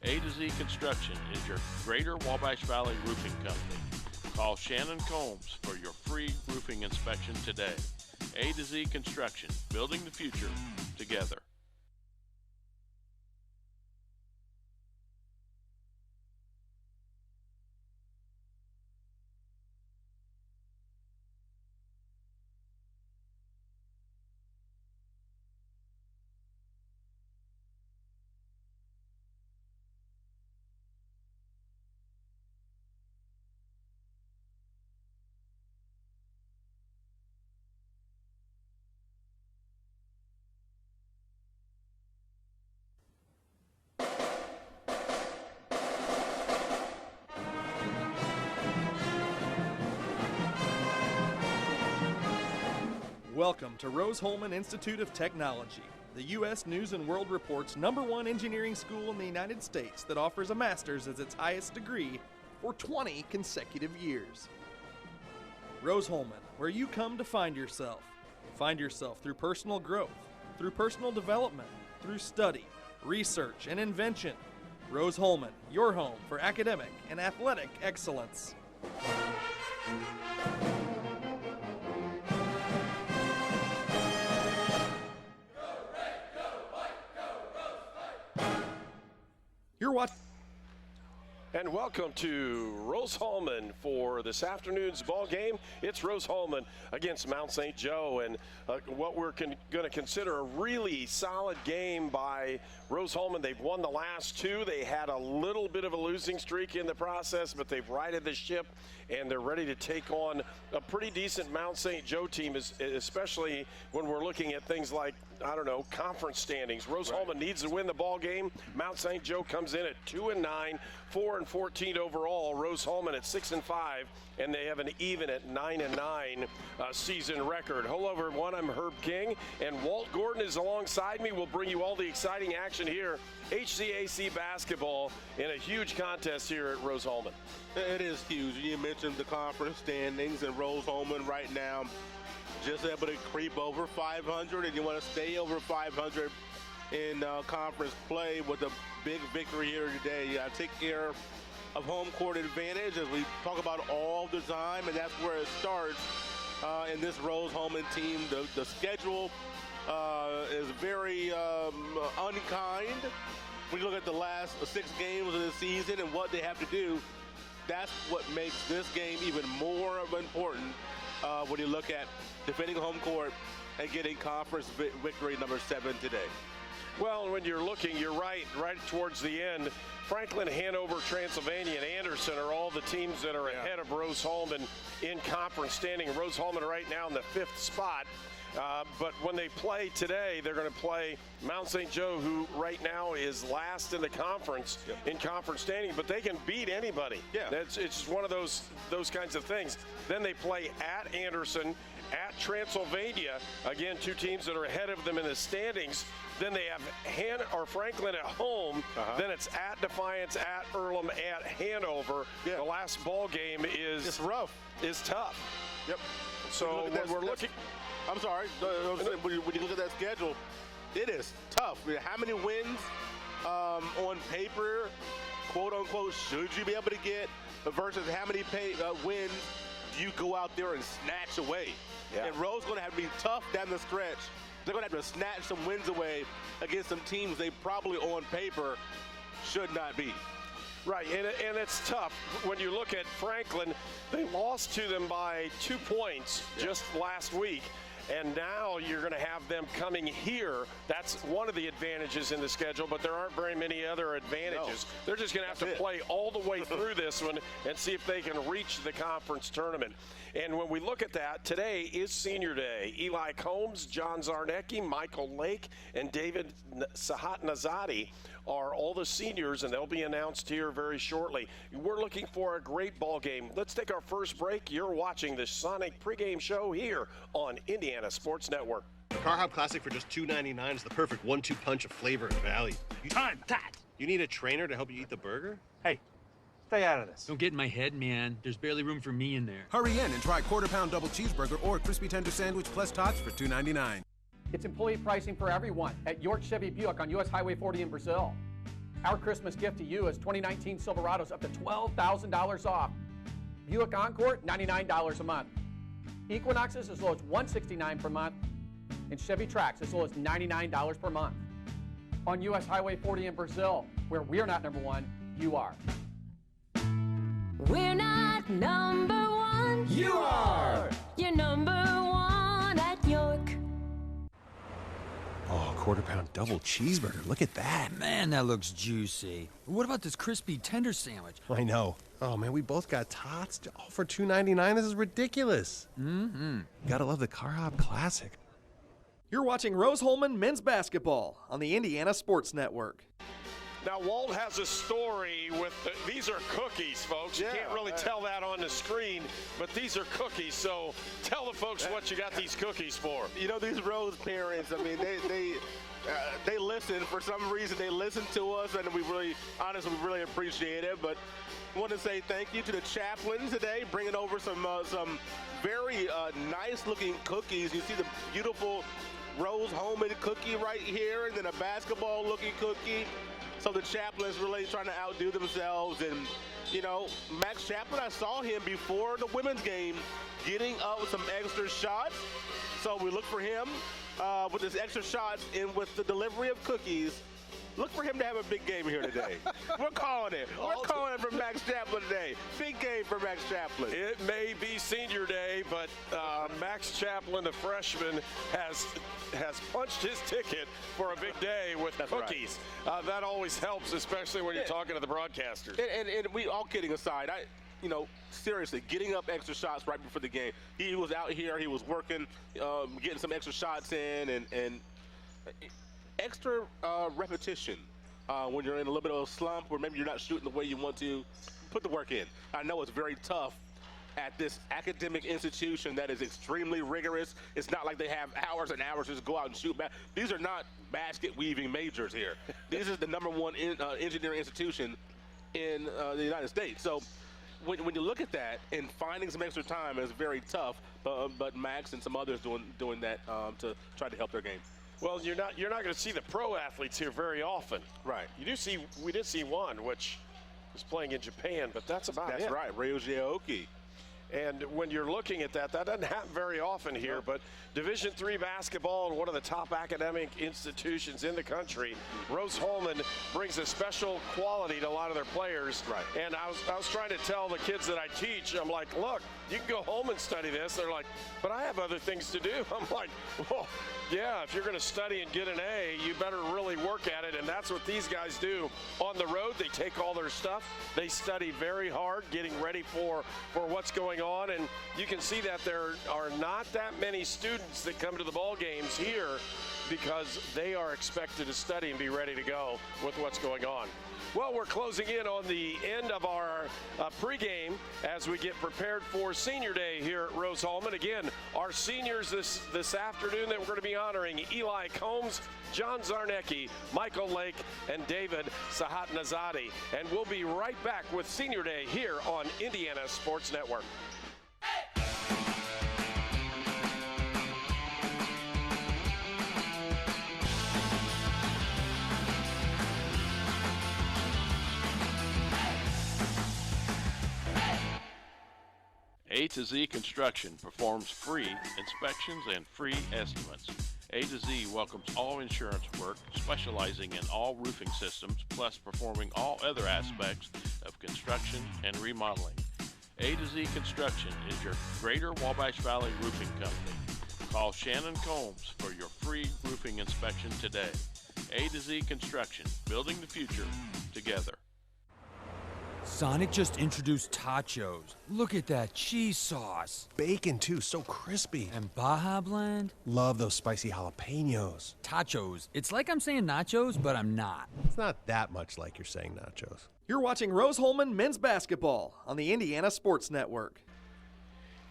A to Z Construction is your Greater Wabash Valley roofing company. Call Shannon Combs for your free roofing inspection today. A to Z Construction, building the future together. Welcome to Rose-Hulman Institute of Technology, the U.S. News and World Report's #1 engineering school in the United States that offers a master's as its highest degree for 20 consecutive years. Rose-Hulman, where you come to find yourself. Find yourself through personal growth, through personal development, through study, research, and invention. Rose-Hulman, your home for academic and athletic excellence. You're watching. And welcome to Rose-Hulman for this afternoon's ball game. It's Rose-Hulman against Mount St. Joe, and what we're going to consider a really solid game by Rose-Hulman. They've won the last two. They had a little bit of a losing streak in the process, but they've righted the ship, and they're ready to take on a pretty decent Mount St. Joe team, especially when we're looking at things like, I don't know, conference standings. Rose-Hulman needs to win the ball game. Mount St. Joe comes in at 2-9, 4-14 overall. Rose-Hulman at 6-5, and they have an even at 9-9 season record. Hello, everyone. I'm Herb King, and Walt Gordon is alongside me. We'll bring you all the exciting action here. HCAC basketball in a huge contest here at Rose-Hulman. It is huge. You mentioned the conference standings, and Rose-Hulman right now just able to creep over 500, and you want to stay over 500 in conference play with a big victory here today. You got to take care of home court advantage, as we talk about all the time, and that's where it starts in this Rose-Hulman team. The schedule is very unkind. When you look at the last 6 games of the season and what they have to do, that's what makes this game even more important when you look at defending home court and getting conference victory number 7 today. Well, when you're looking, you're right towards the end. Franklin, Hanover, Transylvania, and Anderson are all the teams that are ahead of Rose-Hulman in conference standing. Rose-Hulman right now in the 5th spot. But when they play today, they're going to play Mount St. Joe, who right now is last in the conference in conference standing, but they can beat anybody. Yeah. It's just one of those kinds of things. Then they play at Anderson, at Transylvania, again, 2 teams that are ahead of them in the standings. Then they have Franklin at home. Then it's at Defiance, at Earlham, at Hanover. The last ball game is tough. Yep. So when we're looking. I'm sorry. When you look at that schedule, it is tough. I mean, how many wins on paper, quote unquote, should you be able to get versus how many wins do you go out there and snatch away? And Rose's going to have to be tough down the stretch. They're going to have to snatch some wins away against some teams they probably on paper should not be. Right, and it's tough. When you look at Franklin, they lost to them by 2 points just last week. And now you're going to have them coming here. That's one of the advantages in the schedule, but there aren't very many other advantages. No. They're just going to have to play all the way through this one and see if they can reach the conference tournament. And when we look at that, today is senior day. Eli Combs, John Zarnecki, Michael Lake, and David Sahatnazadi are all the seniors, and they'll be announced here very shortly. We're looking for a great ball game. Let's take our first break. You're watching the Sonic pregame show here on Indiana Sports Network. The Car Hop Classic for just $2.99 is the perfect 1-2 punch of flavor and value. Time, that! You need a trainer to help you eat the burger? Hey, Stay out of this. Don't get in my head, man. There's barely room for me in there. Hurry in and try quarter-pound double cheeseburger or crispy tender sandwich plus tots for $2.99. It's employee pricing for everyone at York Chevy Buick on US Highway 40 in Brazil. Our Christmas gift to you is 2019 Silverados up to $12,000 off. Buick Encore, $99 a month. Equinoxes as low as $169 per month. And Chevy Trax as low as $99 per month. On US Highway 40 in Brazil, where we're not number one, you are. We're not number one. You are. You're number one at York. Oh, quarter-pound double cheeseburger. Look at that. Man, that looks juicy. What about this crispy tender sandwich? I know. Oh, man, we both got tots all for $2.99. This is ridiculous. Gotta love the Car Hop Classic. You're watching Rose-Hulman men's basketball on the Indiana Sports Network. Now, Walt has a story with these are cookies, folks. You can't really tell that on the screen, but these are cookies. So tell the folks what you got these cookies for. You know, these Rose parents, I mean, they listen. For some reason, they listen to us, and we really appreciate it. But I want to say thank you to the chaplain today, bringing over some very nice-looking cookies. You see the beautiful Rose-Hulman cookie right here, and then a basketball-looking cookie. So the chaplain's really trying to outdo themselves. And, you know, Max Chaplin, I saw him before the women's game getting up with some extra shots. So we look for him with his extra shots and with the delivery of cookies. Look for him to have a big game here today. We're calling it. We're calling it for Max Chaplin today. Big game for Max Chaplin. It may be senior day, but Max Chaplin, the freshman, has punched his ticket for a big day with cookies. Right. That always helps, especially when you're talking to the broadcasters. And we, all kidding aside, you know, seriously, getting up extra shots right before the game. He was out here. He was working, getting some extra shots in, and extra repetition when you're in a little bit of a slump or maybe you're not shooting the way you want to. Put the work in. I know it's very tough at this academic institution that is extremely rigorous. It's not like they have hours and hours to just go out and shoot. These are not basket weaving majors here. This is the #1 engineering institution in the United States. So when you look at that and finding some extra time is very tough. But Max and some others doing that to try to help their game. Well, you're not going to see the pro athletes here very often. Right. We did see one, which is playing in Japan, but that's about it. That's right, Ryoji Aoki. And when you're looking at that doesn't happen very often here, but Division III basketball and one of the top academic institutions in the country, Rose-Hulman brings a special quality to a lot of their players. Right. And I was trying to tell the kids that I teach, I'm like, look, you can go home and study this. They're like, but I have other things to do. I'm like, well, yeah, if you're going to study and get an A, you better really work at it. And that's what these guys do. On the road, they take all their stuff. They study very hard, getting ready for what's going on. And you can see that there are not that many students that come to the ball games here because they are expected to study and be ready to go with what's going on. Well, we're closing in on the end of our pregame as we get prepared for Senior Day here at Rose-Hulman. Again, our seniors this afternoon that we're going to be honoring: Eli Combs, John Zarnecki, Michael Lake, and David Sahatnazadi. And we'll be right back with Senior Day here on Indiana Sports Network. A to Z Construction performs free inspections and free estimates. A to Z welcomes all insurance work, specializing in all roofing systems, plus performing all other aspects of construction and remodeling. A to Z Construction is your Greater Wabash Valley roofing company. Call Shannon Combs for your free roofing inspection today. A to Z Construction, building the future together. Sonic just introduced tachos. Look at that cheese sauce. Bacon, too, so crispy. And Baja Blend. Love those spicy jalapenos. Tachos. It's like I'm saying nachos, but I'm not. It's not that much like you're saying nachos. You're watching Rose-Hulman men's basketball on the Indiana Sports Network.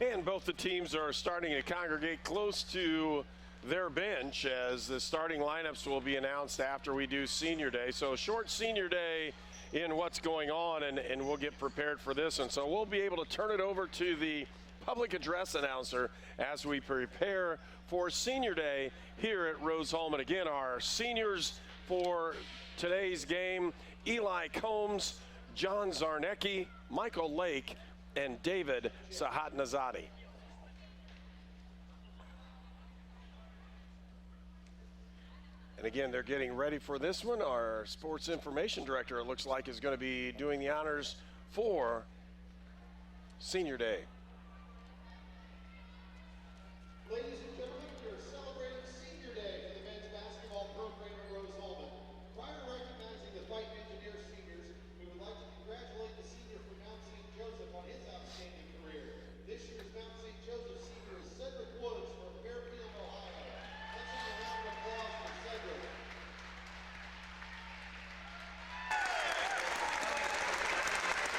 And both the teams are starting to congregate close to their bench. bench, as the starting lineups will be announced after we do senior day. So a short senior day in what's going on, and we'll get prepared for this. And so we'll be able to turn it over to the public address announcer as we prepare for senior day here at Rose-Hulman. Again, our seniors for today's game: Eli Combs, John Zarnecki, Michael Lake, and David Sahatnazadi. And again, they're getting ready for this one. Our sports information director, it looks like, is going to be doing the honors for senior day. Ladies and gentlemen, we are celebrating Senior Day for the men's basketball program at Rose-Hulman. Prior to recognizing the Fight Engineer seniors, we would like to congratulate the senior from Mount St. Joseph on his outstanding career. This year's Mount St. Joseph senior is Cedric Woods from Fairfield, Ohio. Let's have a round of applause for Cedric.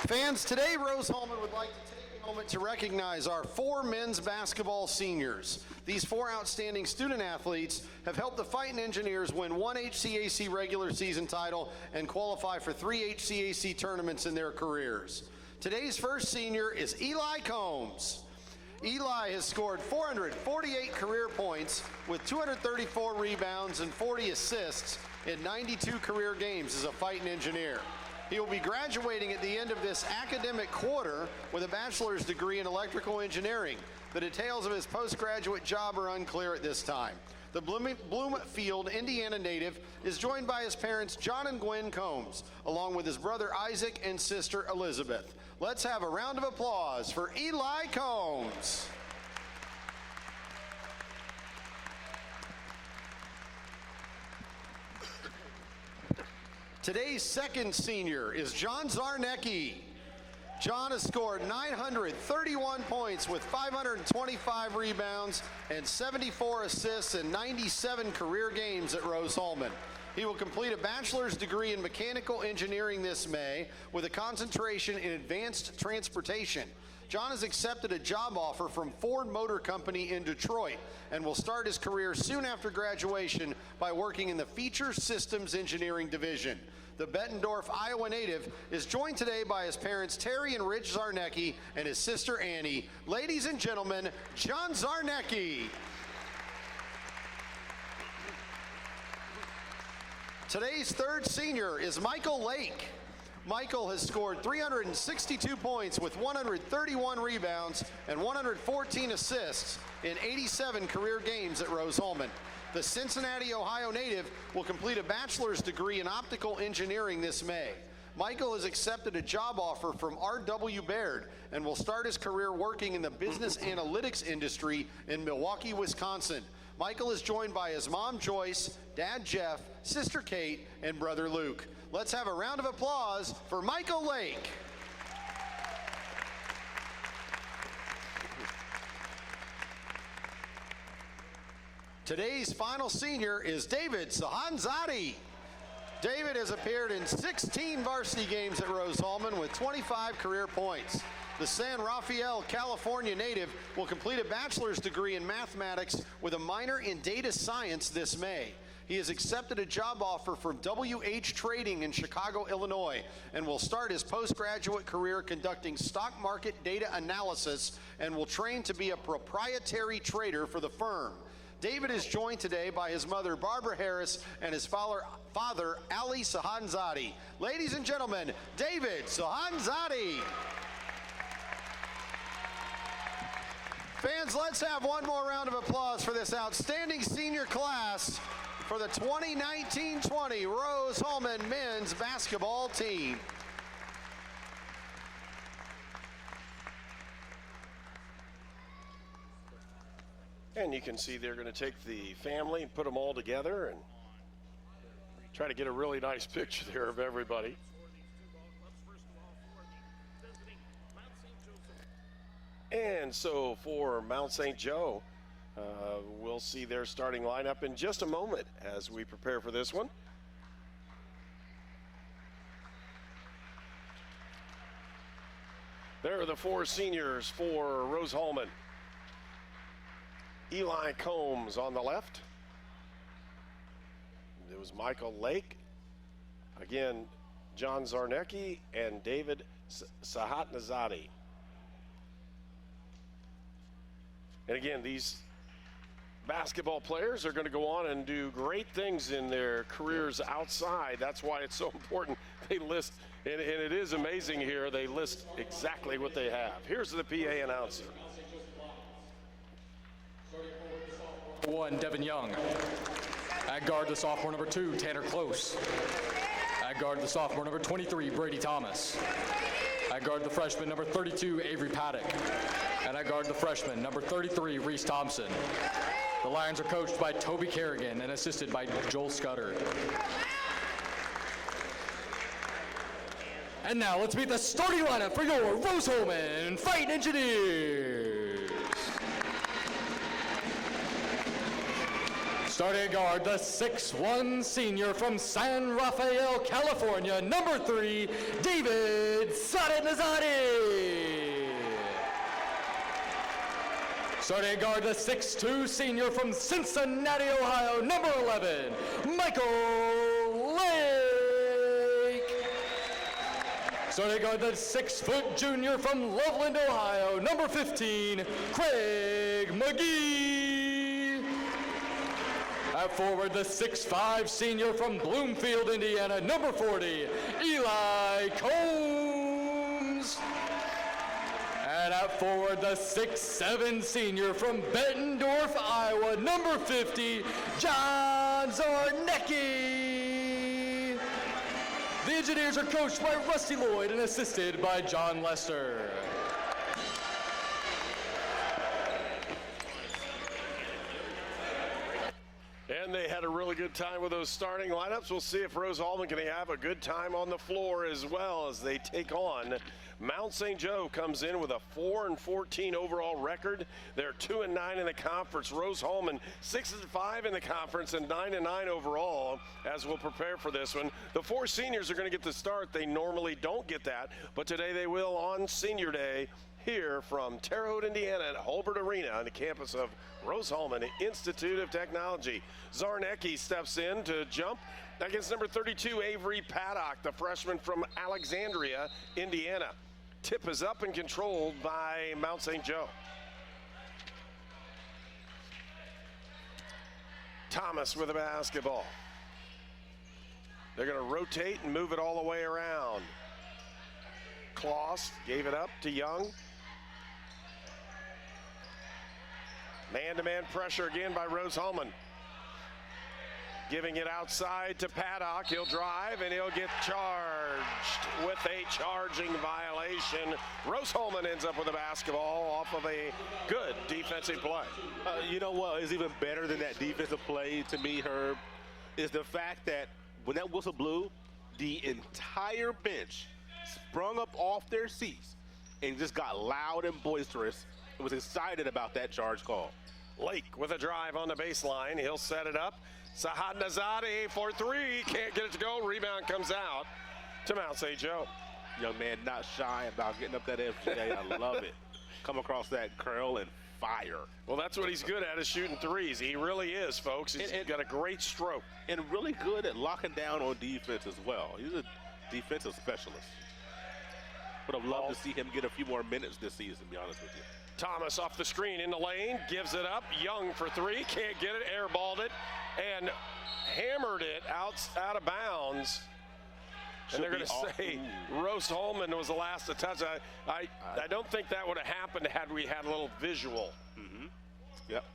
Fans, today Rose-Hulman would like to take a moment to recognize our 4 men's basketball seniors. These 4 outstanding student athletes have helped the Fightin' Engineers win 1 HCAC regular season title and qualify for 3 HCAC tournaments in their careers. Today's first senior is Eli Combs. Eli has scored 448 career points with 234 rebounds and 40 assists in 92 career games as a Fightin' Engineer. He will be graduating at the end of this academic quarter with a bachelor's degree in electrical engineering. The details of his postgraduate job are unclear at this time. The Bloomfield, Indiana native is joined by his parents, John and Gwen Combs, along with his brother Isaac and sister Elizabeth. Let's have a round of applause for Eli Combs. Today's second senior is John Zarnecki. John has scored 931 points with 525 rebounds and 74 assists in 97 career games at Rose-Hulman. He will complete a bachelor's degree in mechanical engineering this May with a concentration in advanced transportation. John has accepted a job offer from Ford Motor Company in Detroit and will start his career soon after graduation by working in the Feature Systems Engineering Division. The Bettendorf, Iowa native is joined today by his parents Terry and Rich Zarnecki and his sister Annie. Ladies and gentlemen, John Zarnecki. Today's third senior is Michael Lake. Michael has scored 362 points with 131 rebounds and 114 assists in 87 career games at Rose-Hulman. The Cincinnati, Ohio native will complete a bachelor's degree in optical engineering this May. Michael has accepted a job offer from R.W. Baird and will start his career working in the business analytics industry in Milwaukee, Wisconsin. Michael is joined by his mom, Joyce, dad, Jeff, sister, Kate, and brother, Luke. Let's have a round of applause for Michael Lake. Today's final senior is David Sahanzadi. David has appeared in 16 varsity games at Rose-Hulman with 25 career points. The San Rafael, California native will complete a bachelor's degree in mathematics with a minor in data science this May. He has accepted a job offer from WH Trading in Chicago, Illinois, and will start his postgraduate career conducting stock market data analysis and will train to be a proprietary trader for the firm. David is joined today by his mother, Barbara Harris, and his father, Ali Sahanzadi. Ladies and gentlemen, David Sahanzadi. Fans, let's have one more round of applause for this outstanding senior class for the 2019-20 Rose-Hulman men's basketball team. And you can see they're going to take the family and put them all together and try to get a really nice picture there of everybody. And so for Mount St. Joe, we'll see their starting lineup in just a moment as we prepare for this one. There are the 4 seniors for Rose-Hulman. Eli Combs on the left, It was Michael Lake, again, John Zarnecki, and David Sahatnazadi. And again, these basketball players are going to go on and do great things in their careers outside. That's why it's so important they list, and it is amazing here, they list exactly what they have. Here's the PA announcer. 1, Devin Young. At guard, the sophomore number 2, Tanner Close. At guard, the sophomore number 23, Brady Thomas. At guard, the freshman number 32, Avery Paddock. And at guard, the freshman number 33, Reese Thompson. The Lions are coached by Toby Kerrigan and assisted by Joel Scudder. And now let's meet the starting lineup for your Rose-Hulman Fighting Engineers. Starting at guard, the 6'1" senior from San Rafael, California, number 3, David Sahatnazadi. Starting at guard, the 6'2" senior from Cincinnati, Ohio, number 11, Michael Lake. Starting at guard, the 6-foot junior from Loveland, Ohio, number 15, Craig McGee. At forward, the 6'5" senior from Bloomfield, Indiana, number 40, Eli Combs. And at forward, the 6'7" senior from Bettendorf, Iowa, number 50, John Zarnecki. The Engineers are coached by Rusty Lloyd and assisted by John Lester. And they had a really good time with those starting lineups. We'll see if Rose-Hulman can have a good time on the floor as well as they take on Mount St. Joe. Comes in with a 4-14 overall record. They're 2-9 in the conference. Rose-Hulman 6-5 in the conference and 9-9 overall as we'll prepare for this one. The 4 seniors are going to get the start. They normally don't get that, but today they will on Senior Day here from Terre Haute, Indiana at Hulbert Arena on the campus of Rose-Hulman Institute of Technology. Zarnecki steps in to jump against number 32, Avery Paddock, the freshman from Alexandria, Indiana. Tip is up and controlled by Mount St. Joe. Thomas with the basketball. They're going to rotate and move it all the way around. Kloss gave it up to Young. Man-to-man pressure again by Rose-Hulman. Giving it outside to Paddock. He'll drive and he'll get charged with a charging violation. Rose-Hulman ends up with a basketball off of a good defensive play. You know what is even better than that defensive play to me, Herb, is the fact that when that whistle blew, the entire bench sprung up off their seats and just got loud and boisterous and was excited about that charge call. Lake with a drive on the baseline. He'll set it up. Sahatnazadi for 3. Can't get it to go. Rebound comes out to Mount St. Joe. Young man not shy about getting up that FGA. I love it. Come across that curl and fire. Well, that's what he's good at, is shooting threes. He really is, folks. He's got a great stroke. And really good at locking down on defense as well. He's a defensive specialist. Would have loved to see him get a few more minutes this season, to be honest with you. Thomas off the screen in the lane, gives it up. Young for 3, can't get it, airballed it, and hammered it out of bounds. And they're going to say Rose-Hulman was the last to touch. I don't think that would have happened had we had a little visual. Yep.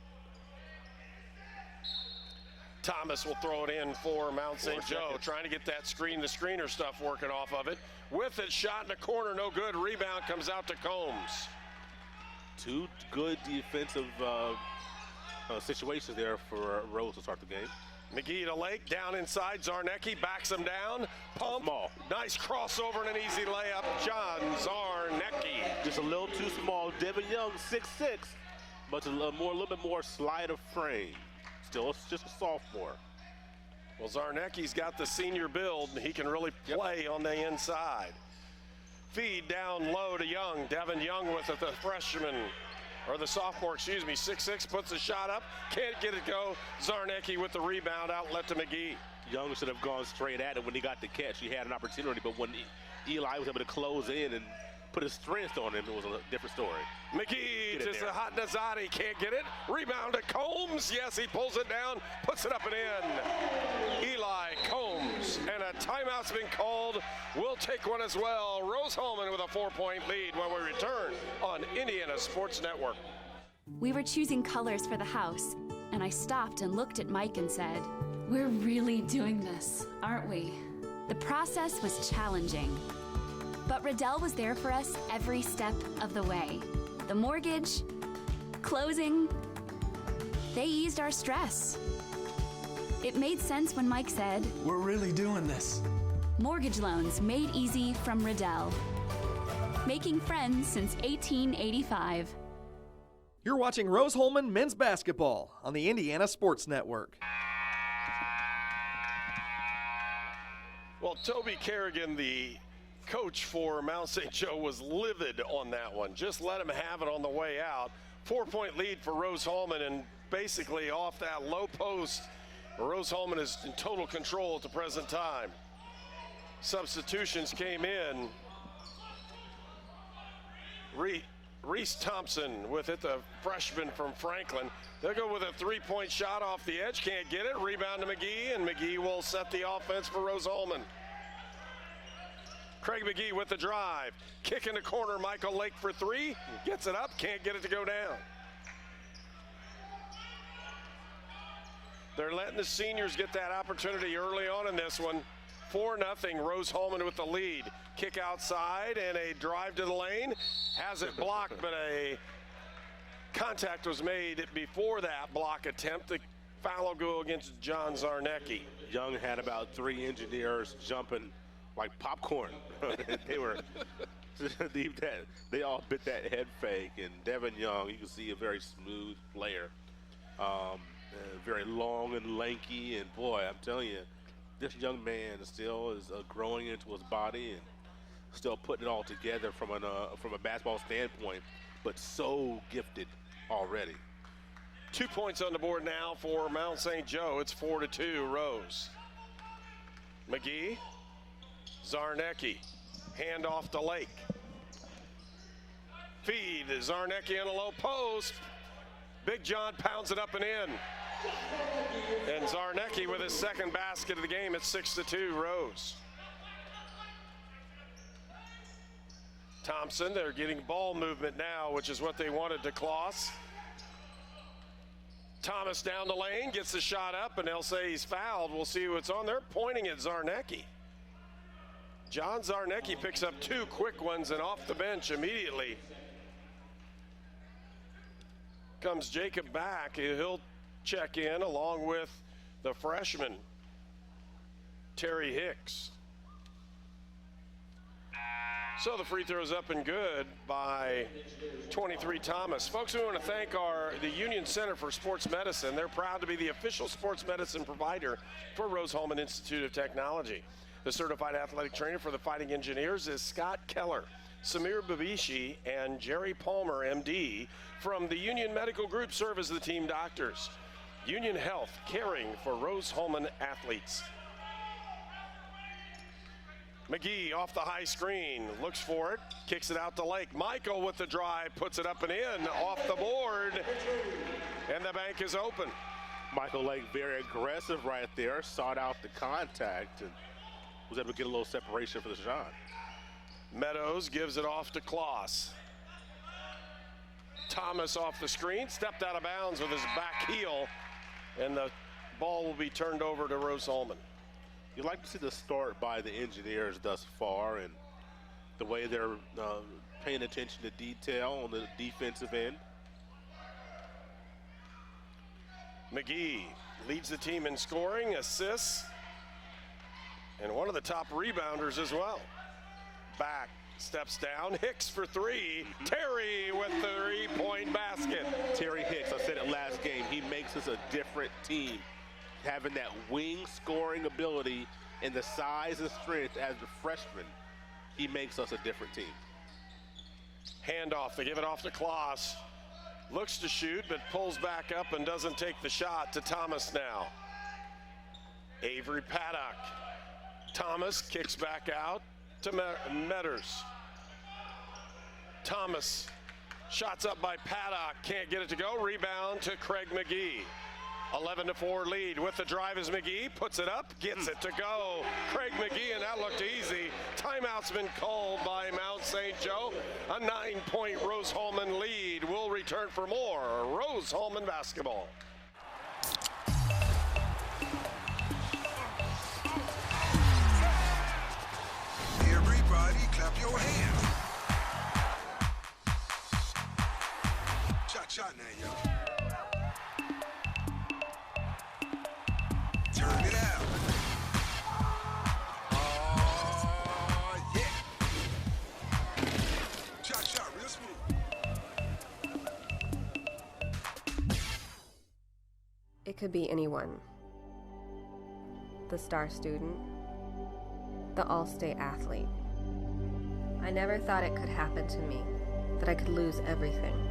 Thomas will throw it in for Mount St. Joe, trying to get that screen-to-screener stuff working off of it. With it, shot in the corner, no good. Rebound comes out to Combs. 2 good defensive situations there for Rose to start the game. McGee to Lake, down inside. Zarnecki backs him down. Pump. Small. Nice crossover and an easy layup. John Zarnecki. Just a little too small. Devin Young, 6'6", but a little bit more slide of frame. Still, it's just a sophomore. Well, Zarnecki's got the senior build, and he can really play on the inside. Feed down low to Young. Devin Young with it, the freshman, or the sophomore, 6'6", puts a shot up. Can't get it go. Zarnecki with the rebound, outlet to McGee. Young should have gone straight at it when he got the catch. He had an opportunity, but when Eli was able to close in and put his strength on him, it was a different story. McGee to Nazati, can't get it. Rebound to Combs. Yes, he pulls it down, puts it up and in. Eli Combs, and a timeout's been called. We'll take one as well. Rose-Hulman with a 4-point lead when we return on Indiana Sports Network. We were choosing colors for the house, and I stopped and looked at Mike and said, "We're really doing this, aren't we?" The process was challenging, but Riddell was there for us every step of the way. The mortgage, closing, they eased our stress. It made sense when Mike said, "We're really doing this." Mortgage loans made easy from Riddell. Making friends since 1885. You're watching Rose-Hulman men's basketball on the Indiana Sports Network. Well, Toby Kerrigan, the coach for Mount St. Joe, was livid on that one. Just let him have it on the way out. 4-point lead for Rose-Hulman, and basically off that low post, Rose-Hulman is in total control at the present time. Substitutions came in. Reese Thompson with it, the freshman from Franklin. They'll go with a 3-point shot off the edge, can't get it. Rebound to McGee, and McGee will set the offense for Rose-Hulman. Craig McGee with the drive. Kick in the corner, Michael Lake for 3. Gets it up, can't get it to go down. They're letting the seniors get that opportunity early on in this one. 4-0, Rose-Hulman with the lead. Kick outside and a drive to the lane. Has it blocked, but a contact was made before that block attempt. The foul will go against John Zarnecki. Young had about 3 engineers jumping like popcorn. They all bit that head fake, and Devin Young, you can see a very smooth player. Very long and lanky, and boy, I'm telling you, this young man still is growing into his body and still putting it all together from a basketball standpoint, but so gifted already. 2 points on the board now for Mount St. Joe. It's 4-2, Rose. McGee, Zarnecki, hand off to Lake. Feed, Zarnecki on a low post. Big John pounds it up and in. And Zarnecki with his second basket of the game. It's 6-2, Rose. Thompson, they're getting ball movement now, which is what they wanted to Kloss. Thomas down the lane, gets the shot up, and they'll say he's fouled. We'll see what's on there. Pointing at Zarnecki. John Zarnecki picks up 2 quick ones, and off the bench immediately comes Jacob back. He'll check in along with the freshman, Terry Hicks. So the free throw's up and good by 23 Thomas. Folks, we want to thank the Union Center for Sports Medicine. They're proud to be the official sports medicine provider for Rose-Hulman Institute of Technology. The certified athletic trainer for the Fighting Engineers is Scott Keller. Samir Babishi and Jerry Palmer, MD, from the Union Medical Group serve as the team doctors. Union Health, caring for Rose-Hulman athletes. McGee off the high screen, looks for it, kicks it out to Lake. Michael with the drive, puts it up and in, off the board, and the bank is open. Michael Lake very aggressive right there, sought out the contact, and was able to get a little separation for the shot. Meadows gives it off to Kloss. Thomas off the screen, stepped out of bounds with his back heel, and the ball will be turned over to Rose-Hulman. You'd like to see the start by the Engineers thus far and the way they're paying attention to detail on the defensive end. McGee leads the team in scoring, assists, and one of the top rebounders as well. Back, steps down, Hicks for 3. Terry with the 3-point basket. Terry Hicks, I said it last game, he makes us a different team. Having that wing scoring ability and the size and strength as a freshman, he makes us a different team. Handoff, they give it off to Kloss. Looks to shoot, but pulls back up and doesn't take the shot to Thomas now. Avery Paddock. Thomas kicks back out to Metters. Thomas, shots up by Paddock, can't get it to go. Rebound to Craig McGee. 11-4 lead with the drive as McGee puts it up, gets it to go. Craig McGee, and that looked easy. Timeout's been called by Mount St. Joe. A 9-point Rose-Hulman lead. We'll return for more Rose-Hulman basketball. Everybody clap your hands. Cha-cha now, y'all. Turn it out. Oh, yeah. Cha-cha, real smooth. It could be anyone. The star student, the all-state athlete. I never thought it could happen to me, that I could lose everything.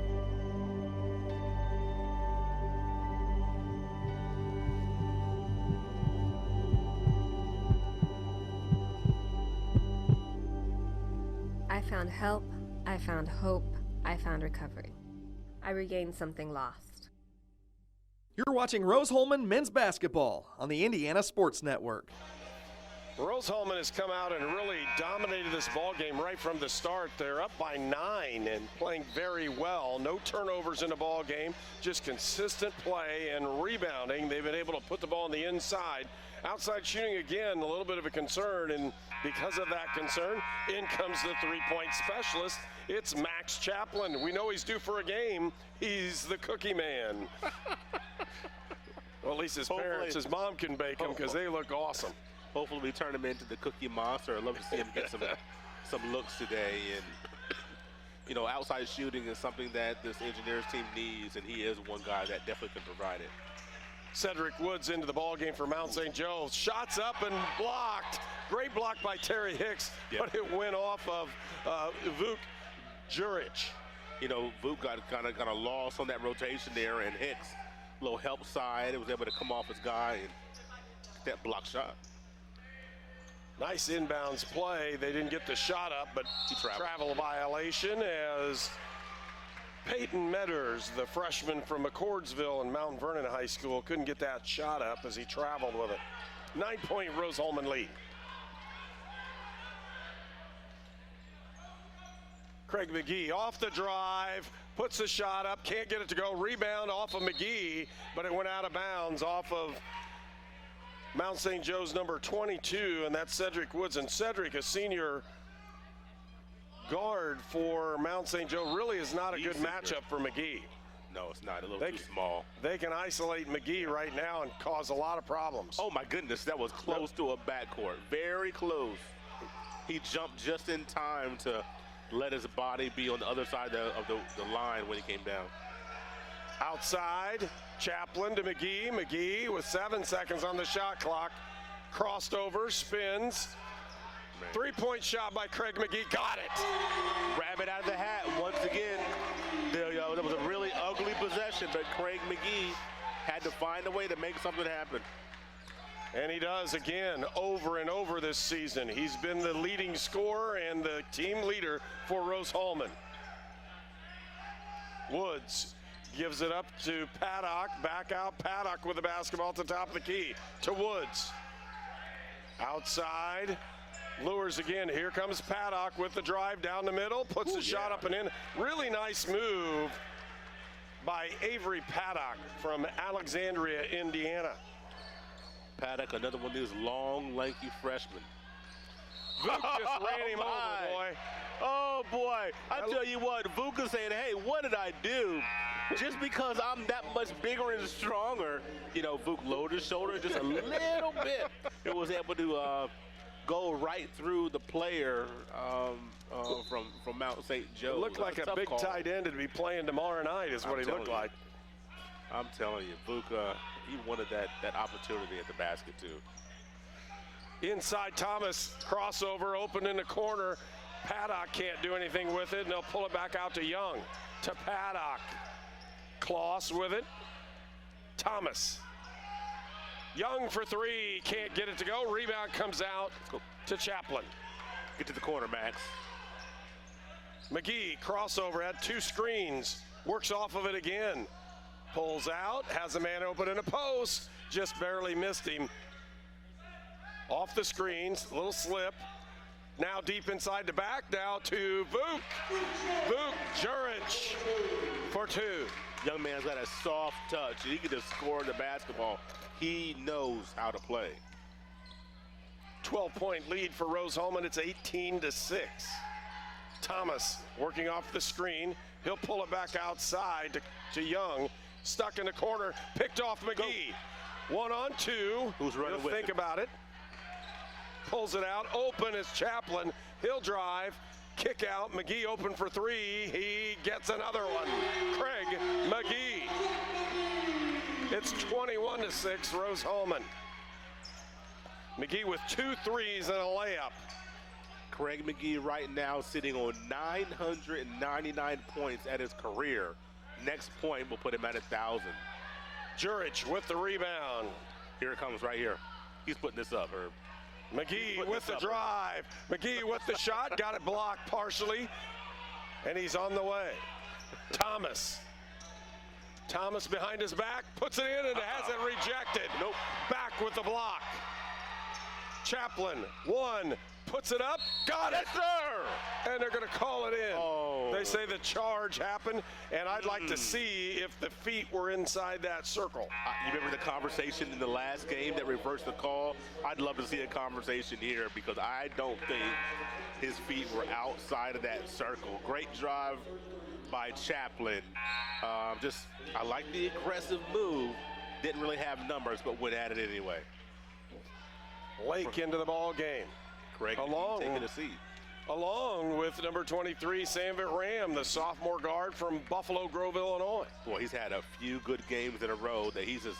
I found help, I found hope, I found recovery. I regained something lost. You're watching Rose-Hulman men's basketball on the Indiana Sports Network. Rose-Hulman has come out and really dominated this ball game right from the start. They're up by 9 and playing very well. No turnovers in the ball game, just consistent play and rebounding. They've been able to put the ball on the inside. Outside shooting, again, a little bit of a concern, and because of that concern, in comes the three-point specialist. It's Max Chaplin. We know he's due for a game. He's the cookie man. Well, at least his parents, his mom can bake them because they look awesome. Hopefully we turn him into the Cookie Monster. I'd love to see him get some looks today. And, you know, outside shooting is something that this Engineers team needs, and he is one guy that definitely can provide it. Cedric Woods into the ball game for Mount St. Joe. Shots up and blocked. Great block by Terry Hicks, but it went off of Vuk Juric. You know, Vuk got kind of lost on that rotation there, and Hicks, a little help side, was able to come off his guy and get that block shot. Nice inbounds play. They didn't get the shot up, but travel violation as Peyton Metters, the freshman from McCordsville and Mount Vernon High School, couldn't get that shot up as he traveled with it. 9-point Rose-Hulman lead. Craig McGee off the drive, puts the shot up, can't get it to go. Rebound off of McGee, but it went out of bounds off of Mount St. Joe's number 22, and that's Cedric Woods. And Cedric, a senior guard for Mount St. Joe, really is not a good matchup for McGee. No, it's not. A little too small. They can isolate McGee right now and cause a lot of problems. Oh, my goodness. That was close to a backcourt. Very close. He jumped just in time to let his body be on the other side of the line when he came down. Outside, Chaplin to McGee. McGee with 7 seconds on the shot clock. Crossed over, spins. Three-point shot by Craig McGee. Got it. Rabbit out of the hat once again. That was a really ugly possession, but Craig McGee had to find a way to make something happen. And he does again over and over this season. He's been the leading scorer and the team leader for Rose-Hulman. Woods gives it up to Paddock. Back out Paddock with the basketball at the top of the key to Woods. Outside. Lures again. Here comes Paddock with the drive down the middle. Puts the shot up and in. Really nice move by Avery Paddock from Alexandria, Indiana. Paddock, another one of these long, lanky freshmen. Vuk just ran him over, boy. Oh, boy. I tell you what, Vuk is saying, hey, what did I do? Just because I'm that much bigger and stronger, you know, Vuk lowered his shoulder just a little bit. It was able to go right through the player from Mount St. Joe. It looked like a big tight end to be playing tomorrow night is what he looked like. I'm telling you, Vuk, he wanted that opportunity at the basket, too. Inside Thomas, crossover, open in the corner. Paddock can't do anything with it, and they'll pull it back out to Young. To Paddock. Kloss with it. Thomas. Young for three, can't get it to go. Rebound comes out to Chaplin. Get to the corner, Max. McGee, crossover, had two screens, works off of it again. Pulls out, has a man open in a post, just barely missed him. Off the screens, little slip. Now deep inside the back, now to Vuk. Vuk Juric for two. Young man's got a soft touch. He can just score the basketball. He knows how to play. 12-point lead for Rose-Hulman. It's 18-6. Thomas working off the screen. He'll pull it back outside to Young. Stuck in the corner, picked off McGee. 1-on-2. Who's running He'll with think him? about it. Pulls it out, open is Chaplin. He'll drive, kick out. McGee open for three. He gets another one. Craig McGee. It's 21-6, Rose-Hulman. McGee with 2 threes and a layup. Craig McGee right now sitting on 999 points at his career. Next point will put him at 1,000. Juric with the rebound. Here it comes right here. He's putting this up, Herb. McGee with the drive. McGee with the shot, got it blocked partially, and he's on the way. Thomas behind his back, puts it in and has it rejected. Nope. Back with the block. Chaplin, one, puts it up, got it. Sir. And they're going to call it in. Oh. They say the charge happened, and I'd like to see if the feet were inside that circle. You remember the conversation in the last game that reversed the call? I'd love to see a conversation here because I don't think his feet were outside of that circle. Great drive by Chaplin. I like the aggressive move. Didn't really have numbers, but went at it anyway. Lake into the ball game. Craig taking a seat. Along with number 23, Samvit Ram, the sophomore guard from Buffalo Grove, Illinois. Boy, he's had a few good games in a row that he's just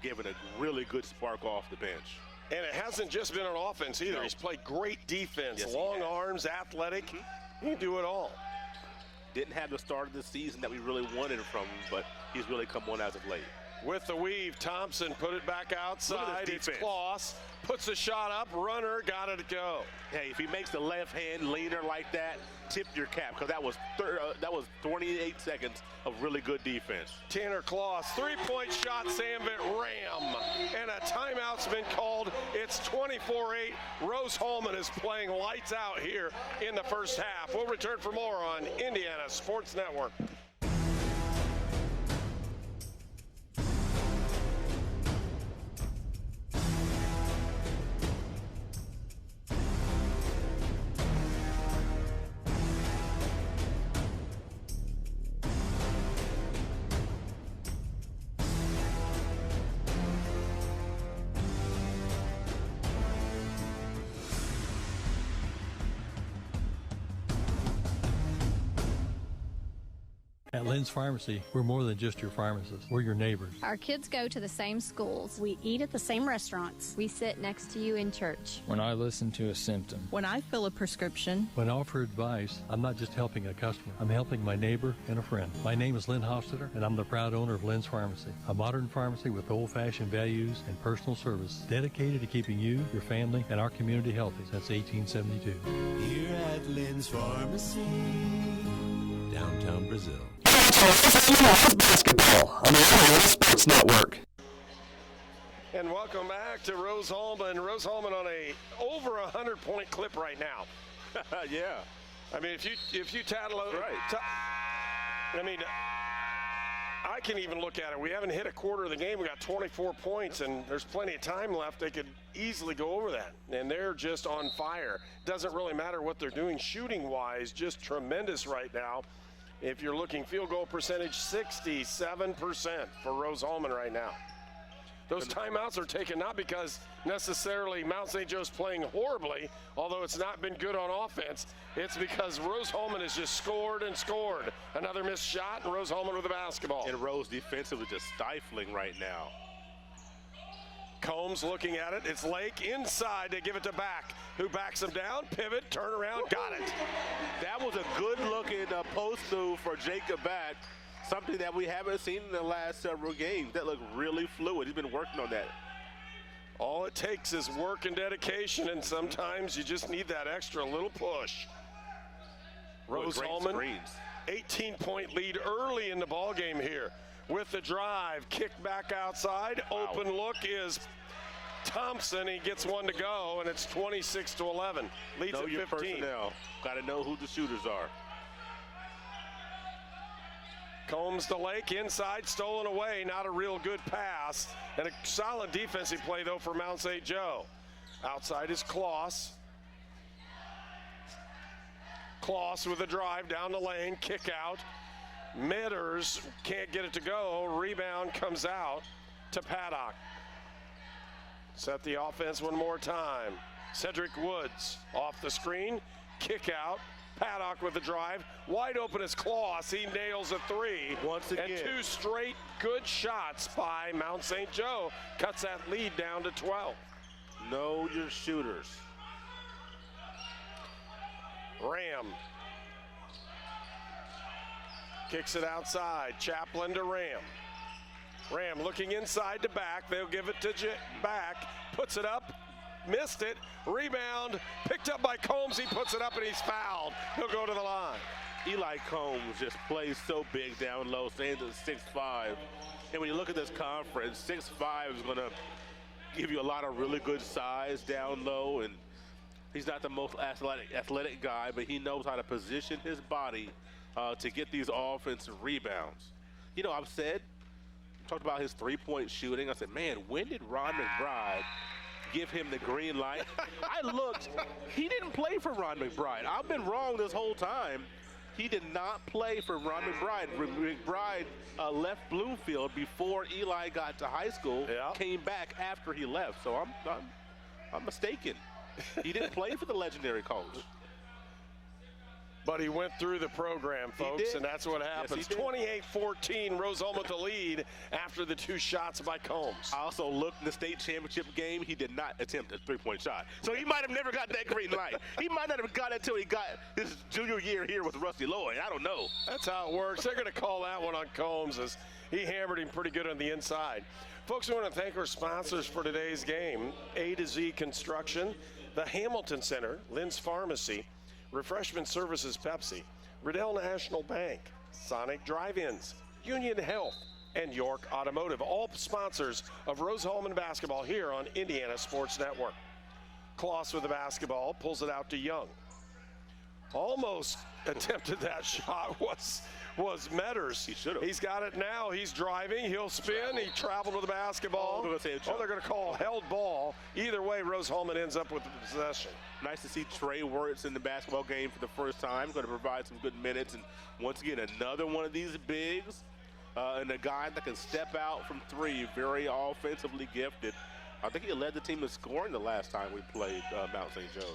given a really good spark off the bench. And it hasn't just been on offense either. No. He's played great defense, Yes, long arms, athletic. He can do it all. Didn't have the start of the season that we really wanted from him, but he's really come on as of late. With the weave, Thompson put it back outside. It's Kloss, puts a shot up, runner, got it to go. Hey, if he makes the left hand leaner like that, tip your cap, because that was 28 seconds of really good defense. Tanner Kloss, three-point shot, Samvit Ram. And a timeout's been called. It's 24-8. Rose-Hulman is playing lights out here in the first half. We'll return for more on Indiana Sports Network. At Lynn's Pharmacy, we're more than just your pharmacist. We're your neighbors. Our kids go to the same schools. We eat at the same restaurants. We sit next to you in church. When I listen to a symptom. When I fill a prescription. When I offer advice, I'm not just helping a customer. I'm helping my neighbor and a friend. My name is Lynn Hofstadter, and I'm the proud owner of Lynn's Pharmacy, a modern pharmacy with old-fashioned values and personal service dedicated to keeping you, your family, and our community healthy since 1872. Here at Lynn's Pharmacy, downtown Brazil. Basketball on the Indiana Sports Network. And welcome back to Rose-Hulman. Rose-Hulman on a over 100-point clip right now. Yeah. I mean, if you tattle over, right. I mean, I can even look at it. We haven't hit a quarter of the game. We got 24 points, and there's plenty of time left. They could easily go over that, and they're just on fire. Doesn't really matter what they're doing shooting-wise, just tremendous right now. If you're looking field goal percentage, 67% for Rose-Hulman right now. Those timeouts are taken not because necessarily Mount St. Joe's playing horribly, although it's not been good on offense. It's because Rose-Hulman has just scored and scored. Another missed shot, and Rose-Hulman with the basketball. And Rose defensively just stifling right now. Combs looking at it. It's Lake inside. They give it to Back, who backs him down. Pivot, turn around, got it. That was a good-looking post move for Jacob Back, something that we haven't seen in the last several games. That looked really fluid. He's been working on that. All it takes is work and dedication, and sometimes you just need that extra little push. Rose-Hulman, 18-point lead early in the ball game here. With the drive, kick back outside, open look is Thompson. He gets one to go, and it's 26-11. Leads know at 15. Your personnel. Got to know who the shooters are. Combs to Lake, inside, stolen away, not a real good pass. And a solid defensive play, though, for Mount St. Joe. Outside is Kloss. Kloss with a drive down the lane, kick out. Midders can't get it to go. Rebound comes out to Paddock. Set the offense one more time. Cedric Woods off the screen, kick out. Paddock with the drive, wide open is Kloss. He nails a three. Once again. And 2 straight good shots by Mount St. Joe. Cuts that lead down to 12. Know your shooters. Ram. Kicks it outside. Chaplin to Ram. Ram looking inside to back. They'll give it to back. Puts it up. Missed it. Rebound. Picked up by Combs. He puts it up and he's fouled. He'll go to the line. Eli Combs just plays so big down low, stands at 6'5". And when you look at this conference, 6'5" is going to give you a lot of really good size down low. And he's not the most athletic guy, but he knows how to position his body to get these offensive rebounds. You know, talked about his three-point shooting. I said, man, when did Ron McBride give him the green light? I looked. He didn't play for Ron McBride. I've been wrong this whole time. He did not play for Ron McBride. McBride left Bloomfield before Eli got to high school. Yeah. Came back after he left. So I'm mistaken. He didn't play for the legendary coach. But he went through the program, folks, and that's what happens. 28-14, Rose-Hulman with the lead after the 2 shots by Combs. I also looked in the state championship game. He did not attempt a three-point shot. So he might have never got that green light. He might not have got it until he got his junior year here with Rusty Lloyd. I don't know. That's how it works. They're going to call that one on Combs as he hammered him pretty good on the inside. Folks, we want to thank our sponsors for today's game. A to Z Construction, the Hamilton Center, Lynn's Pharmacy, Refreshment Services Pepsi, Riddell National Bank, Sonic Drive-Ins, Union Health, and York Automotive, all sponsors of Rose-Hulman basketball here on Indiana Sports Network. Kloss with the basketball, pulls it out to Young. Almost attempted that shot was Metters. He should have. He's got it now. He's driving. He'll spin. He traveled with the basketball. They're going to call held ball. Either way, Rose-Hulman ends up with the possession. Nice to see Trey Wirtz in the basketball game for the first time. Going to provide some good minutes. And once again, another one of these bigs and a guy that can step out from 3, very offensively gifted. I think he led the team in scoring the last time we played Mount St. Joe's.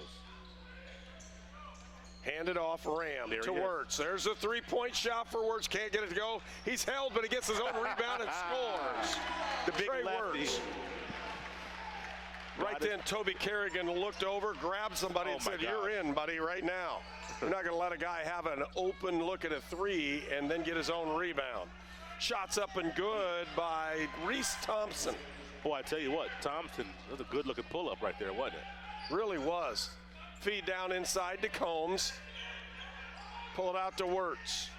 Handed off Ram to Wirtz. There's a 3-point shot for Wirtz. Can't get it to go. He's held, but he gets his own rebound and scores. The big Trey lefty. Wirtz. Right then, Toby Kerrigan looked over, grabbed somebody and said, "You're in, buddy, right now." You're not going to let a guy have an open look at a 3 and then get his own rebound. Shots up and good by Reese Thompson. Boy, I tell you what, Thompson, that was a good-looking pull-up right there, wasn't it? Really was. Feed down inside to Combs. Pull it out to Wirtz.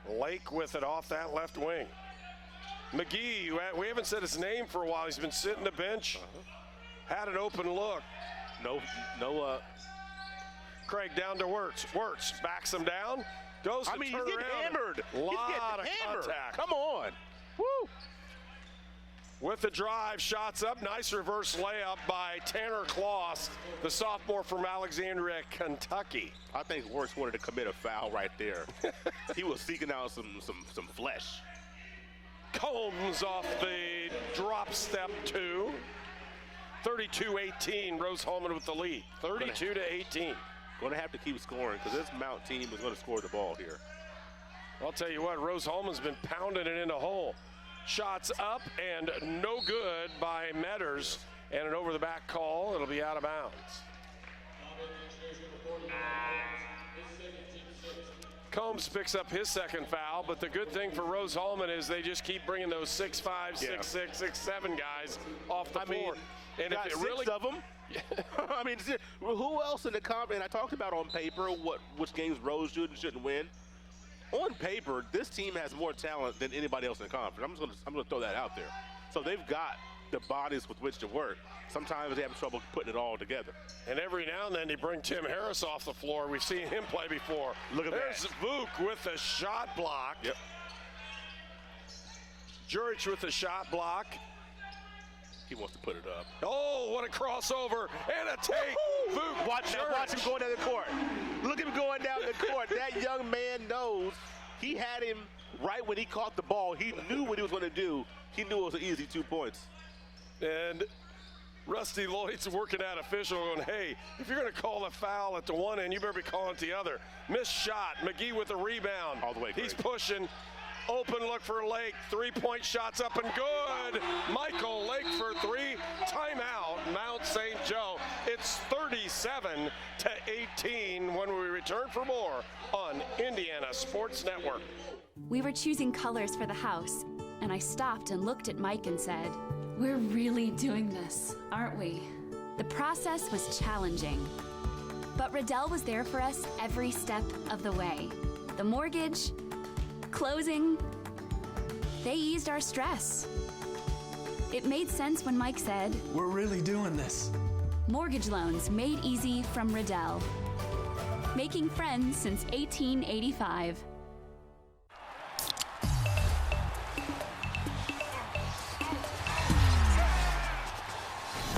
Lake with it off that left wing. McGee, we haven't said his name for a while. He's been sitting the bench. Had an open look. No. Craig down to Wirtz. Wirtz backs him down. Goes to he's turn getting around. hammered. Lot of hammered. contact. Come on. Woo. With the drive, shots up. Nice reverse layup by Tanner Kloss, the sophomore from Alexandria, Kentucky. I think Wirtz wanted to commit a foul right there. He was seeking out some flesh. Combs off the drop step 2. 32-18, Rose-Hulman with the lead. 32-18. Going to have to keep scoring because this Mount team is going to score the ball here. I'll tell you what, Rose-Hulman's been pounding it in the hole. Shots up and no good by Metters, and an over-the-back call. It'll be out of bounds. Combs picks up his second foul, but the good thing for Rose-Hulman is they just keep bringing those 6'5", 6'6", 6'7" guys off the floor. And if it really of them, I mean, who else in the conference? And I talked about on paper which games Rose should and shouldn't win. On paper, this team has more talent than anybody else in the conference. I'm gonna throw that out there. So they've got the bodies with which to work. Sometimes they have trouble putting it all together. And every now and then they bring Tim Harris off the floor. We've seen him play before. Look at There's that. Vuk with a shot block. Yep. Juric with a shot block. He wants to put it up. Oh, what a crossover and a take. Vuk, watch him going down the court. Look at him going down the court. That young man knows. He had him right when he caught the ball. He knew what he was going to do. He knew it was an easy 2 points. And Rusty Lloyd's working out official going, hey, if you're going to call a foul at the one end, you better be calling it the other. Missed shot. McGee with the rebound. All the way. He's pushing. Open look for Lake. 3-point shots up and good. Michael Lake for three. Timeout, Mount St. Joe. It's 37-18 when we return for more on Indiana Sports Network. We were choosing colors for the house, and I stopped and looked at Mike and said, we're really doing this, aren't we? The process was challenging, but Riddell was there for us every step of the way. The mortgage, closing, they eased our stress. It made sense when Mike said, we're really doing this. Mortgage loans made easy from Riddell. Making friends since 1885.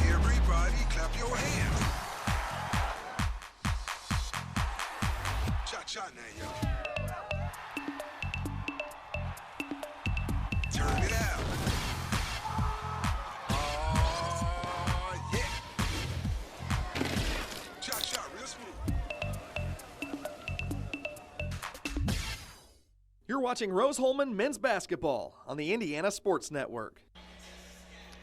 Everybody clap your hands. Cha-cha now, y'all. Turn it out. Oh, yeah. Cha-cha, real smooth. You're watching Rose-Hulman men's basketball on the Indiana Sports Network.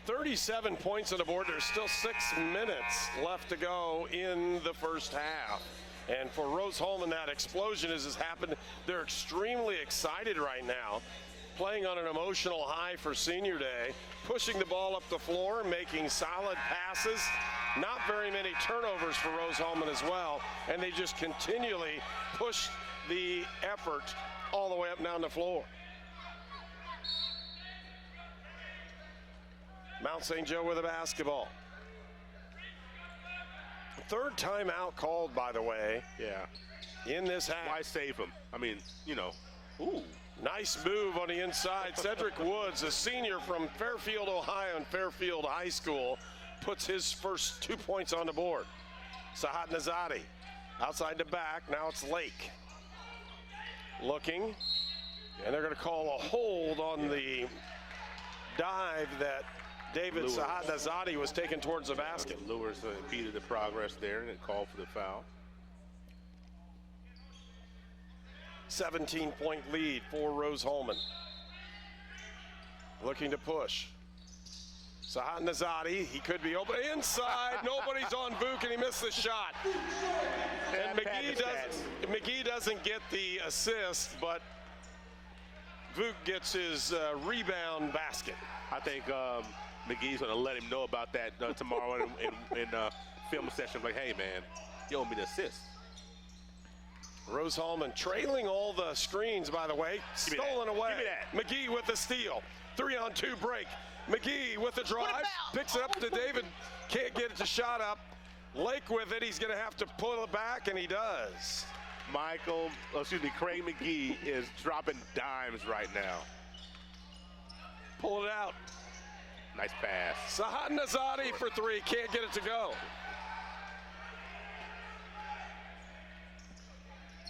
37 points on the board. There's still 6 minutes left to go in the first half. And for Rose-Hulman, that explosion has happened. They're extremely excited right now, playing on an emotional high for senior day, pushing the ball up the floor, making solid passes. Not very many turnovers for Rose-Hulman as well. And they just continually push the effort all the way up and down the floor. Mount St. Joe with a basketball. Third timeout called, by the way. Yeah. In this half. Why save him? I mean, you know. Ooh. Nice move on the inside. Cedric Woods, a senior from Fairfield, Ohio, and Fairfield High School, puts his first 2 points on the board. Sahat Nazadi outside the back. Now it's Lake. Looking. And they're going to call a hold on the dive that David Sahat Nazadi was taken towards the basket. Lewis impeded the progress there and it called for the foul. 17-point lead for Rose-Hulman. Looking to push. Sahat Nazadi, he could be open inside. Nobody's on Vuk, and he missed the shot. And McGee doesn't get the assist, but Vuk gets his rebound basket. I think McGee's going to let him know about that tomorrow in film session. Like, hey, man, you owe me the assist. Rose-Hulman trailing all the screens, by the way. Stolen away. McGee with the steal. 3-on-2 break. McGee with the drive. Picks it up to David. Can't get it to shot up. Lake with it. He's going to have to pull it back, and he does. Craig McGee is dropping dimes right now. Pull it out. Nice pass. Sahat Nazadi for three. Can't get it to go.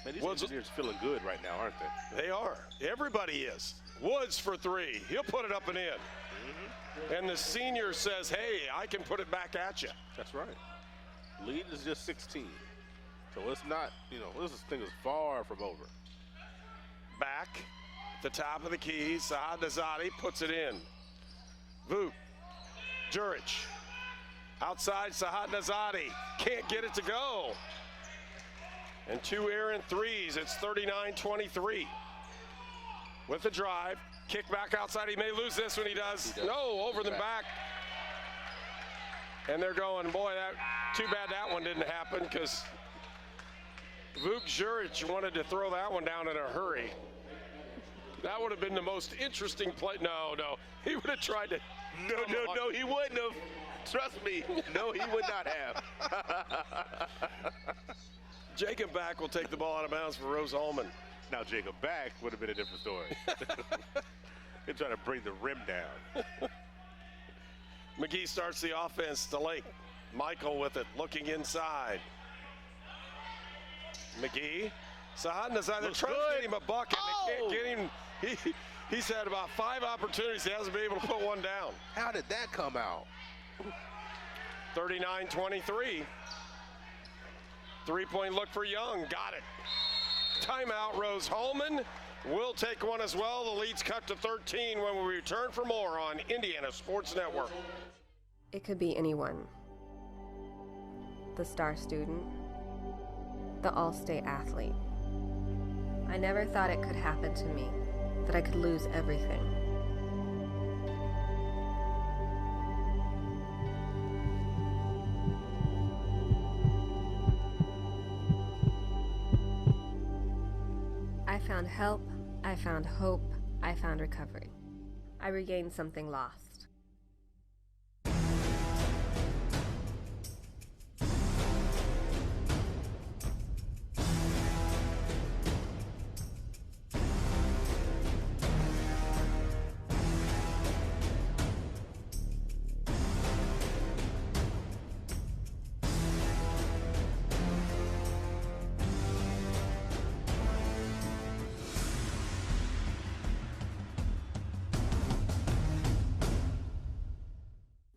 Man, these engineers feeling good right now, aren't they? They are. Everybody is. Woods for three. He'll put it up and in. Mm-hmm. And the senior says, hey, I can put it back at you. That's right. Lead is just 16. So it's not, this thing is far from over. Back, the top of the key, Saad Nazadi puts it in. Vuk, Juric, outside Saad Nazadi, can't get it to go. And 2 errant threes. It's 39-23. With the drive, kick back outside. He may lose this when he does. No, over the back. And they're going, boy, too bad that one didn't happen because Vuk Juric wanted to throw that one down in a hurry. That would have been the most interesting play. No, he would have tried to. No, he wouldn't have. Trust me, no, he would not have. Jacob Back will take the ball out of bounds for Rose-Hulman. Now Jacob Back would have been a different story. They're trying to bring the rim down. McGee starts the offense to Lake. Michael with it, looking inside. McGee. Sahad is either trying to get him a bucket. They can't get him. He's had about 5 opportunities. He hasn't been able to put one down. How did that come out? 39-23. 3-point look for Young. Got it. Timeout, Rose-Hulman. We'll take one as well. The lead's cut to 13 when we return for more on Indiana Sports Network. It could be anyone. The star student. The all-state athlete. I never thought it could happen to me, that I could lose everything. I found help, I found hope, I found recovery. I regained something lost.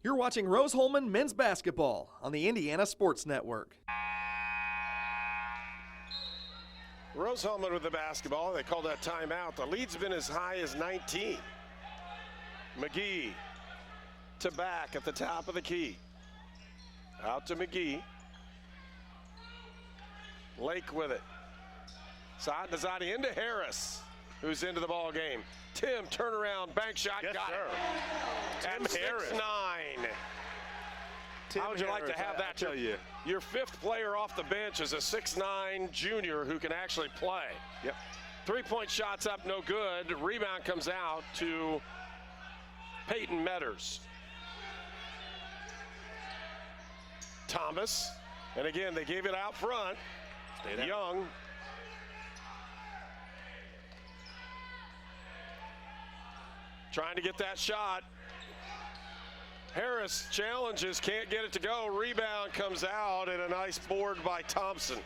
You're watching Rose-Hulman men's basketball on the Indiana Sports Network. Rose-Hulman with the basketball. They called that timeout. The lead's been as high as 19. McGee to Back at the top of the key. Out to McGee. Lake with it. Saad Nazadi into Harris, who's into the ball game. Tim, turnaround, bank shot, yes, got sir. it. Tim Harris. 6'9". How would you like to have that? Tell you. Your 5th player off the bench is a 6'9" junior who can actually play. Yep. 3-point shots up, no good. Rebound comes out to Peyton Metters. Thomas, and again, they gave it out front. Young. Trying to get that shot. Harris challenges, can't get it to go. Rebound comes out, and a nice board by Thompson.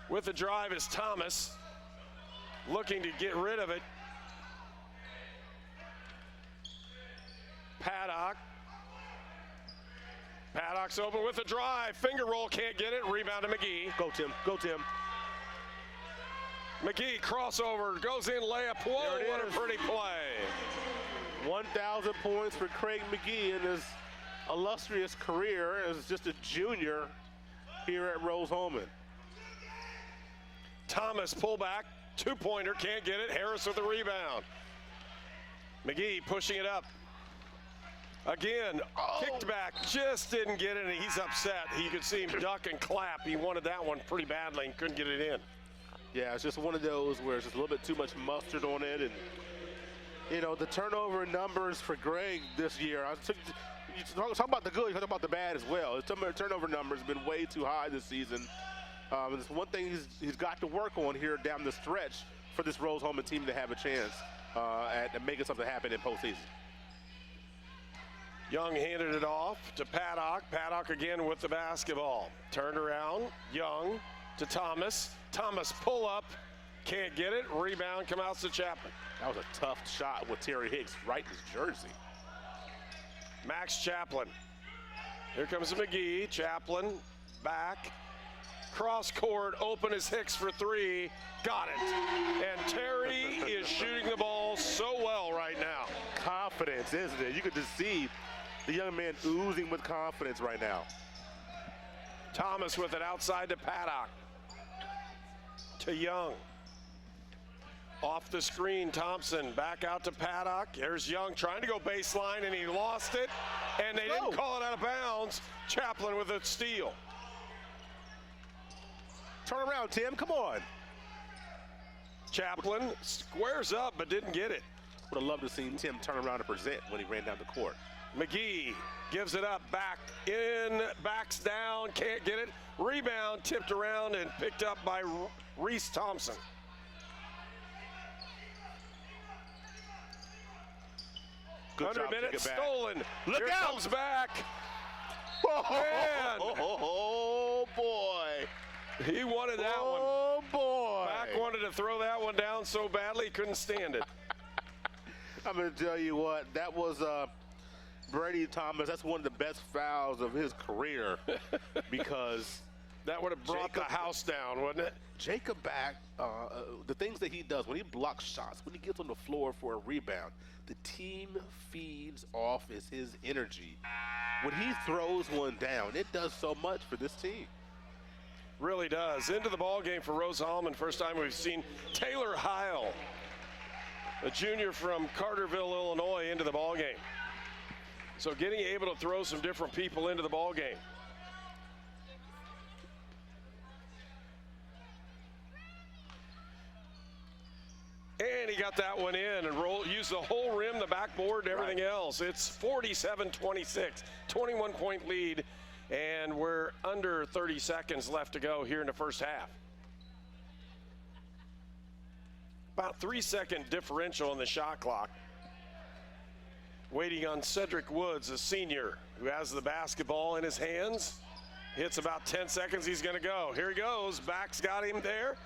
With the drive is Thomas, looking to get rid of it. Paddock. Paddock's open with the drive. Finger roll, can't get it. Rebound to McGee. Go, Tim. Go, Tim. McGee crossover, goes in, layup. Whoa, what a pretty play. 1,000 points for Craig McGee in his illustrious career as just a junior here at Rose-Hulman. Thomas pullback, 2-pointer, can't get it. Harris with the rebound. McGee pushing it up. Again, kicked back, just didn't get it, and he's upset. You could see him duck and clap. He wanted that one pretty badly and couldn't get it in. Yeah, it's just one of those where it's just a little bit too much mustard on it. And, you know, the turnover numbers for Greg this year, you talk about the good, you talk about the bad as well. His turnover numbers have been way too high this season. It's one thing he's got to work on here down the stretch for this Rose-Hulman team to have a chance at making something happen in postseason. Young handed it off to Paddock. Paddock again with the basketball. Turned around, Young to Thomas. Thomas pull up, can't get it. Rebound come out to Chaplin. That was a tough shot with Terry Hicks right in his jersey. Max Chaplin. Here comes McGee. Chaplin back. Cross court, open is Hicks for 3. Got it. And Terry is shooting the ball so well right now. Confidence, isn't it? You could just see the young man oozing with confidence right now. Thomas with it outside to Paddock. To Young. Off the screen, Thompson back out to Paddock. There's Young trying to go baseline, and he lost it. And they didn't call it out of bounds. Chaplin with a steal. Turn around, Tim. Come on. Chaplin squares up but didn't get it. Would have loved to see Tim turn around and present when he ran down the court. McGee gives it up, back in, backs down, can't get it. Rebound tipped around and picked up by Reese Thompson. Good 100 job, minutes take it back. stolen. Look Here out. comes back. Man. Oh, boy. He wanted that one. Oh, boy. Back wanted to throw that one down so badly he couldn't stand it. I'm going to tell you what, that was Brady Thomas. That's one of the best fouls of his career because that would have brought the house down, wouldn't it? Jacob back, the things that he does when he blocks shots, when he gets on the floor for a rebound, the team feeds off his energy. When he throws one down, it does so much for this team. Really does. Into the ball game for Rose-Hulman. First time we've seen Taylor Heil, a junior from Carterville, Illinois, into the ball game. So getting able to throw some different people into the ball game. And he got that one in and used the whole rim, the backboard, and everything else. It's 47-26, 21-point lead, and we're under 30 seconds left to go here in the first half. About 3-second differential in the shot clock. Waiting on Cedric Woods, a senior, who has the basketball in his hands. Hits about 10 seconds, he's gonna go. Here he goes, back's got him there.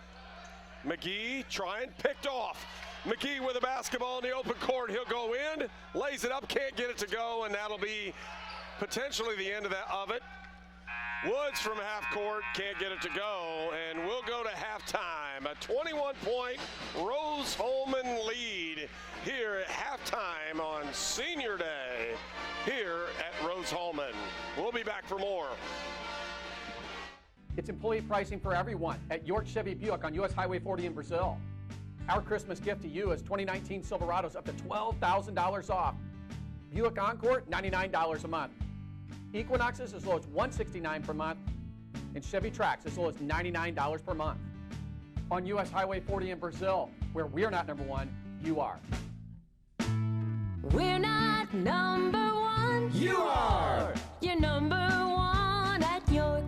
McGee trying, picked off. McGee with a basketball in the open court. He'll go in, lays it up, can't get it to go, and that'll be potentially the end of it. Woods from half court, can't get it to go, and we'll go to halftime. A 21-point Rose-Hulman lead here at halftime on Senior Day here at Rose-Hulman. We'll be back for more. It's employee pricing for everyone at York Chevy Buick on US Highway 40 in Brazil. Our Christmas gift to you is 2019 Silverados up to $12,000 off. Buick Encore, $99 a month. Equinoxes as low as $169 per month. And Chevy Trax as low as $99 per month. On US Highway 40 in Brazil, where we're not number one, you are. We're not number one. You are. You're number one at York.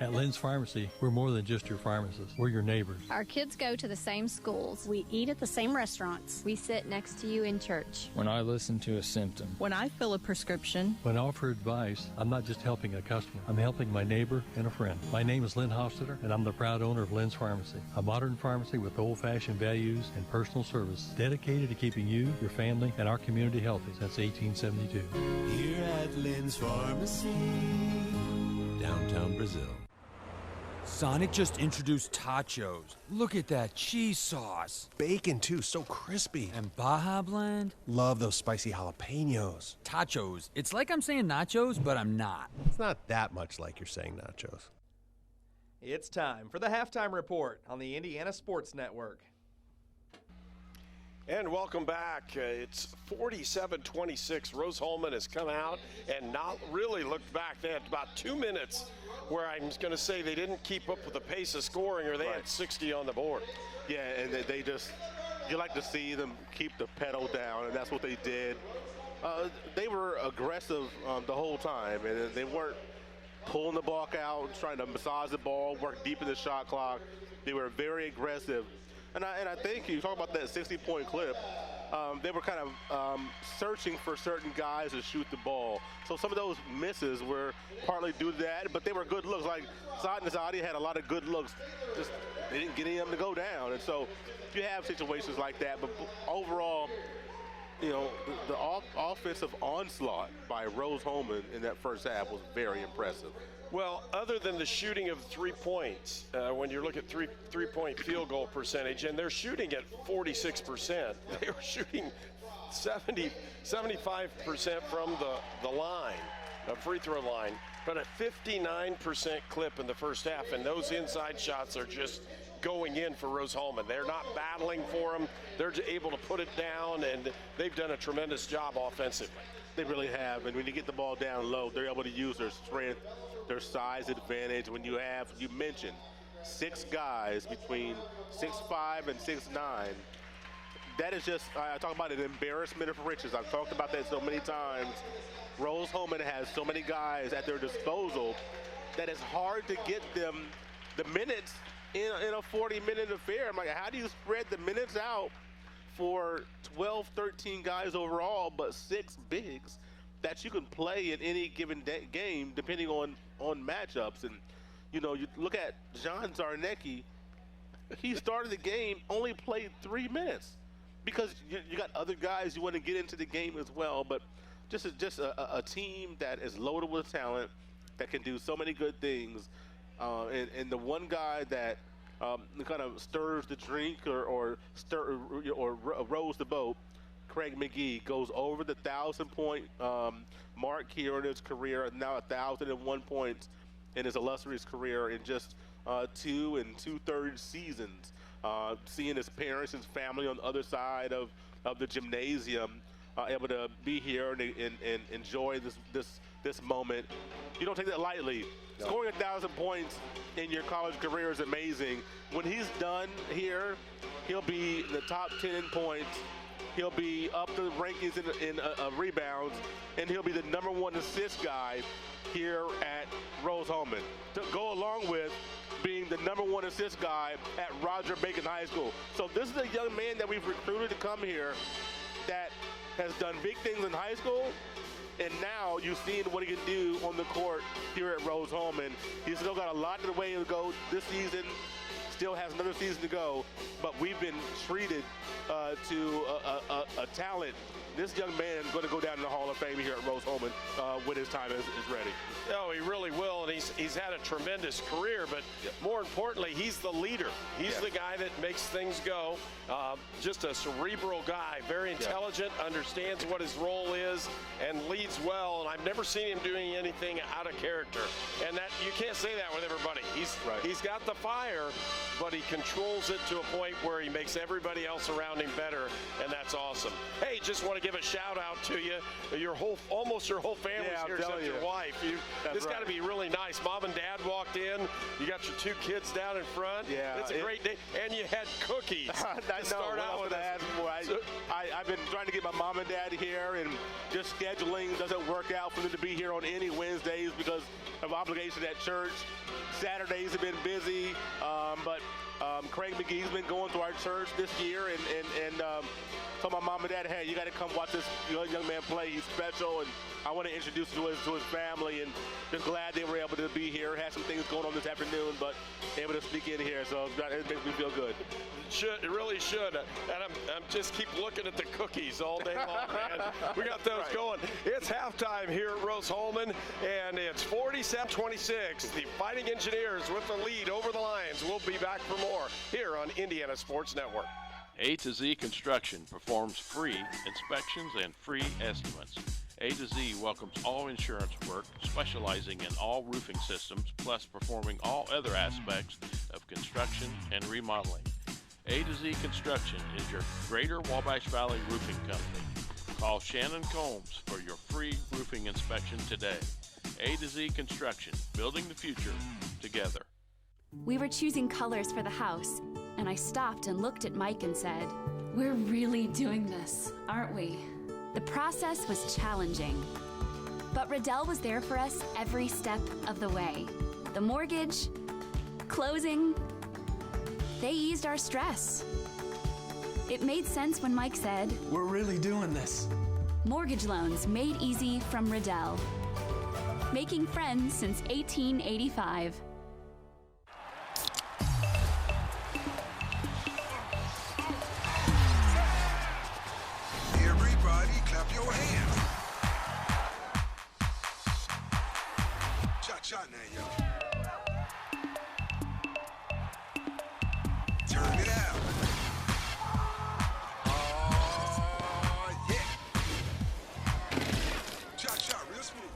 At Lynn's Pharmacy, we're more than just your pharmacist. We're your neighbors. Our kids go to the same schools. We eat at the same restaurants. We sit next to you in church. When I listen to a symptom. When I fill a prescription. When I offer advice, I'm not just helping a customer. I'm helping my neighbor and a friend. My name is Lynn Hofstadter, and I'm the proud owner of Lynn's Pharmacy, a modern pharmacy with old-fashioned values and personal service dedicated to keeping you, your family, and our community healthy since 1872. Here at Lynn's Pharmacy, downtown Brazil. Sonic just introduced tachos. Look at that cheese sauce. Bacon, too, so crispy. And Baja Blend. Love those spicy jalapenos. Tachos. It's like I'm saying nachos, but I'm not. It's not that much like you're saying nachos. It's time for the halftime report on the Indiana Sports Network. And welcome back. It's 47-26. Rose-Hulman has come out and not really looked back. They had about 2 minutes where I'm going to say they didn't keep up with the pace of scoring, or they had 60 on the board. Yeah, and they just, you like to see them keep the pedal down, and that's what they did. They were aggressive the whole time, and they weren't pulling the ball out, trying to massage the ball, work deep in the shot clock. They were very aggressive. And I think you talk about that 60-point clip, they were kind of searching for certain guys to shoot the ball. So some of those misses were partly due to that, but they were good looks. Like Saad Nazadi had a lot of good looks. Just they didn't get any of them to go down. And so you have situations like that. But overall, you know, the offensive onslaught by Rose-Hulman in that first half was very impressive. Well, other than the shooting of 3 points, when you look at three-point field goal percentage, and they're shooting at 46%, they were shooting 75% from the line, the free throw line. but a 59% clip in the first half, and those inside shots are just going in for Rose-Hulman. They're not battling for them. They're able to put it down, and they've done a tremendous job offensively. They really have, and when you get the ball down low, they're able to use their strength, their size advantage. When you mentioned 6 guys between 6'5" and 6'9", that is just, I talk about an embarrassment of riches. I've talked about that so many times. Rose-Hulman has so many guys at their disposal that it's hard to get them the minutes in a 40-minute affair. I'm like, how do you spread the minutes out for 12, 13 guys overall, but 6 bigs that you can play in any given game depending on matchups? And, you know, you look at John Zarnecki, he started the game, only played 3 minutes because you got other guys you want to get into the game as well. But just a team that is loaded with talent that can do so many good things. And the one guy that kind of stirs the drink or rows the boat, Craig McGee, goes over the 1,000-point mark here in his career, now 1,001 points in his illustrious career in just 2 2/3 seasons. Seeing his parents and family on the other side of the gymnasium, able to be here and enjoy this moment. You don't take that lightly. No. Scoring 1,000 points in your college career is amazing. When he's done here, he'll be in the top 10 in points. He'll be up the rankings in rebounds, and he'll be the #1 assist guy here at Rose-Hulman, to go along with being the #1 assist guy at Roger Bacon High School. So this is a young man that we've recruited to come here that has done big things in high school, and now you've seen what he can do on the court here at Rose-Hulman. He's still got a lot of the way to go this season, still has another season to go, but we've been treated to a talent. This young man is going to go down in the Hall of Fame here at Rose-Hulman when his time is ready. Oh, he really will, and he's had a tremendous career, but more importantly, he's the leader. He's the guy that makes things go. Just a cerebral guy, very intelligent, understands what his role is, and leads well, and I've never seen him doing anything out of character. And that you can't say that with everybody. He's got the fire, but he controls it to a point where he makes everybody else around him better, and that's awesome. Hey, just want to give a shout out to you. Almost your whole family's here except your wife. It's got to be really nice. Mom and Dad walked in. You got your 2 kids down in front. Yeah, it's a great day, and you had cookies. Start out with that. I've been trying to get my mom and dad here, and just scheduling doesn't work out for them to be here on any Wednesdays because of obligations at church. Saturdays have been busy, but Craig McGee's been going to our church this year, and told my mom and dad, hey, you got to come watch this young man play. He's special, and I want to introduce him to his family, and just glad they were able to be here. Had some things going on this afternoon, but able to sneak in here, so it makes me feel good. It really should, and I'm just keep looking at the cookies all day long, man. We got those going. It's halftime here at Rose-Hulman, and it's 47-26. The Fighting Engineers with the lead over the Lions. We'll be back for more here on Indiana Sports Network. A to Z Construction performs free inspections and free estimates. A to Z welcomes all insurance work, specializing in all roofing systems, plus performing all other aspects of construction and remodeling. A to Z Construction is your Greater Wabash Valley roofing company. Call Shannon Combs for your free roofing inspection today. A to Z Construction, building the future together. We were choosing colors for the house, and I stopped and looked at Mike and said, "We're really doing this, aren't we?" The process was challenging, but Riddell was there for us every step of the way. The mortgage, closing, they eased our stress. It made sense when Mike said, "We're really doing this." Mortgage loans made easy from Riddell. Making friends since 1885. Everybody clap your hands. Cha-cha now, y'all. Turn it out. Oh, yeah. Cha-cha, real smooth.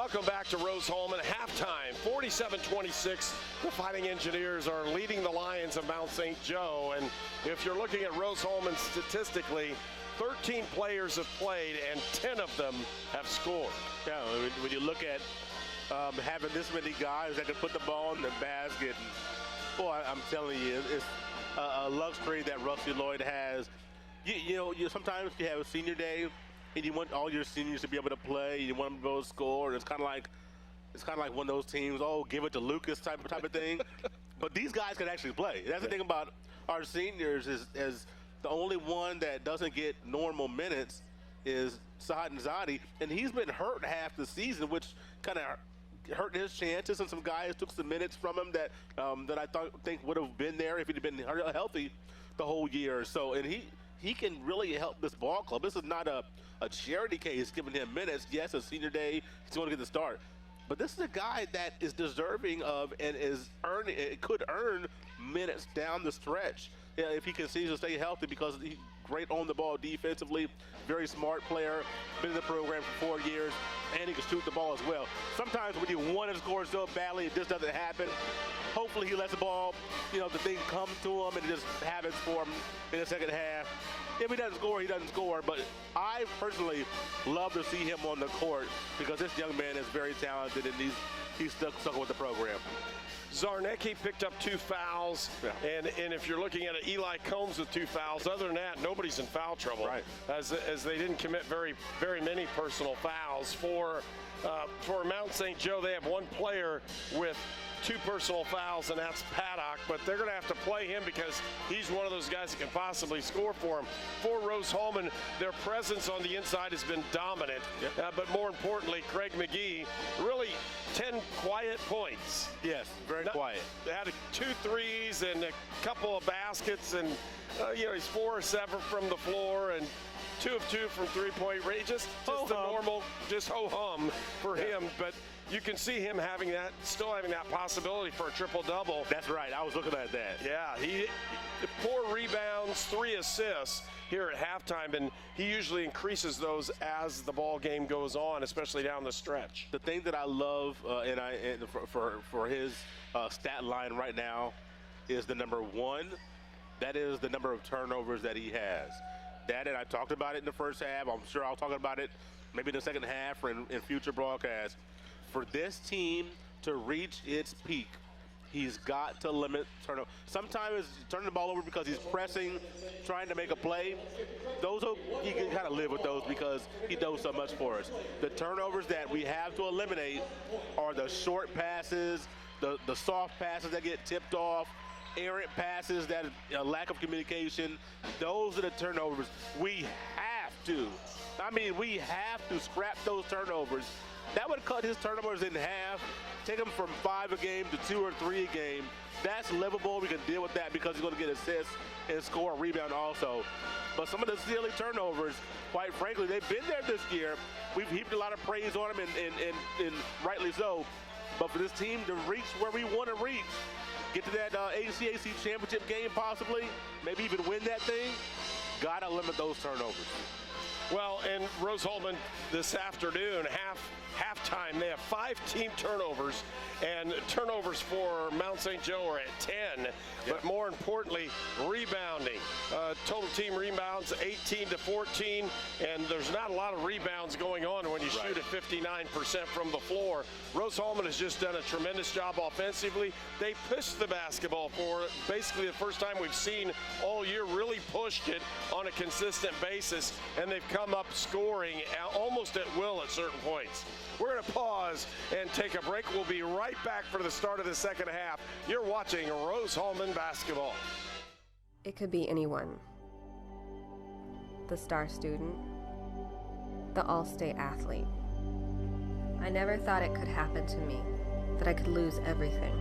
Welcome back to Rose-Hulman. Halftime, 47-26. The Fighting Engineers are leading the Lions of Mount St. Joe. And if you're looking at Rose-Hulman statistically, 13 players have played and 10 of them have scored. Yeah, when you look at having this many guys that can put the ball in the basket, and, boy, I'm telling you, it's a luxury that Rusty Lloyd has. You know, sometimes you have a senior day, and you want all your seniors to be able to play. You want them to be able to score. And it's kind of like one of those teams. Oh, give it to Lucas type of thing. But these guys can actually play. That's the thing about our seniors is the only one that doesn't get normal minutes is Saad Nzadi, and he's been hurt half the season, which kind of hurt his chances. And some guys took some minutes from him that I think would have been there if he'd been healthy the whole year. So, and he can really help this ball club. This is not a charity case giving him minutes. Yes, a senior day, he's going to get the start. But this is a guy that is deserving of and could earn minutes down the stretch if he continues to stay healthy, because he's great on the ball defensively, very smart player, been in the program for 4 years, and he can shoot the ball as well. Sometimes when you want to score so badly, it just doesn't happen. Hopefully he lets the ball, the thing come to him and it just happens for him in the second half. If he doesn't score, he doesn't score. But I personally love to see him on the court because this young man is very talented and he's stuck with the program. Zarnecki picked up 2 fouls, and if you're looking at it, Eli Combs with 2 fouls. Other than that, nobody's in foul trouble, right? As they didn't commit very many personal fouls. For Mount St. Joe, they have 1 player with 2 personal fouls, and that's Paddock, but they're going to have to play him because he's one of those guys that can possibly score for him. For Rose-Hulman, their presence on the inside has been dominant, but more importantly, Craig McGee, really 10 quiet points. Yes, very quiet. They had 2 threes and a couple of baskets, and he's 4 or 7 from the floor and 2 of 2 from 3-point range. Just the normal, just ho-hum for him, but you can see him still having that possibility for a triple-double. That's right. I was looking at that. Yeah, he 4 rebounds, 3 assists here at halftime, and he usually increases those as the ball game goes on, especially down the stretch. The thing that I love, for his stat line right now, is the number 1. That is the number of turnovers that he has. That, and I talked about it in the first half. I'm sure I'll talk about it maybe in the second half or in future broadcasts. For this team to reach its peak, he's got to limit turnover. Sometimes it's turning the ball over because he's pressing, trying to make a play. You can kind of live with those because he does so much for us. The turnovers that we have to eliminate are the short passes, the soft passes that get tipped off, errant passes, that lack of communication. Those are the turnovers. We have to scrap those turnovers. That would cut his turnovers in half, take him from 5 a game to 2 or 3 a game. That's livable. We can deal with that because he's going to get assists and score a rebound also. But some of the silly turnovers, quite frankly, they've been there this year. We've heaped a lot of praise on him, and rightly so. But for this team to reach where we want to reach, get to that HCAC championship game possibly, maybe even win that thing, got to limit those turnovers. Well, and Rose-Hulman this afternoon, halftime, they have 5 team turnovers, and turnovers for Mount St. Joe are at 10. But more importantly, rebounding. Total team rebounds 18-14, and there's not a lot of rebounds going on when you shoot at 59% from the floor. Rose-Hulman has just done a tremendous job offensively. They pushed the basketball for basically the first time we've seen all year, really pushed it on a consistent basis, and they've come up scoring almost at will at certain points. We're going to pause and take a break. We'll be right back for the start of the second half. You're watching Rose-Hulman basketball. It could be anyone. The star student, the all-state athlete. I never thought it could happen to me, that I could lose everything.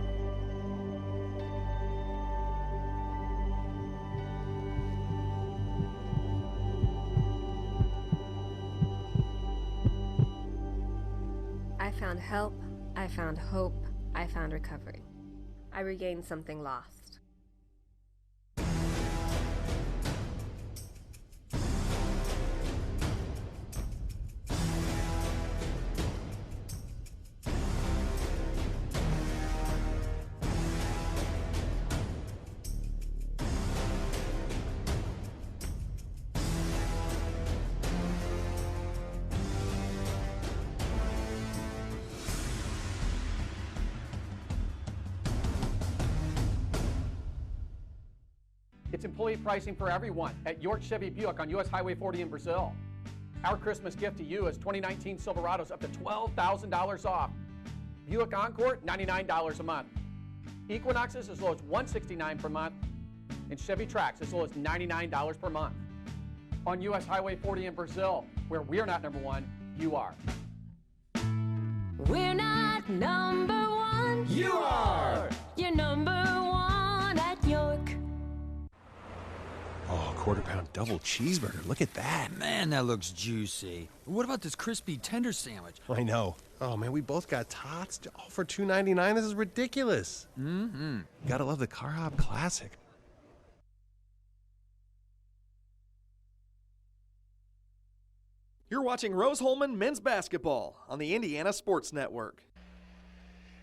I found help, I found hope, I found recovery. I regained something lost. It's employee pricing for everyone at York Chevy Buick on US Highway 40 in Brazil. Our Christmas gift to you is 2019 Silverados up to $12,000 off. Buick Encore, $99 a month. Equinoxes as low as $169 per month. And Chevy Trax as low as $99 per month. On US Highway 40 in Brazil, where we're not number one, you are. We're not number one. You are. You're number one at York. Oh, quarter-pound double cheeseburger. Look at that. Man, that looks juicy. What about this crispy tender sandwich? I know. Oh, man, we both got tots. All for $2.99. This is ridiculous. Mm-hmm. Gotta love the Car Hop Classic. You're watching Rose-Hulman men's basketball on the Indiana Sports Network.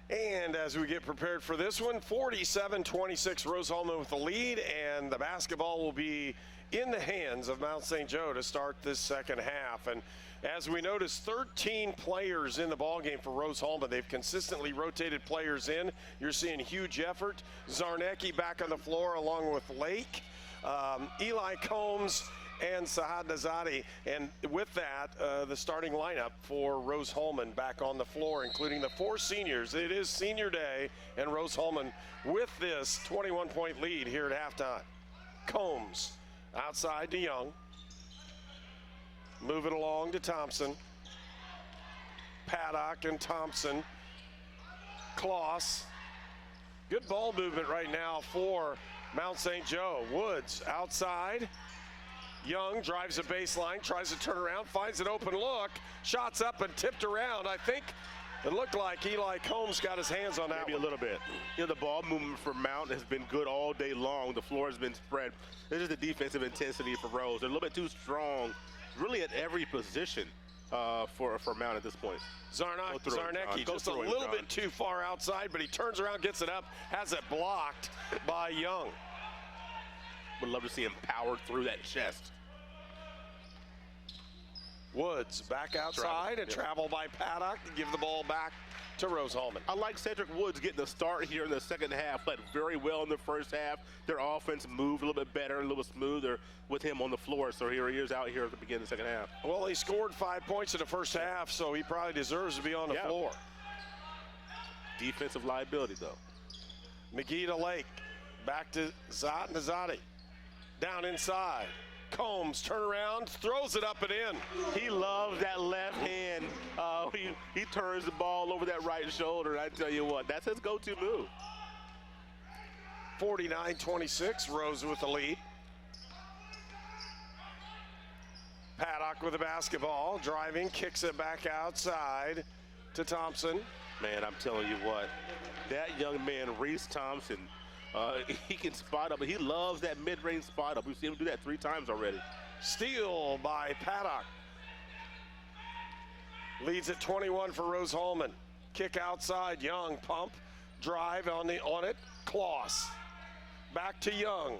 And as we get prepared for this one, 47-26 Rose-Hulman with the lead, and the basketball will be in the hands of Mount St. Joe to start this second half. And as we noticed, 13 players in the ballgame for Rose-Hulman. They've consistently rotated players in. You're seeing huge effort. Zarnecki back on the floor along with Lake, Eli Combs, and Sahad Nazadi. And with that, the starting lineup for Rose-Hulman back on the floor, including the 4 seniors. It is senior day, and Rose-Hulman with this 21-point lead here at halftime. Combs outside to Young. Move it along to Thompson. Paddock and Thompson. Kloss. Good ball movement right now for Mount St. Joe. Woods outside. Young drives a baseline, tries to turn around, finds an open look, shots up and tipped around. I think it looked like Eli Combs got his hands on that. Maybe a little bit. You know, the ball movement for Mount has been good all day long. The floor has been spread. This is the defensive intensity for Rose. They're a little bit too strong, really at every position for Mount at this point. Zarnecki just a little bit too far outside, but he turns around, gets it up, has it blocked by Young. Would love to see him powered through that chest. Woods back outside and travel by Paddock to give the ball back to Rose-Hulman. I like Cedric Woods getting the start here in the second half. Played very well in the first half. Their offense moved a little bit better, a little bit smoother with him on the floor. So here he is out here at the beginning of the second half. Well, he scored 5 points in the first half, so he probably deserves to be on the floor. Defensive liability, though. McGee to Lake. Back to Nazadi. Down inside. Combs, turn around, throws it up and in. He loves that left hand. He turns the ball over that right shoulder, and I tell you what, that's his go-to move. 49-26, Rose with the lead. Paddock with the basketball, driving, kicks it back outside to Thompson. Man, I'm telling you what, that young man, Reese Thompson, he can spot up, but he loves that mid-range spot up. We've seen him do that 3 times already. Steal by Paddock. Leads at 21 for Rose-Hulman. Kick outside, Young, pump, drive on it, Kloss. Back to Young.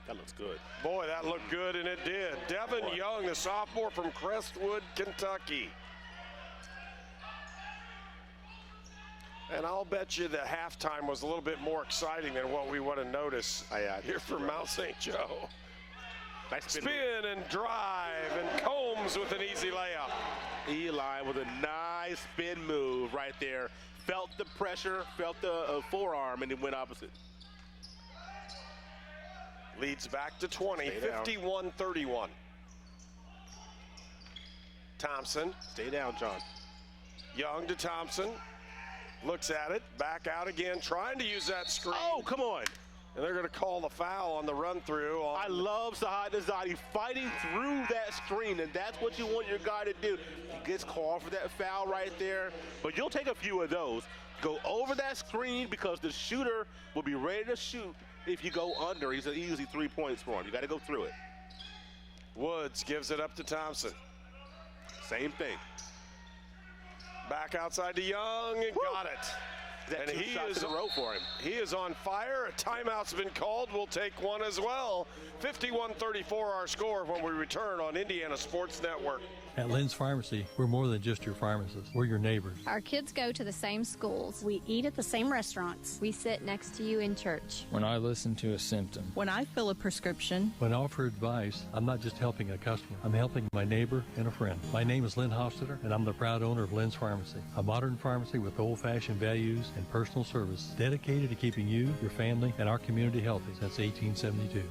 That looks good. Boy, that looked good, and it did. Devin Young, the sophomore from Crestwood, Kentucky. And I'll bet you the halftime was a little bit more exciting than what we would have noticed here from Mount St. Joe. Nice spin and drive, and Combs with an easy layup. Eli with a nice spin move right there. Felt the pressure, felt the forearm, and it went opposite. Leads back to 20, 51-31. Thompson. Stay down, John. Young to Thompson. Looks at it, back out again, trying to use that screen. Oh, come on. And they're going to call the foul on the run-through. I love Sahad Nazadi fighting through that screen, and that's what you want your guy to do. He gets called for that foul right there, but you'll take a few of those. Go over that screen because the shooter will be ready to shoot if you go under. He's an easy 3 points for him. You got to go through it. Woods gives it up to Thompson. Same thing. Back outside to Young and got it. And he is in a row for him. He is on fire. A timeout's been called. We'll take one as well. 51-34 our score when we return on Indiana Sports Network. At Lynn's Pharmacy, we're more than just your pharmacist. We're your neighbors. Our kids go to the same schools. We eat at the same restaurants. We sit next to you in church. When I listen to a symptom. When I fill a prescription. When I offer advice, I'm not just helping a customer. I'm helping my neighbor and a friend. My name is Lynn Hofstadter, and I'm the proud owner of Lynn's Pharmacy, a modern pharmacy with old-fashioned values and personal service dedicated to keeping you, your family, and our community healthy since 1872.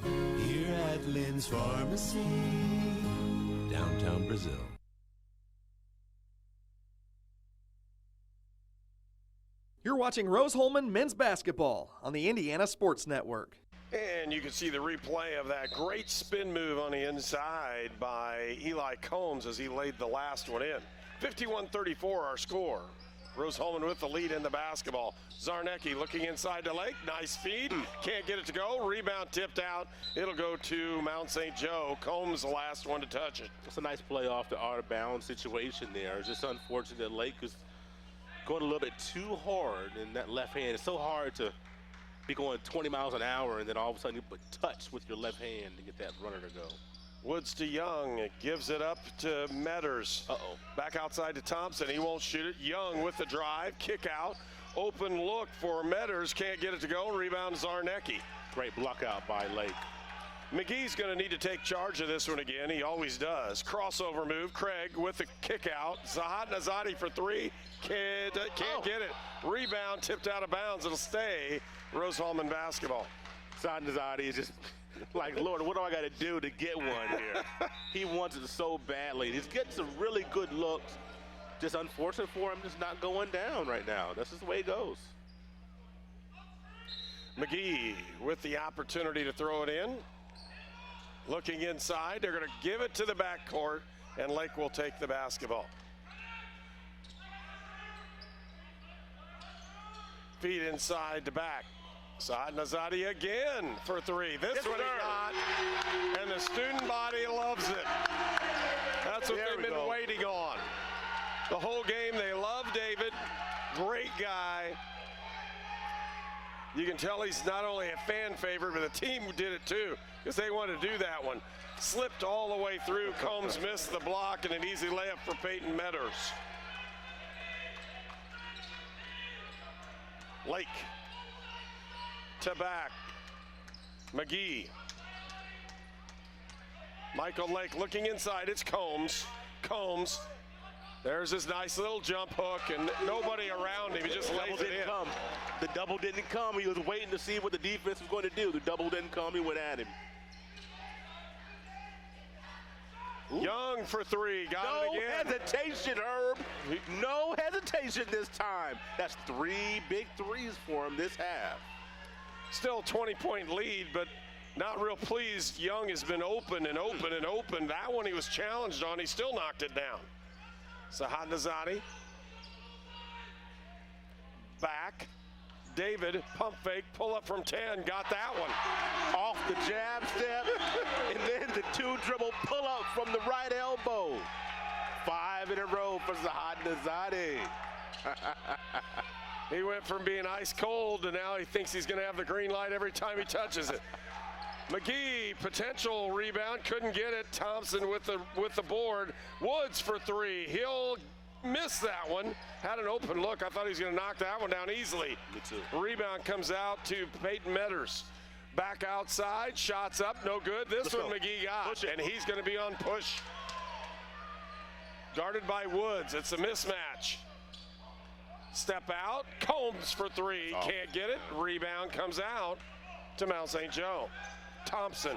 Here at Lynn's Pharmacy, downtown Brazil. You're watching Rose-Hulman men's basketball on the Indiana Sports Network. And you can see the replay of that great spin move on the inside by Eli Combs as he laid the last one in. 51-34 our score. Rose-Hulman with the lead in the basketball. Zarnecki looking inside to Lake. Nice feed. Can't get it to go. Rebound tipped out. It'll go to Mount St. Joe. Combs the last one to touch it. It's a nice play off the out-of-bounds situation there. It's just unfortunate that Lake is going a little bit too hard in that left hand. It's so hard to be going 20 miles an hour and then all of a sudden you put touch with your left hand to get that runner to go. Woods to Young. It gives it up to Metters. Back outside to Thompson. He won't shoot it. Young with the drive. Kick out. Open look for Metters. Can't get it to go. Rebound Zarnecki. Great block out by Lake. McGee's going to need to take charge of this one again. He always does. Crossover move. Craig with the kick out. Zahat Nazadi for three. Can't get it. Rebound tipped out of bounds. It'll stay Rose-Hulman basketball. Zahat Nazadi is just like, Lord, what do I got to do to get one here? He wants it so badly. He's getting some really good looks. Just unfortunate for him, just not going down right now. That's just the way it goes. McGee with the opportunity to throw it in. Looking inside, they're going to give it to the backcourt, and Lake will take the basketball. Feed inside to back. Saad Nazadi again for three. This one he got, and the student body loves it. That's what they've been waiting on. The whole game, they love David. Great guy. You can tell he's not only a fan favorite, but the team did it too, because they wanted to do that one. Slipped all the way through. Combs missed the block, and an easy layup for Peyton Metters. Lake to back. McGee. Michael Lake looking inside. It's Combs. Combs. There's his nice little jump hook, and nobody around him. He just lays it in. The double didn't come. He was waiting to see what the defense was going to do. The double didn't come. He went at him. Young for three. Got it again. No hesitation, Herb. No hesitation this time. That's three big threes for him this half. Still 20-point lead, but not real pleased. Young has been open and open and open. That one he was challenged on. He still knocked it down. Sahat Nazadi. Back. David, pump fake, pull up from 10, got that one. Off the jab step, and then the two dribble pull up from the right elbow. 5 in a row for Zahat Nazadi. He went from being ice cold to now he thinks he's going to have the green light every time he touches it. McGee, potential rebound, couldn't get it. Thompson with the board. Woods for three. He'll miss that one. Had an open look. I thought he was going to knock that one down easily. Me too. Rebound comes out to Peyton Metters. Back outside, shots up, no good. This one McGee got, and he's going to be on push. Guarded by Woods. It's a mismatch. Step out. Combs for three. Can't get it. Rebound comes out to Mount St. Joe. Thompson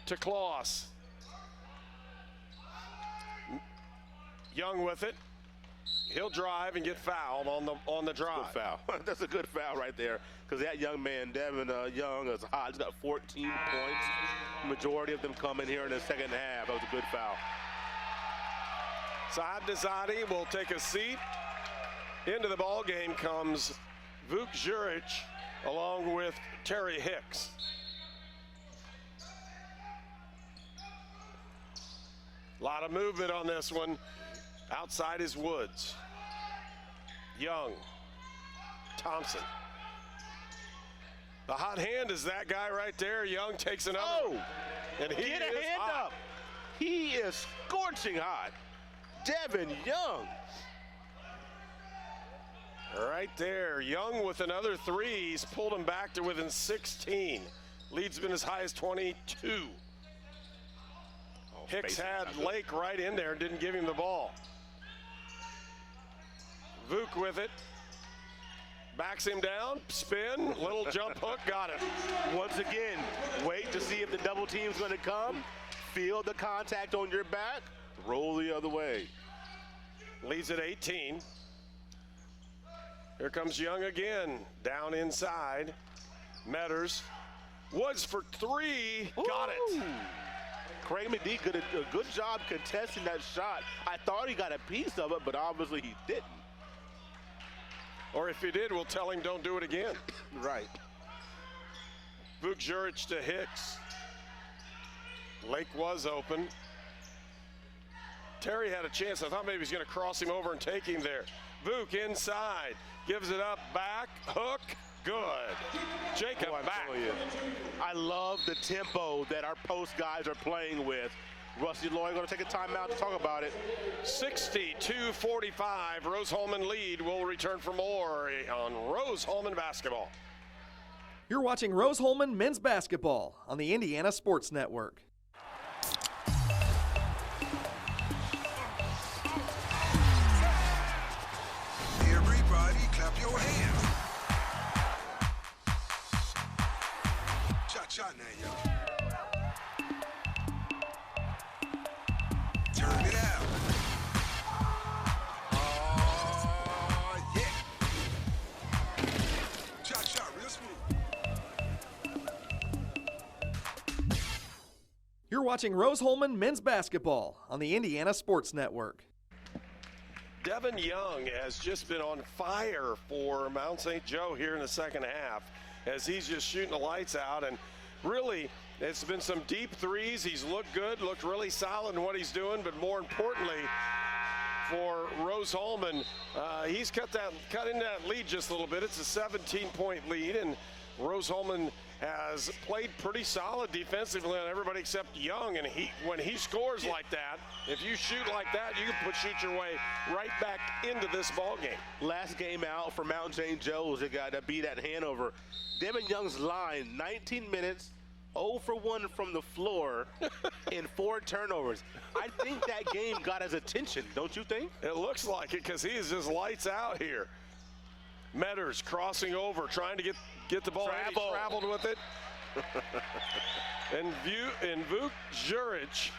to Kloss. Young with it. He'll drive and get fouled on the drive. Good foul. That's a good foul right there, because that young man, Devin Young, is hot. He's got 14 points. Majority of them coming here in the second half. That was a good foul. Saad Nazadi will take a seat. Into the ball game comes Vuk Juric along with Terry Hicks. A lot of movement on this one. Outside is Woods. Young. Thompson. The hot hand is that guy right there. Young takes another. Oh! And he Get a hand up. He is scorching hot. Devin Young. Right there, Young with another three. He's pulled him back to within 16. Lead's been as high as 22. Hicks had Lake right in there and didn't give him the ball. Vuk with it. Backs him down, spin, little jump hook, got it. Once again, wait to see if the double team's going to come. Feel the contact on your back, roll the other way. Leads at 18. Here comes Young again, down inside. Metters. Woods for three, got it. Craig McD did a good job contesting that shot. I thought he got a piece of it, but obviously he didn't. Or if he did, we'll tell him don't do it again. Right. Vuk Juric to Hicks. Lake was open. Terry had a chance. I thought maybe he's going to cross him over and take him there. Vuk inside. Gives it up, back, hook, good. Jacob back. I love the tempo that our post guys are playing with. Rusty Lloyd going to take a timeout to talk about it. 62-45, Rose-Hulman lead. We'll return for more on Rose-Hulman basketball. You're watching Rose-Hulman men's basketball on the Indiana Sports Network. Everybody clap your hands. Cha-cha now, y'all. Turn it out. Oh, yeah. Cha-cha, real smooth. You're watching Rose-Hulman men's basketball on the Indiana Sports Network. Devin Young has just been on fire for Mount St. Joe here in the second half as he's just shooting the lights out, and really it's been some deep threes. He's looked good, looked really solid in what he's doing, but more importantly for Rose-Hulman, he's cut into that lead just a little bit. It's a 17-point lead, and Rose-Hulman has played pretty solid defensively on everybody except Young, and when he scores like that, if you shoot like that, you can shoot your way right back into this ball game. Last game out for Mount St. Joe's, they got to beat at Hanover. Devin Young's line, 19 minutes, 0 for 1 from the floor, and 4 turnovers. I think that game got his attention, don't you think? It looks like it because he is just lights out here. Metters crossing over, trying to get the ball. He traveled with it. and Vuk Juric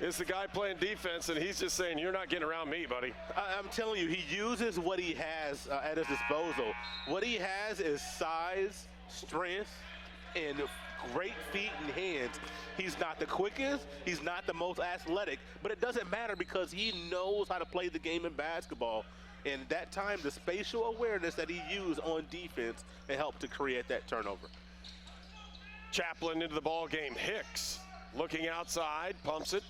is the guy playing defense, and he's just saying, you're not getting around me, buddy. I'm telling you, he uses what he has at his disposal. What he has is size, strength, and great feet and hands. He's not the quickest, he's not the most athletic, but it doesn't matter because he knows how to play the game in basketball. And that time, the spatial awareness that he used on defense, it helped to create that turnover. Chaplin into the ball game. Hicks looking outside, pumps it.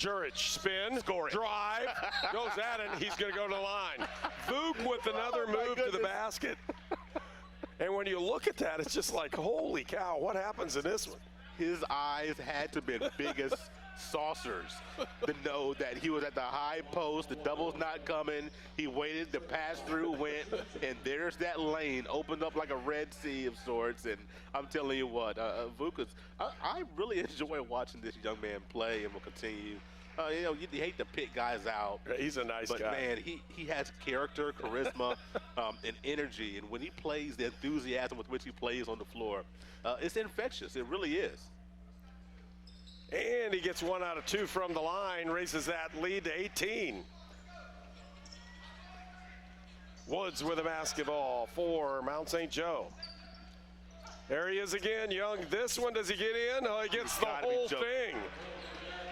Juric spin, drive, goes at it, he's going to go to the line. Vuk with another move to the basket. And when you look at that, it's just like, holy cow, what happens in this one? His eyes had to be big as saucers to know that he was at the high post, the double's not coming, he waited, the pass through went, and there's that lane opened up like a Red Sea of sorts. And I'm telling you what, Vuk is, I really enjoy watching this young man play, and will continue. You know, you hate to pick guys out. He's a nice guy. But man, he has character, charisma, and energy, and when he plays, the enthusiasm with which he plays on the floor, it's infectious, it really is. And he gets 1 out of 2 from the line, raises that lead to 18. Woods with a basketball for Mount St. Joe. There he is again, Young. This one, does he get in? Oh, he gets the whole thing.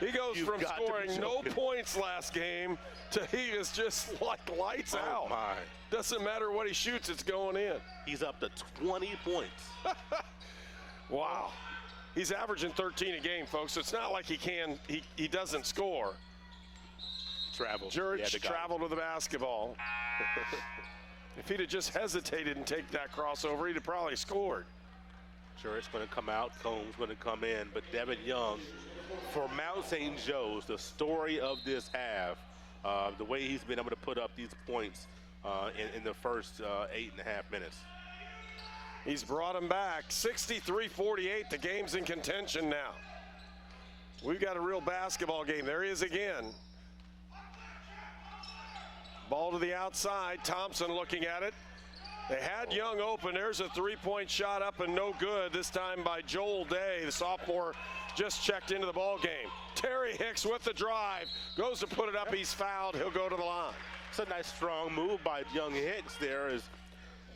He goes from scoring no points last game to he is just like lights out. My. Doesn't matter what he shoots, it's going in. He's up to 20 points. Wow. He's averaging 13 a game, folks, so it's not like he doesn't score. Juric traveled with the basketball. If he'd have just hesitated and take that crossover, he'd have probably scored. Juric's going to come out, Combs going to come in, but Devin Young for Mount St. Joe's, the story of this half, the way he's been able to put up these points in the first 8.5 minutes. He's brought him back. 63-48. The game's in contention now. We've got a real basketball game. There he is again. Ball to the outside. Thompson looking at it. They had Young open. There's a three-point shot up and no good. This time by Joel Day. The sophomore just checked into the ball game. Terry Hicks with the drive. Goes to put it up. He's fouled. He'll go to the line. It's a nice strong move by young Hicks there, as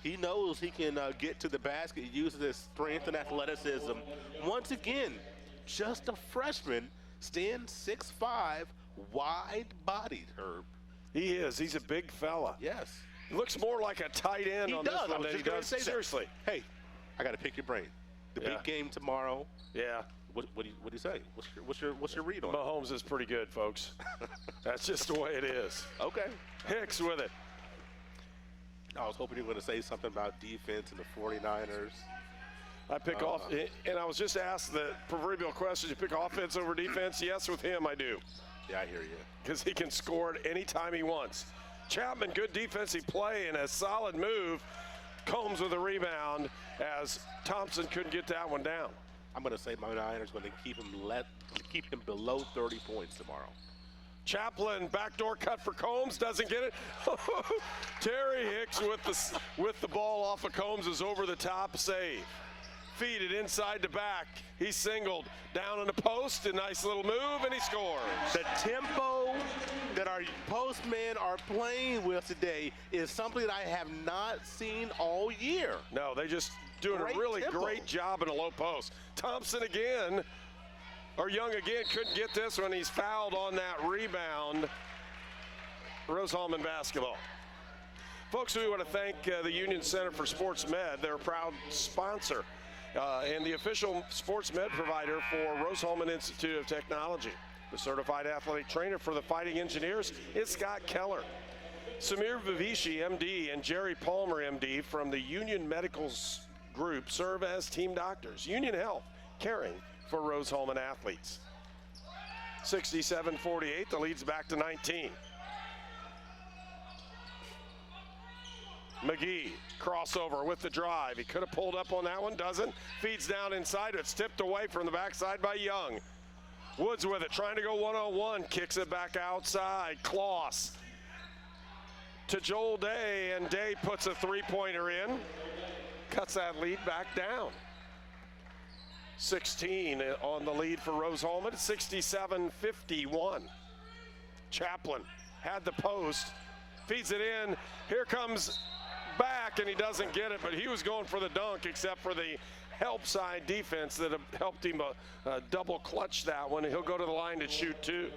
he knows he can get to the basket. He uses his strength and athleticism. Once again, just a freshman, stands 6'5", wide-bodied, Herb. He is. He's a big fella. Yes. He looks more like a tight end on this one than he does. Seriously. Hey, I got to pick your brain. The big game tomorrow. Yeah. What do you say? What's your read on it? Mahomes is pretty good, folks. That's just the way it is. Okay. Hicks with it. I was hoping you were going to say something about defense and the 49ers. I pick off, and I was just asked the proverbial question, you pick offense over defense? Yes, with him I do. Yeah, I hear you. Because he can score it anytime he wants. Chapman, good defensive play and a solid move. Combs with a rebound as Thompson couldn't get that one down. I'm going to say my Niners going to keep him below 30 points tomorrow. Chaplin, backdoor cut for Combs, doesn't get it. Terry Hicks with the ball off of Combs is over the top save. Feed it inside to back. He's singled down in the post, a nice little move, and he scores. The tempo that our postmen are playing with today is something that I have not seen all year. No, they just doing a really great job in a low post. Thompson again, or Young again, couldn't get this one. He's fouled on that rebound. Rose-Hulman basketball. Folks, we want to thank the Union Center for Sports Med. They're a proud sponsor and the official sports med provider for Rose-Hulman Institute of Technology. The certified athletic trainer for the Fighting Engineers is Scott Keller. Samir Vivishi, MD, and Jerry Palmer, MD, from the Union Medical Group serve as team doctors. Union Health, caring for Rose-Hulman athletes. 67-48, the lead's back to 19. McGee, crossover with the drive. He could have pulled up on that one, doesn't. Feeds down inside. It's tipped away from the backside by Young. Woods with it, trying to go one-on-one. Kicks it back outside. Kloss to Joel Day, and Day puts a three-pointer in. Cuts that lead back down. 16 on the lead for Rose-Hulman. 67-51. Chaplin had the post. Feeds it in. Here comes back, and he doesn't get it, but he was going for the dunk, except for the help side defense that helped him double clutch that one. He'll go to the line to shoot two.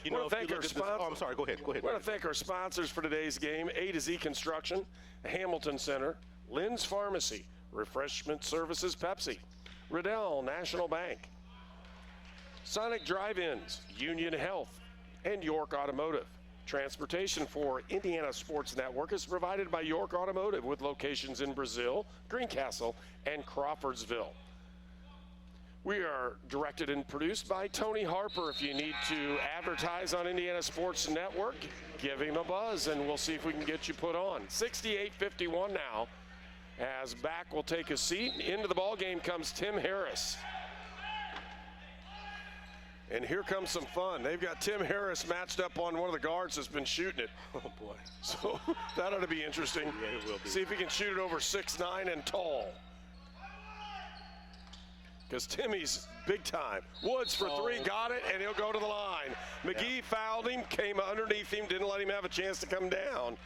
You know, thank our sponsors. Oh, I'm sorry. Go ahead. We want to thank our sponsors for today's game: A to Z Construction, Hamilton Center, Lynn's Pharmacy, Refreshment Services Pepsi, Riddell National Bank, Sonic Drive-Ins, Union Health, and York Automotive. Transportation for Indiana Sports Network is provided by York Automotive with locations in Brazil, Greencastle, and Crawfordsville. We are directed and produced by Tony Harper. If you need to advertise on Indiana Sports Network, give him a buzz and we'll see if we can get you put on. 68-51 now, as back will take a seat. Into the ball game comes Tim Harris. And here comes some fun. They've got Tim Harris matched up on one of the guards that's been shooting it. Oh, boy. So that ought to be interesting. Yeah, it will be. See if he can shoot it over 6'9" and tall. Because Timmy's big time. Woods for three, got it, and he'll go to the line. McGee fouled him, came underneath him, didn't let him have a chance to come down.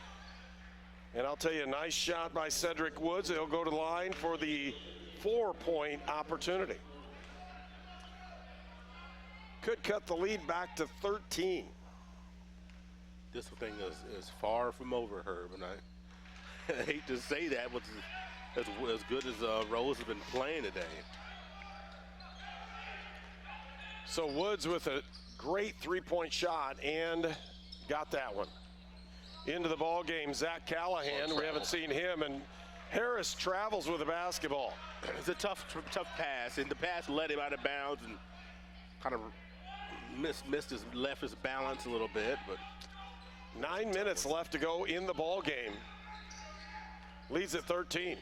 And I'll tell you, a nice shot by Cedric Woods. He'll go to the line for the 4-point opportunity. Could cut the lead back to 13. This thing is far from over, Herb, and I hate to say that, but as good as Rose has been playing today. So Woods with a great three-point shot and got that one. Into the ball game, Zach Callahan. We haven't seen him, and Harris travels with the basketball. It's a tough pass, and the pass led him out of bounds, and kind of left his balance a little bit, but 9 minutes left to go in the ball game. Leads at 13.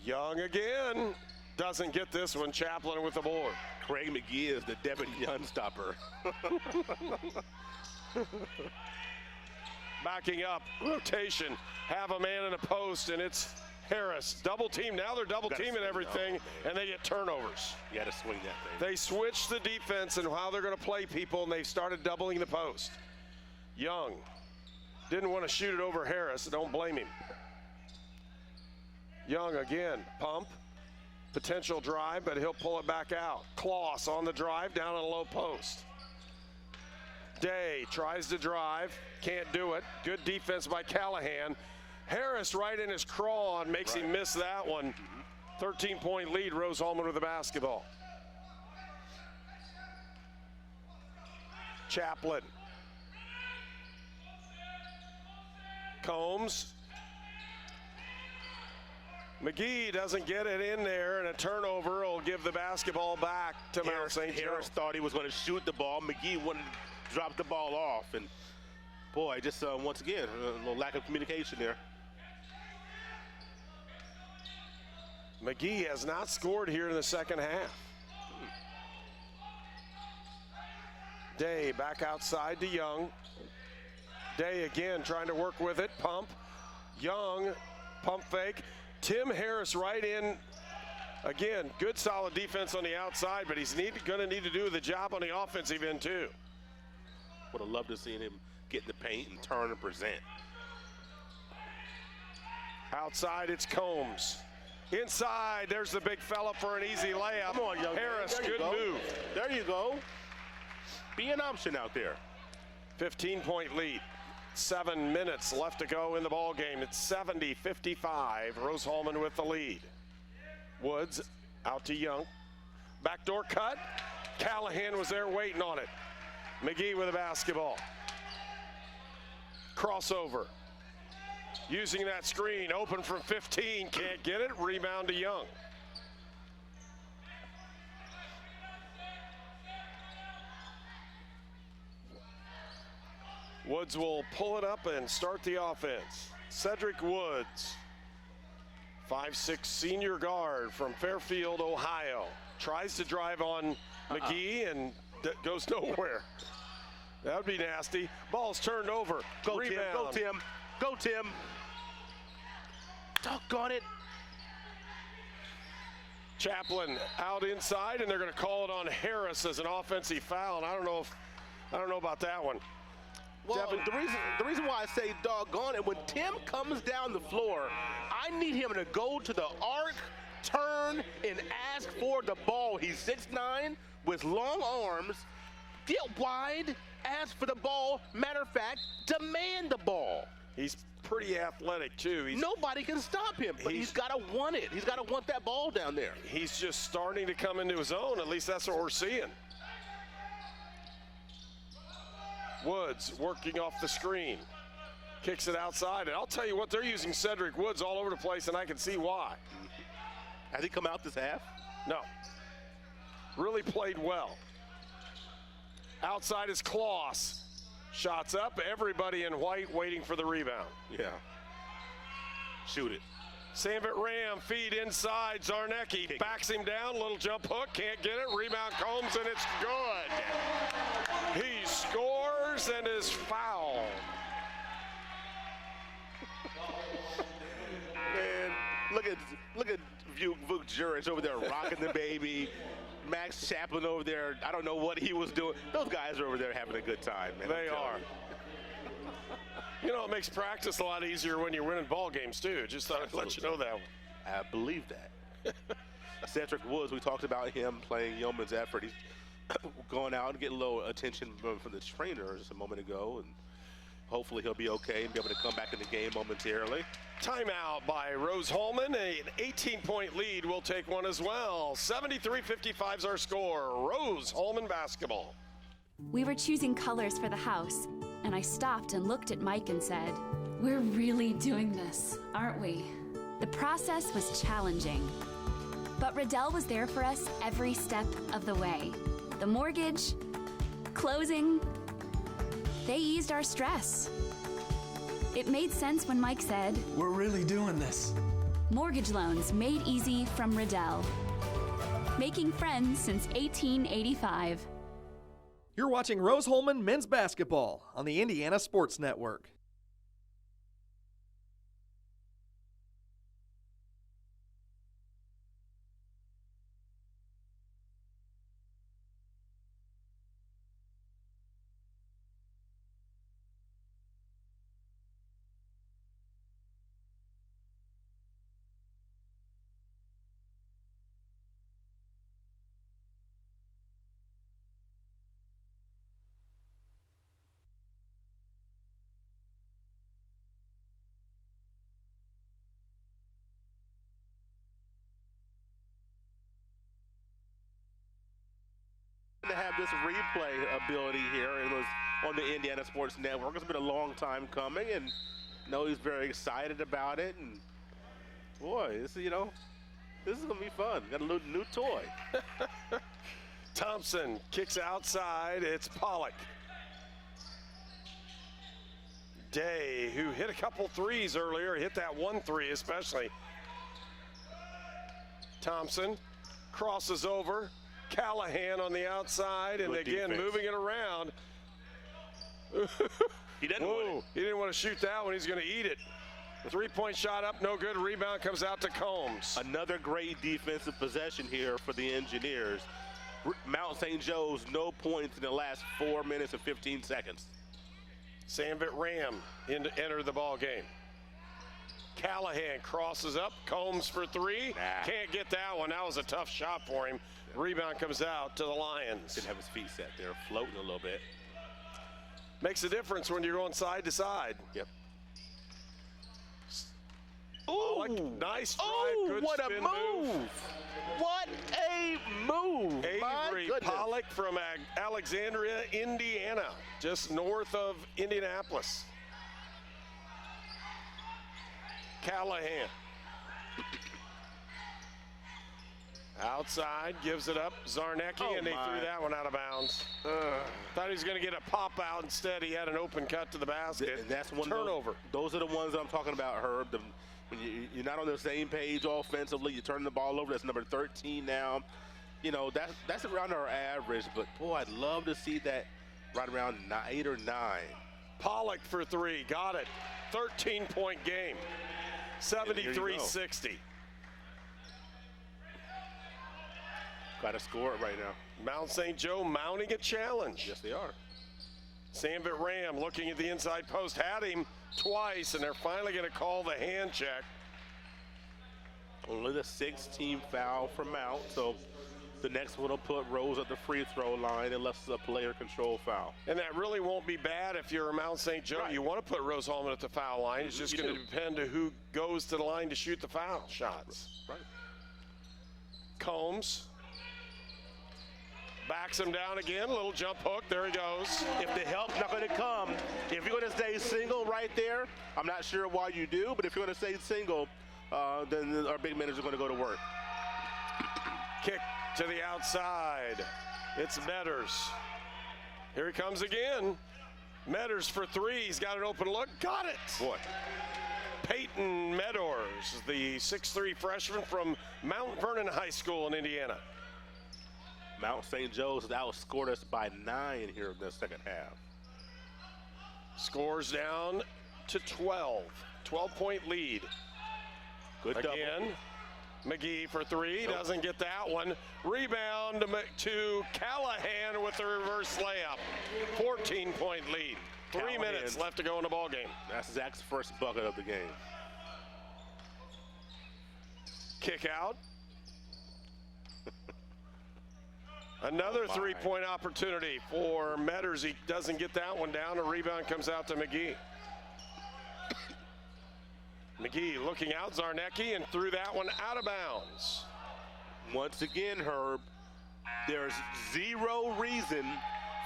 Young again. Doesn't get this one. Chaplin with the board. Craig McGee is the Devin Young stopper. Backing up, rotation, have a man in a post, and it's Harris. Double team, now they're double teaming everything, and they get turnovers. You got to swing that thing. They switched the defense and how they're going to play people, and they've started doubling the post. Young didn't want to shoot it over Harris, don't blame him. Young again, pump, potential drive, but he'll pull it back out. Kloss on the drive, down on a low post. Day tries to drive, can't do it. Good defense by Callahan. Harris right in his craw and makes him miss that one. 13-point lead, Rose-Hulman with the basketball. Chaplin. Combs. McGee doesn't get it in there, and a turnover will give the basketball back to Mount St. Harris thought he was going to shoot the ball. McGee wanted to drop the ball off, and boy, just once again, a little lack of communication there. McGee has not scored here in the second half. Day back outside to Young. Day again trying to work with it, pump. Young, pump fake. Tim Harris right in. Again, good solid defense on the outside, but he's going to need to do the job on the offensive end too. Would have loved to see him get in the paint and turn and present. Outside, it's Combs. Inside, there's the big fella for an easy layup. Come on, young Harris, man. good move. There you go. Be an option out there. 15-point lead. 7 minutes left to go in the ball game. It's 70-55. Rose-Hulman with the lead. Woods out to Young. Backdoor cut. Callahan was there waiting on it. McGee with the basketball. Crossover. Using that screen, open from 15, can't get it, rebound to Young. Woods will pull it up and start the offense. Cedric Woods, 5'6" senior guard from Fairfield, Ohio. Tries to drive on McGee and goes nowhere. That would be nasty. Ball's turned over. Go rebound. Tim, go Tim, go Tim. Doggone it. Chaplin out inside, and they're going to call it on Harris as an offensive foul. And I don't know about that one. Well, the reason why I say doggone it, when Tim comes down the floor, I need him to go to the arc, turn, and ask for the ball. He's 6'9", with long arms. Get wide, ask for the ball. Matter of fact, demand the ball. He's pretty athletic too. Nobody can stop him, but he's got to want it. He's got to want that ball down there. He's just starting to come into his own. At least that's what we're seeing. Woods working off the screen. Kicks it outside, and I'll tell you what, they're using Cedric Woods all over the place, and I can see why. Has he come out this half? No. Really played well. Outside is Kloss. Shots up, everybody in white waiting for the rebound. Yeah. Shoot it. Sandvit Ram, feed inside, Zarnecki backs him down, little jump hook, can't get it, rebound Combs, and it's good. He scores and is fouled. Man, look at Vuk Jurich over there rocking the baby. Max Chaplin over there, I don't know what he was doing. Those guys are over there having a good time, man. They are. You know, it makes practice a lot easier when you're winning ball games, too. Just thought I'd let you know that one. I believe that. Cedric Woods, we talked about him playing yeoman's effort. He's going out and getting a little attention from the trainer just a moment ago, and hopefully he'll be okay and be able to come back in the game momentarily. Timeout by Rose-Hulman. An 18-point lead. We'll take one as well. 73-55 is our score. Rose-Hulman basketball. We were choosing colors for the house, and I stopped and looked at Mike and said, "We're really doing this, aren't we?" The process was challenging, But Riddell was there for us every step of the way. The mortgage, closing, they eased our stress. It made sense when Mike said, "We're really doing this." Mortgage loans made easy from Riddell. Making friends since 1885. You're watching Rose-Hulman men's basketball on the Indiana Sports Network. To have this replay ability here. It was on the Indiana Sports Network. It's been a long time coming, and he's very excited about it. And boy, this is gonna be fun. Got a new toy. Thompson kicks outside. It's Pollock. Day, who hit a couple threes earlier, hit that 1-3 especially. Thompson crosses over. Callahan on the outside, and Good again, defense. moving it around. He didn't want it. He didn't want to shoot that one. He's going to eat it. Three-point shot up, no good. Rebound comes out to Combs. Another great defensive possession here for the Engineers. Mount St. Joe's, no points in the last 4 minutes and 15 seconds. Sandvit Ram enter the ball game. Callahan crosses up. Combs for three. Can't get that one. That was a tough shot for him. Rebound comes out to the Lions. Didn't have his feet set there, floating a little bit. Makes a difference when you're going side to side. Yep. Ooh, nice drive. Good what a spin move. What a move. Avery Pollock from Alexandria, Indiana, just north of Indianapolis. Callahan. Outside, gives it up. Zarnecki, and they threw that one out of bounds. Thought he was going to get a pop out. Instead, he had an open cut to the basket. And that's one turnover. Those are the ones that I'm talking about, Herb. When you're not on the same page offensively, you're turning the ball over. That's number 13 now. That's around our average. But, boy, I'd love to see that right around 8 or 9. Pollock for three. Got it. 13-point game. 73-60. Got to score it right now. Mount St. Joe mounting a challenge. Yes, they are. Sandvit Ram looking at the inside post, had him twice, and they're finally going to call the hand check. Only the 6th-team foul for Mount, so the next one will put Rose at the free throw line unless it's a player control foul. And that really won't be bad if you're Mount St. Joe. Right. You want to put Rose-Hulman at the foul line. It's just going to depend on who goes to the line to shoot the foul shots. Right. Combs. Backs him down again, little jump hook, there he goes. If the help's not going to come, if you're going to stay single right there, I'm not sure why you do, but if you're going to stay single, then our big men are going to go to work. Kick to the outside. It's Metters. Here he comes again. Metters for three, he's got an open look, got it. Boy. Peyton Metters, the 6'3" freshman from Mount Vernon High School in Indiana. Mount St. Joe's has outscored us by 9 here in the second half. Scores down to 12. 12-point lead. Good double. Again, McGee for three. Doesn't get that one. Rebound to Callahan with the reverse layup. 14-point lead. 3 minutes left to go in the ball game. That's Zach's first bucket of the game. Kick out. Another three-point opportunity for Metters. He doesn't get that one down. A rebound comes out to McGee. McGee looking out, Zarnecki, and threw that one out of bounds. Once again, Herb, there's zero reason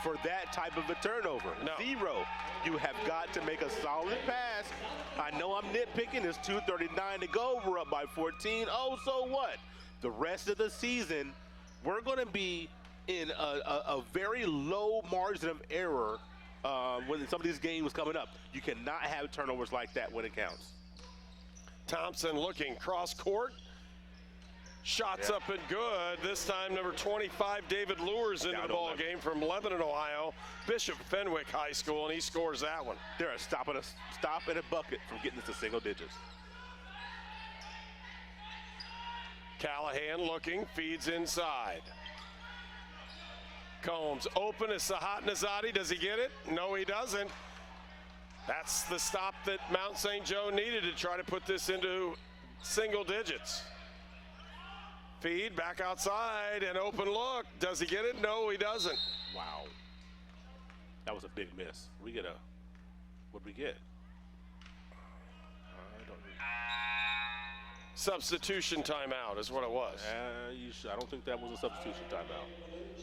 for that type of a turnover. No. Zero. You have got to make a solid pass. I know I'm nitpicking. There's 2:39 to go. We're up by 14. Oh, so what? the rest of the season, we're going to be in a very low margin of error when some of these games coming up. You cannot have turnovers like that when it counts. Thompson looking cross court. Shots up and good. This time, number 25, David Lures into the ball game from Lebanon, Ohio, Bishop Fenwick High School, and he scores that one. They're a stop and a bucket from getting this to single digits. Callahan looking, feeds inside. Combs open is Sahat Nazadi. Does he get it? No, he doesn't. That's the stop that Mount St. Joe needed to try to put this into single digits. Feed back outside and open look. Does he get it? No, he doesn't. Wow. That was a big miss. What'd we get? I don't know. Substitution timeout is what it was. I don't think that was a substitution timeout.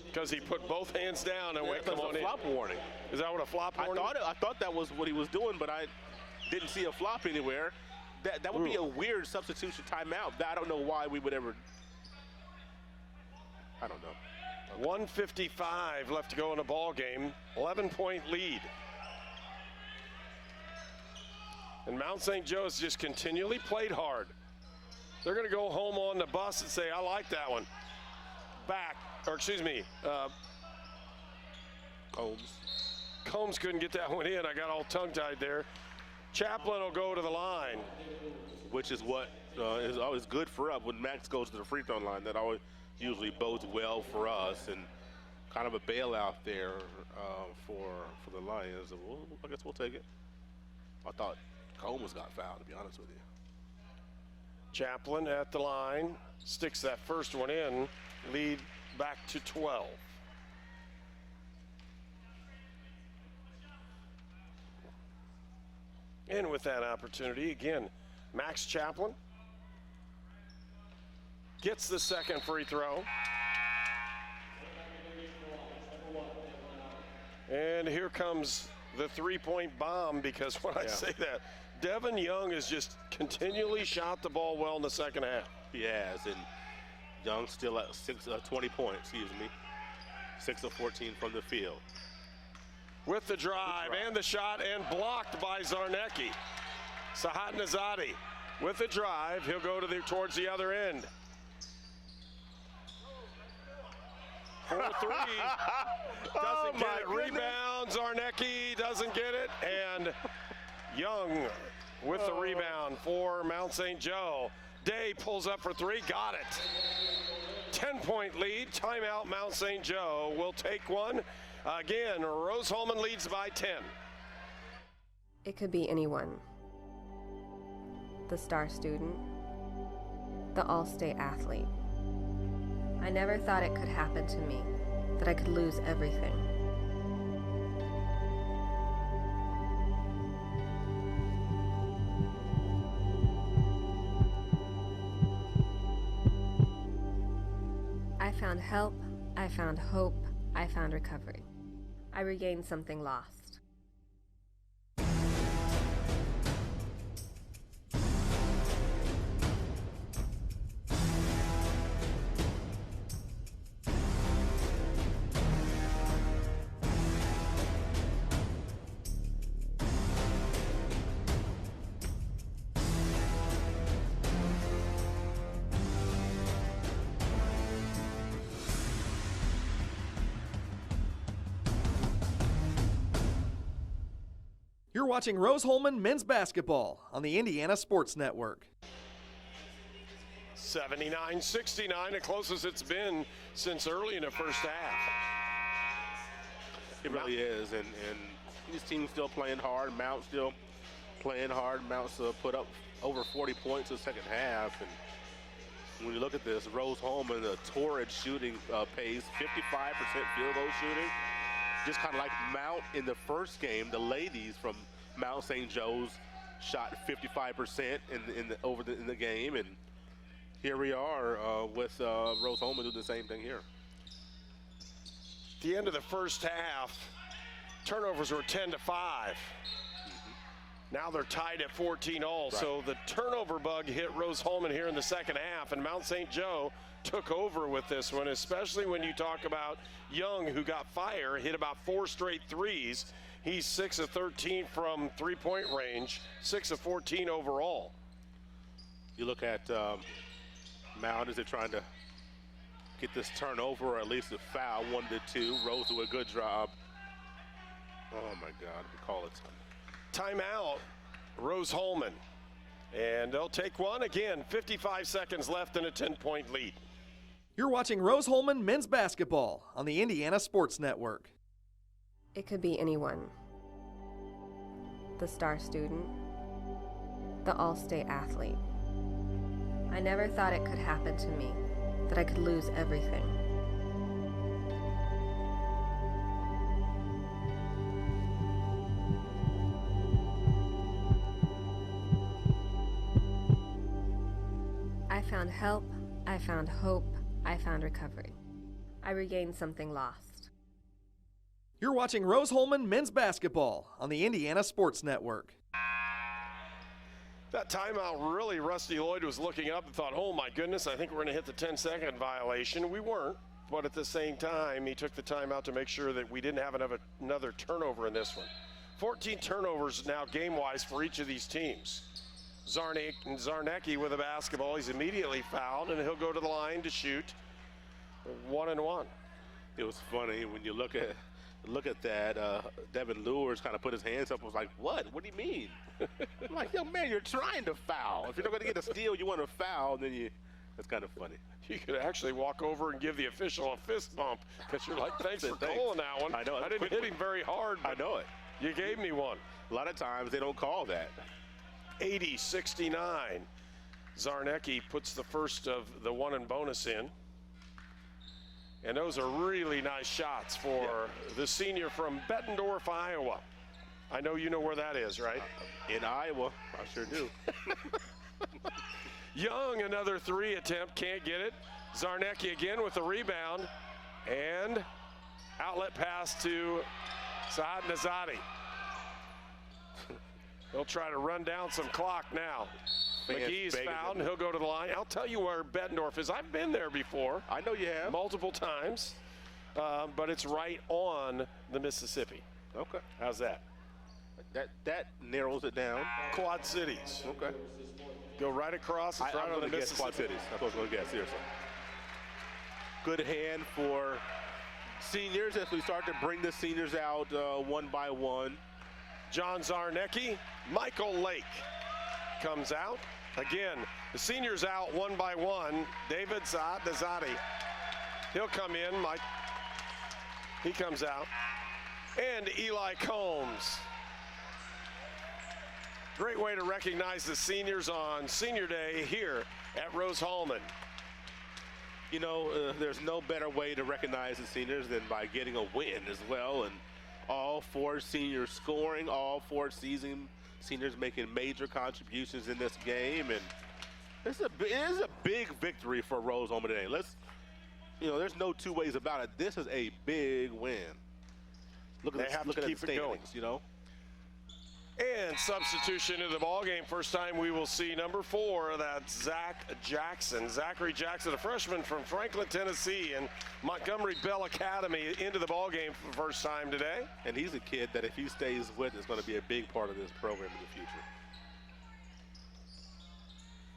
Because he put both hands down and went, come on in. Flop warning. Is that what a flop warning? I thought that was what he was doing, but I didn't see a flop anywhere. That would be a weird substitution timeout. I don't know why we would ever. I don't know. 1:55 left to go in the ball game. 11-point lead. And Mount St. Joe's just continually played hard. They're going to go home on the bus and say, I like that one. Combs couldn't get that one in. I got all tongue-tied there. Chaplin will go to the line. Which is what is always good for us. When Max goes to the free throw line, that always usually bodes well for us, and kind of a bailout there for the Lions. I guess we'll take it. I thought Combs got fouled, to be honest with you. Chaplin at the line, sticks that first one in, lead back to 12. And with that opportunity, again, Max Chaplin gets the second free throw. And here comes the three-point bomb, because when I say that, Devin Young has just continually shot the ball well in the second half. He has, and Young still at 20 points, 6 of 14 from the field. With the drive and the shot, and blocked by Zarnecki. Sahat Nazadi with the drive. He'll go towards the other end. 4-3. Doesn't get it. Rebound. Zarnecki doesn't get it. And Young with the rebound for Mount St. Joe. Day pulls up for three. Got it. 10-point lead. Timeout. Mount St. Joe will take one. Again, Rose-Hulman leads by 10. It could be anyone. The star student, the all-state athlete. I never thought it could happen to me, that I could lose everything. I found help, I found hope, I found recovery. I regained something lost. You're watching Rose-Hulman men's basketball on the Indiana Sports Network. 79-69, the closest it's been since early in the first half. It really is, and these teams still playing hard. Mount still playing hard. Mount's put up over 40 points in the second half, and when you look at this, Rose-Hulman, a torrid shooting pace, 55% field goal shooting. Just kind of like Mount in the first game, the ladies from Mount St. Joe's shot 55% in the game, and here we are with Rose-Hulman doing the same thing here. At the end of the first half, turnovers were 10-5. Now they're tied at 14 all. Right. So the turnover bug hit Rose-Hulman here in the second half, and Mount St. Joe took over with this one, especially when you talk about Young, who got fire, hit about 4 straight threes. He's 6 of 13 from three-point range, 6 of 14 overall. You look at Mount, is it trying to get this turnover or at least a foul, 1-2. Rose do a good job. Oh my God, we call it timeout, Rose-Hulman. And they'll take one again, 55 seconds left and a 10-point lead. You're watching Rose-Hulman men's basketball on the Indiana Sports Network. It could be anyone. The star student, the all-state athlete. I never thought it could happen to me, that I could lose everything. I found help, I found hope, I found recovery. I regained something lost. You're watching Rose-Hulman men's basketball on the Indiana Sports Network. That timeout, really, Rusty Lloyd was looking up and thought, oh my goodness, I think we're going to hit the 10-second violation. We weren't, but at the same time, he took the timeout to make sure that we didn't have another turnover in this one. 14 turnovers now game-wise for each of these teams. Zarnecki with a basketball. He's immediately fouled, and he'll go to the line to shoot 1-and-1. It was funny when you look at that. Devin Lewis kind of put his hands up and was like, what? What do you mean? I'm like, yo, man, you're trying to foul. If you're not going to get a steal, you want to foul, then that's kind of funny. You could actually walk over and give the official a fist bump because you're like, thanks for calling that one. I know. I didn't hit him very hard. I know it. You gave me one. A lot of times they don't call that. 80-69. Zarnecki puts the first of the one and bonus in. And those are really nice shots for the senior from Bettendorf, Iowa. I know you know where that is, right? In Iowa, I sure do. Young, another 3 attempt, can't get it. Zarnecki again with the rebound. And outlet pass to Saad Nazadi. He'll try to run down some clock now. McGee's fouled, and he'll go to the line. I'll tell you where Bettendorf is. I've been there before. I know you have. Multiple times. But it's right on the Mississippi. Okay. How's that? That narrows it down. Quad Cities. Okay. Go right across. It's right on the Mississippi. Quad Cities. That's what I was going to guess, seriously. Good hand for seniors as we start to bring the seniors out one by one. John Zarnecki, Michael Lake comes out. Again, the seniors out one by one. David Saad Nazadi. He'll come in. He comes out. And Eli Combs. Great way to recognize the seniors on Senior Day here at Rose-Hulman. You know, there's no better way to recognize the seniors than by getting a win as well. And all 4 seniors scoring, all 4 seniors making major contributions in this game. And it is a big victory for Rose-Hulman today. There's no two ways about it. This is a big win. Look at the standings, you know. And substitution into the ballgame. First time we will see number 4, that's Zach Jackson. Zachary Jackson, a freshman from Franklin, Tennessee, and Montgomery Bell Academy into the ballgame for the first time today. And he's a kid that if he stays with, is going to be a big part of this program in the future.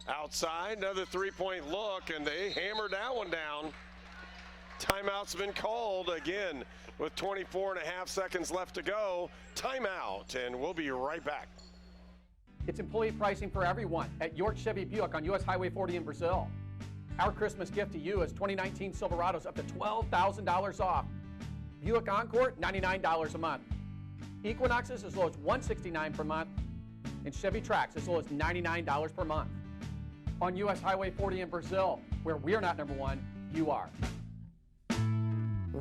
Outside, another 3-point look, and they hammered that one down. Timeout's been called again with 24.5 seconds left to go. Timeout, and we'll be right back. It's employee pricing for everyone at York Chevy Buick on US Highway 40 in Brazil. Our Christmas gift to you is 2019 Silverados up to $12,000 off. Buick Encore, $99 a month. Equinoxes as low as $169 per month. And Chevy Trax as low as $99 per month. On US Highway 40 in Brazil, where we're not number 1, you are.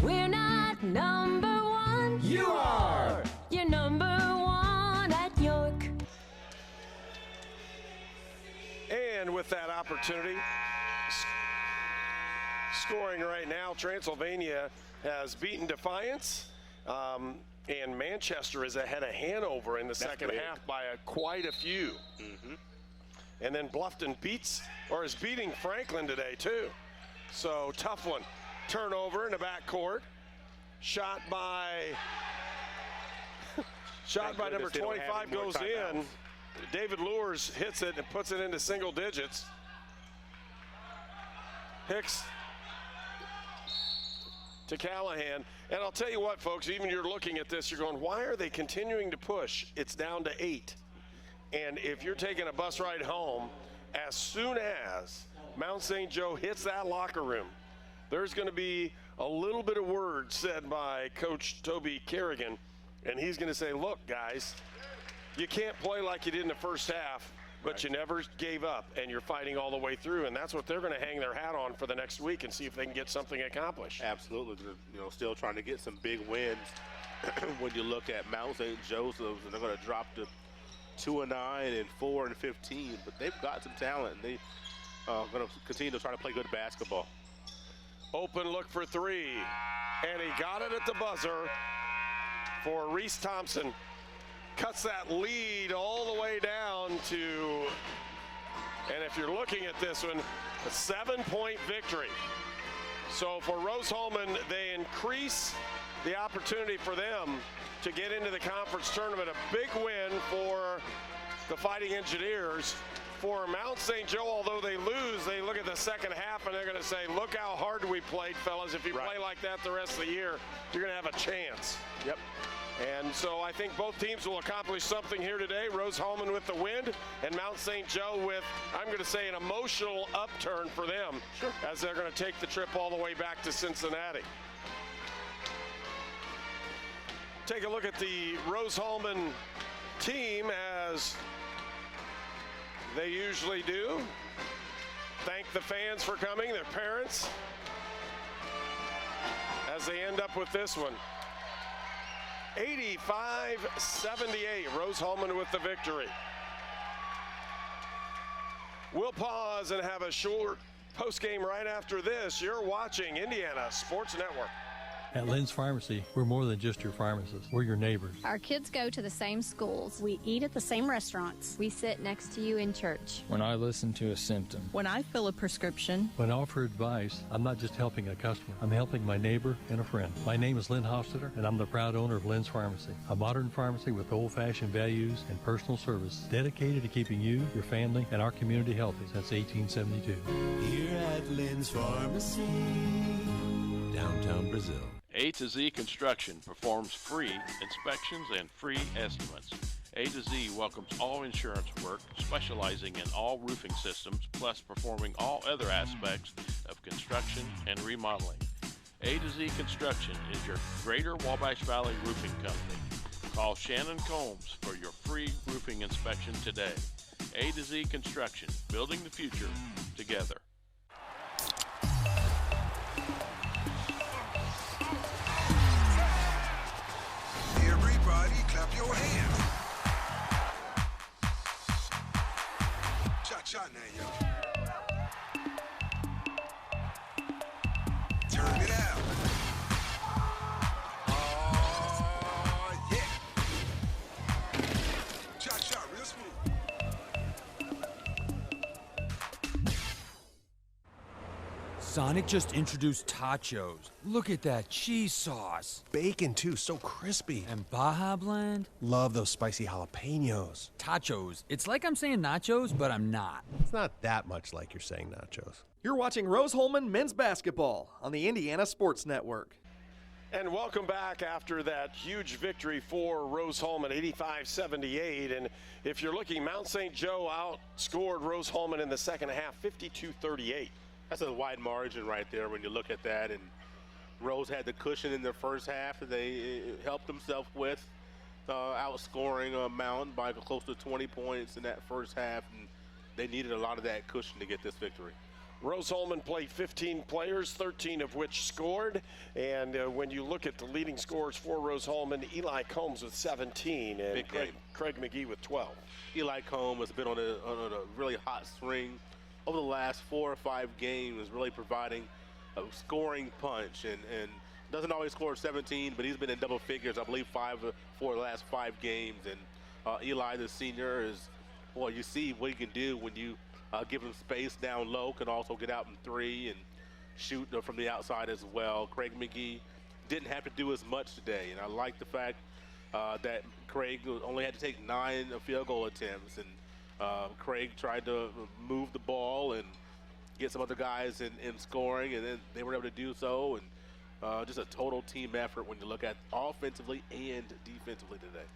We're not number 1. You are. You're number 1 at York. And with that opportunity, scoring right now, Transylvania has beaten Defiance. And Manchester is ahead of Hanover in the second half by quite a few. And then Bluffton is beating Franklin today too. So tough one. Turnover in the backcourt. Shot by number 25 goes in. David Lures hits it and puts it into single digits. Hicks to Callahan. And I'll tell you what, folks, even you're looking at this, you're going, why are they continuing to push? It's down to 8. And if you're taking a bus ride home, as soon as Mount St. Joe hits that locker room, there's going to be a little bit of word said by Coach Toby Kerrigan, and he's going to say, look, guys, you can't play like you did in the first half, but you never gave up, and you're fighting all the way through, and that's what they're going to hang their hat on for the next week and see if they can get something accomplished. Absolutely. They're, still trying to get some big wins. When you look at Mount St. Joseph's, and they're going to drop to 2-9 and 4-15, but they've got some talent, and they're going to continue to try to play good basketball. Open look for 3, and he got it at the buzzer for Reese Thompson. Cuts that lead all the way down to, and if you're looking at this one, a 7-point victory. So for Rose-Hulman, they increase the opportunity for them to get into the conference tournament. A big win for the Fighting Engineers. For Mount St. Joe, although they lose, they look at the second half and they're going to say, look how hard we played, fellas. If you play like that the rest of the year, you're going to have a chance. Yep. And so I think both teams will accomplish something here today. Rose-Hulman with the win, and Mount St. Joe with, I'm going to say, an emotional upturn for them as they're going to take the trip all the way back to Cincinnati. Take a look at the Rose-Hulman team as they usually do. Thank the fans for coming, their parents, as they end up with this one. 85-78, Rose-Hulman with the victory. We'll pause and have a short post-game right after this. You're watching Indiana Sports Network. At Lynn's Pharmacy, we're more than just your pharmacist. We're your neighbors. Our kids go to the same schools. We eat at the same restaurants. We sit next to you in church. When I listen to a symptom. When I fill a prescription. When I offer advice, I'm not just helping a customer. I'm helping my neighbor and a friend. My name is Lynn Hofstetter, and I'm the proud owner of Lynn's Pharmacy, a modern pharmacy with old-fashioned values and personal service dedicated to keeping you, your family, and our community healthy since 1872. Here at Lynn's Pharmacy, downtown Brazil. A to Z Construction performs free inspections and free estimates. A to Z welcomes all insurance work, specializing in all roofing systems, plus performing all other aspects of construction and remodeling. A to Z Construction is your Greater Wabash Valley roofing company. Call Shannon Combs for your free roofing inspection today. A to Z Construction, building the future together. Everybody clap your hands. Cha-cha now, y'all. Turn it out. Oh, yeah. Cha-cha, real smooth. Sonic just introduced tachos. Look at that cheese sauce. Bacon, too, so crispy. And Baja Blend. Love those spicy jalapenos. Tachos. It's like I'm saying nachos, but I'm not. It's not that much like you're saying nachos. You're watching Rose-Hulman men's basketball on the Indiana Sports Network. And welcome back after that huge victory for Rose-Hulman, 85-78. And if you're looking, Mount St. Joe outscored Rose-Hulman in the second half, 52-38. That's a wide margin right there when you look at that. And Rose had the cushion in their first half that they helped themselves with, outscoring Mount by close to 20 points in that first half. And they needed a lot of that cushion to get this victory. Rose-Hulman played 15 players, 13 of which scored. And when you look at the leading scorers for Rose-Hulman, Eli Combs with 17 and Craig McGee with 12. Eli Combs has been on a really hot string over the last 4 or 5 games, really providing a scoring punch and Doesn't always score 17, but he's been in double figures, I believe, 4 of the last 5 games. And Eli, the senior, is, well, you see what he can do when you give him space down low, can also get out in 3 and shoot from the outside as well. Craig McGee didn't have to do as much today, and I like the fact that Craig only had to take 9 field goal attempts, and Craig tried to move the ball and get some other guys in scoring, and then they were able to do so. And just a total team effort when you look at offensively and defensively today.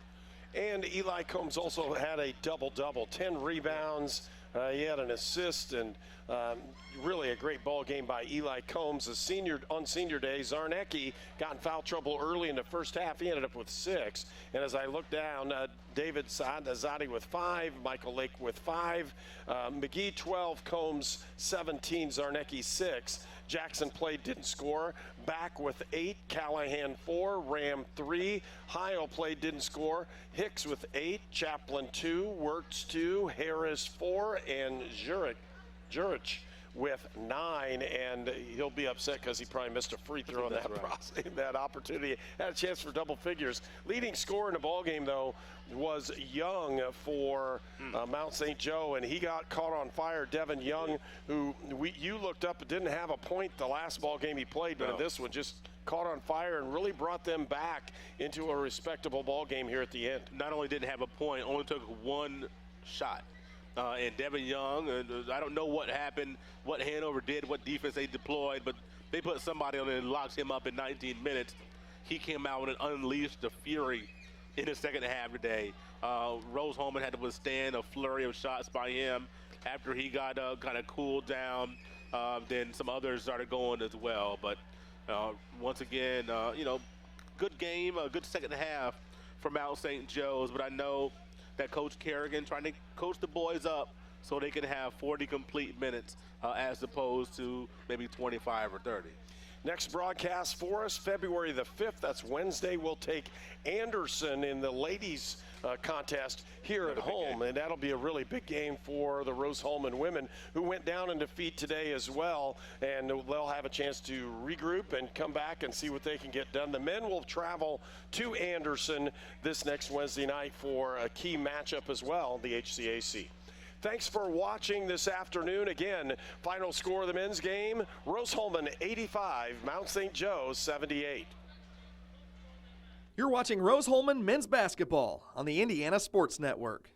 And Eli Combs also had a double-double, 10 rebounds. He had an assist, and really a great ball game by Eli Combs. On senior day, Zarnecki got in foul trouble early in the first half. He ended up with 6. And as I look down, David Zadi with 5, Michael Lake with 5, McGee 12, Combs 17, Zarnecki 6. Jackson played, didn't score. Back with 8, Callahan 4, Ram 3. Heil played, didn't score. Hicks with 8, Chaplin 2, Wirtz 2, Harris 4, and Jurich with 9, and he'll be upset because he probably missed a free throw on that opportunity. Had a chance for double figures. Leading scorer in the ball game, though, was Young for Mount St. Joe, and he got caught on fire. Devin Young, who you looked up, didn't have a point the last ball game he played, but in this one just caught on fire and really brought them back into a respectable ball game here at the end. Not only didn't have a point, only took 1 shot. And Devin Young, I don't know what happened, what Hanover did, what defense they deployed, but they put somebody on it and locked him up in 19 minutes. He came out and unleashed the fury in the second half today. Rose-Hulman had to withstand a flurry of shots by him. After he got kind of cooled down, then some others started going as well. But once again, good game, a good second half for Mount St. Joe's. But I know that Coach Kerrigan trying to coach the boys up so they can have 40 complete minutes as opposed to maybe 25 or 30. Next broadcast for us, February the 5th. That's Wednesday. We'll take Anderson in the ladies contest here at home, and that'll be a really big game for the Rose-Hulman women, who went down in defeat today as well, and they'll have a chance to regroup and come back and see what they can get done. The men will travel to Anderson this next Wednesday night for a key matchup as well, the HCAC. Thanks for watching this afternoon. Again, final score of the men's game, Rose-Hulman 85, Mount St. Joe 78. You're watching Rose-Hulman men's basketball on the Indiana Sports Network.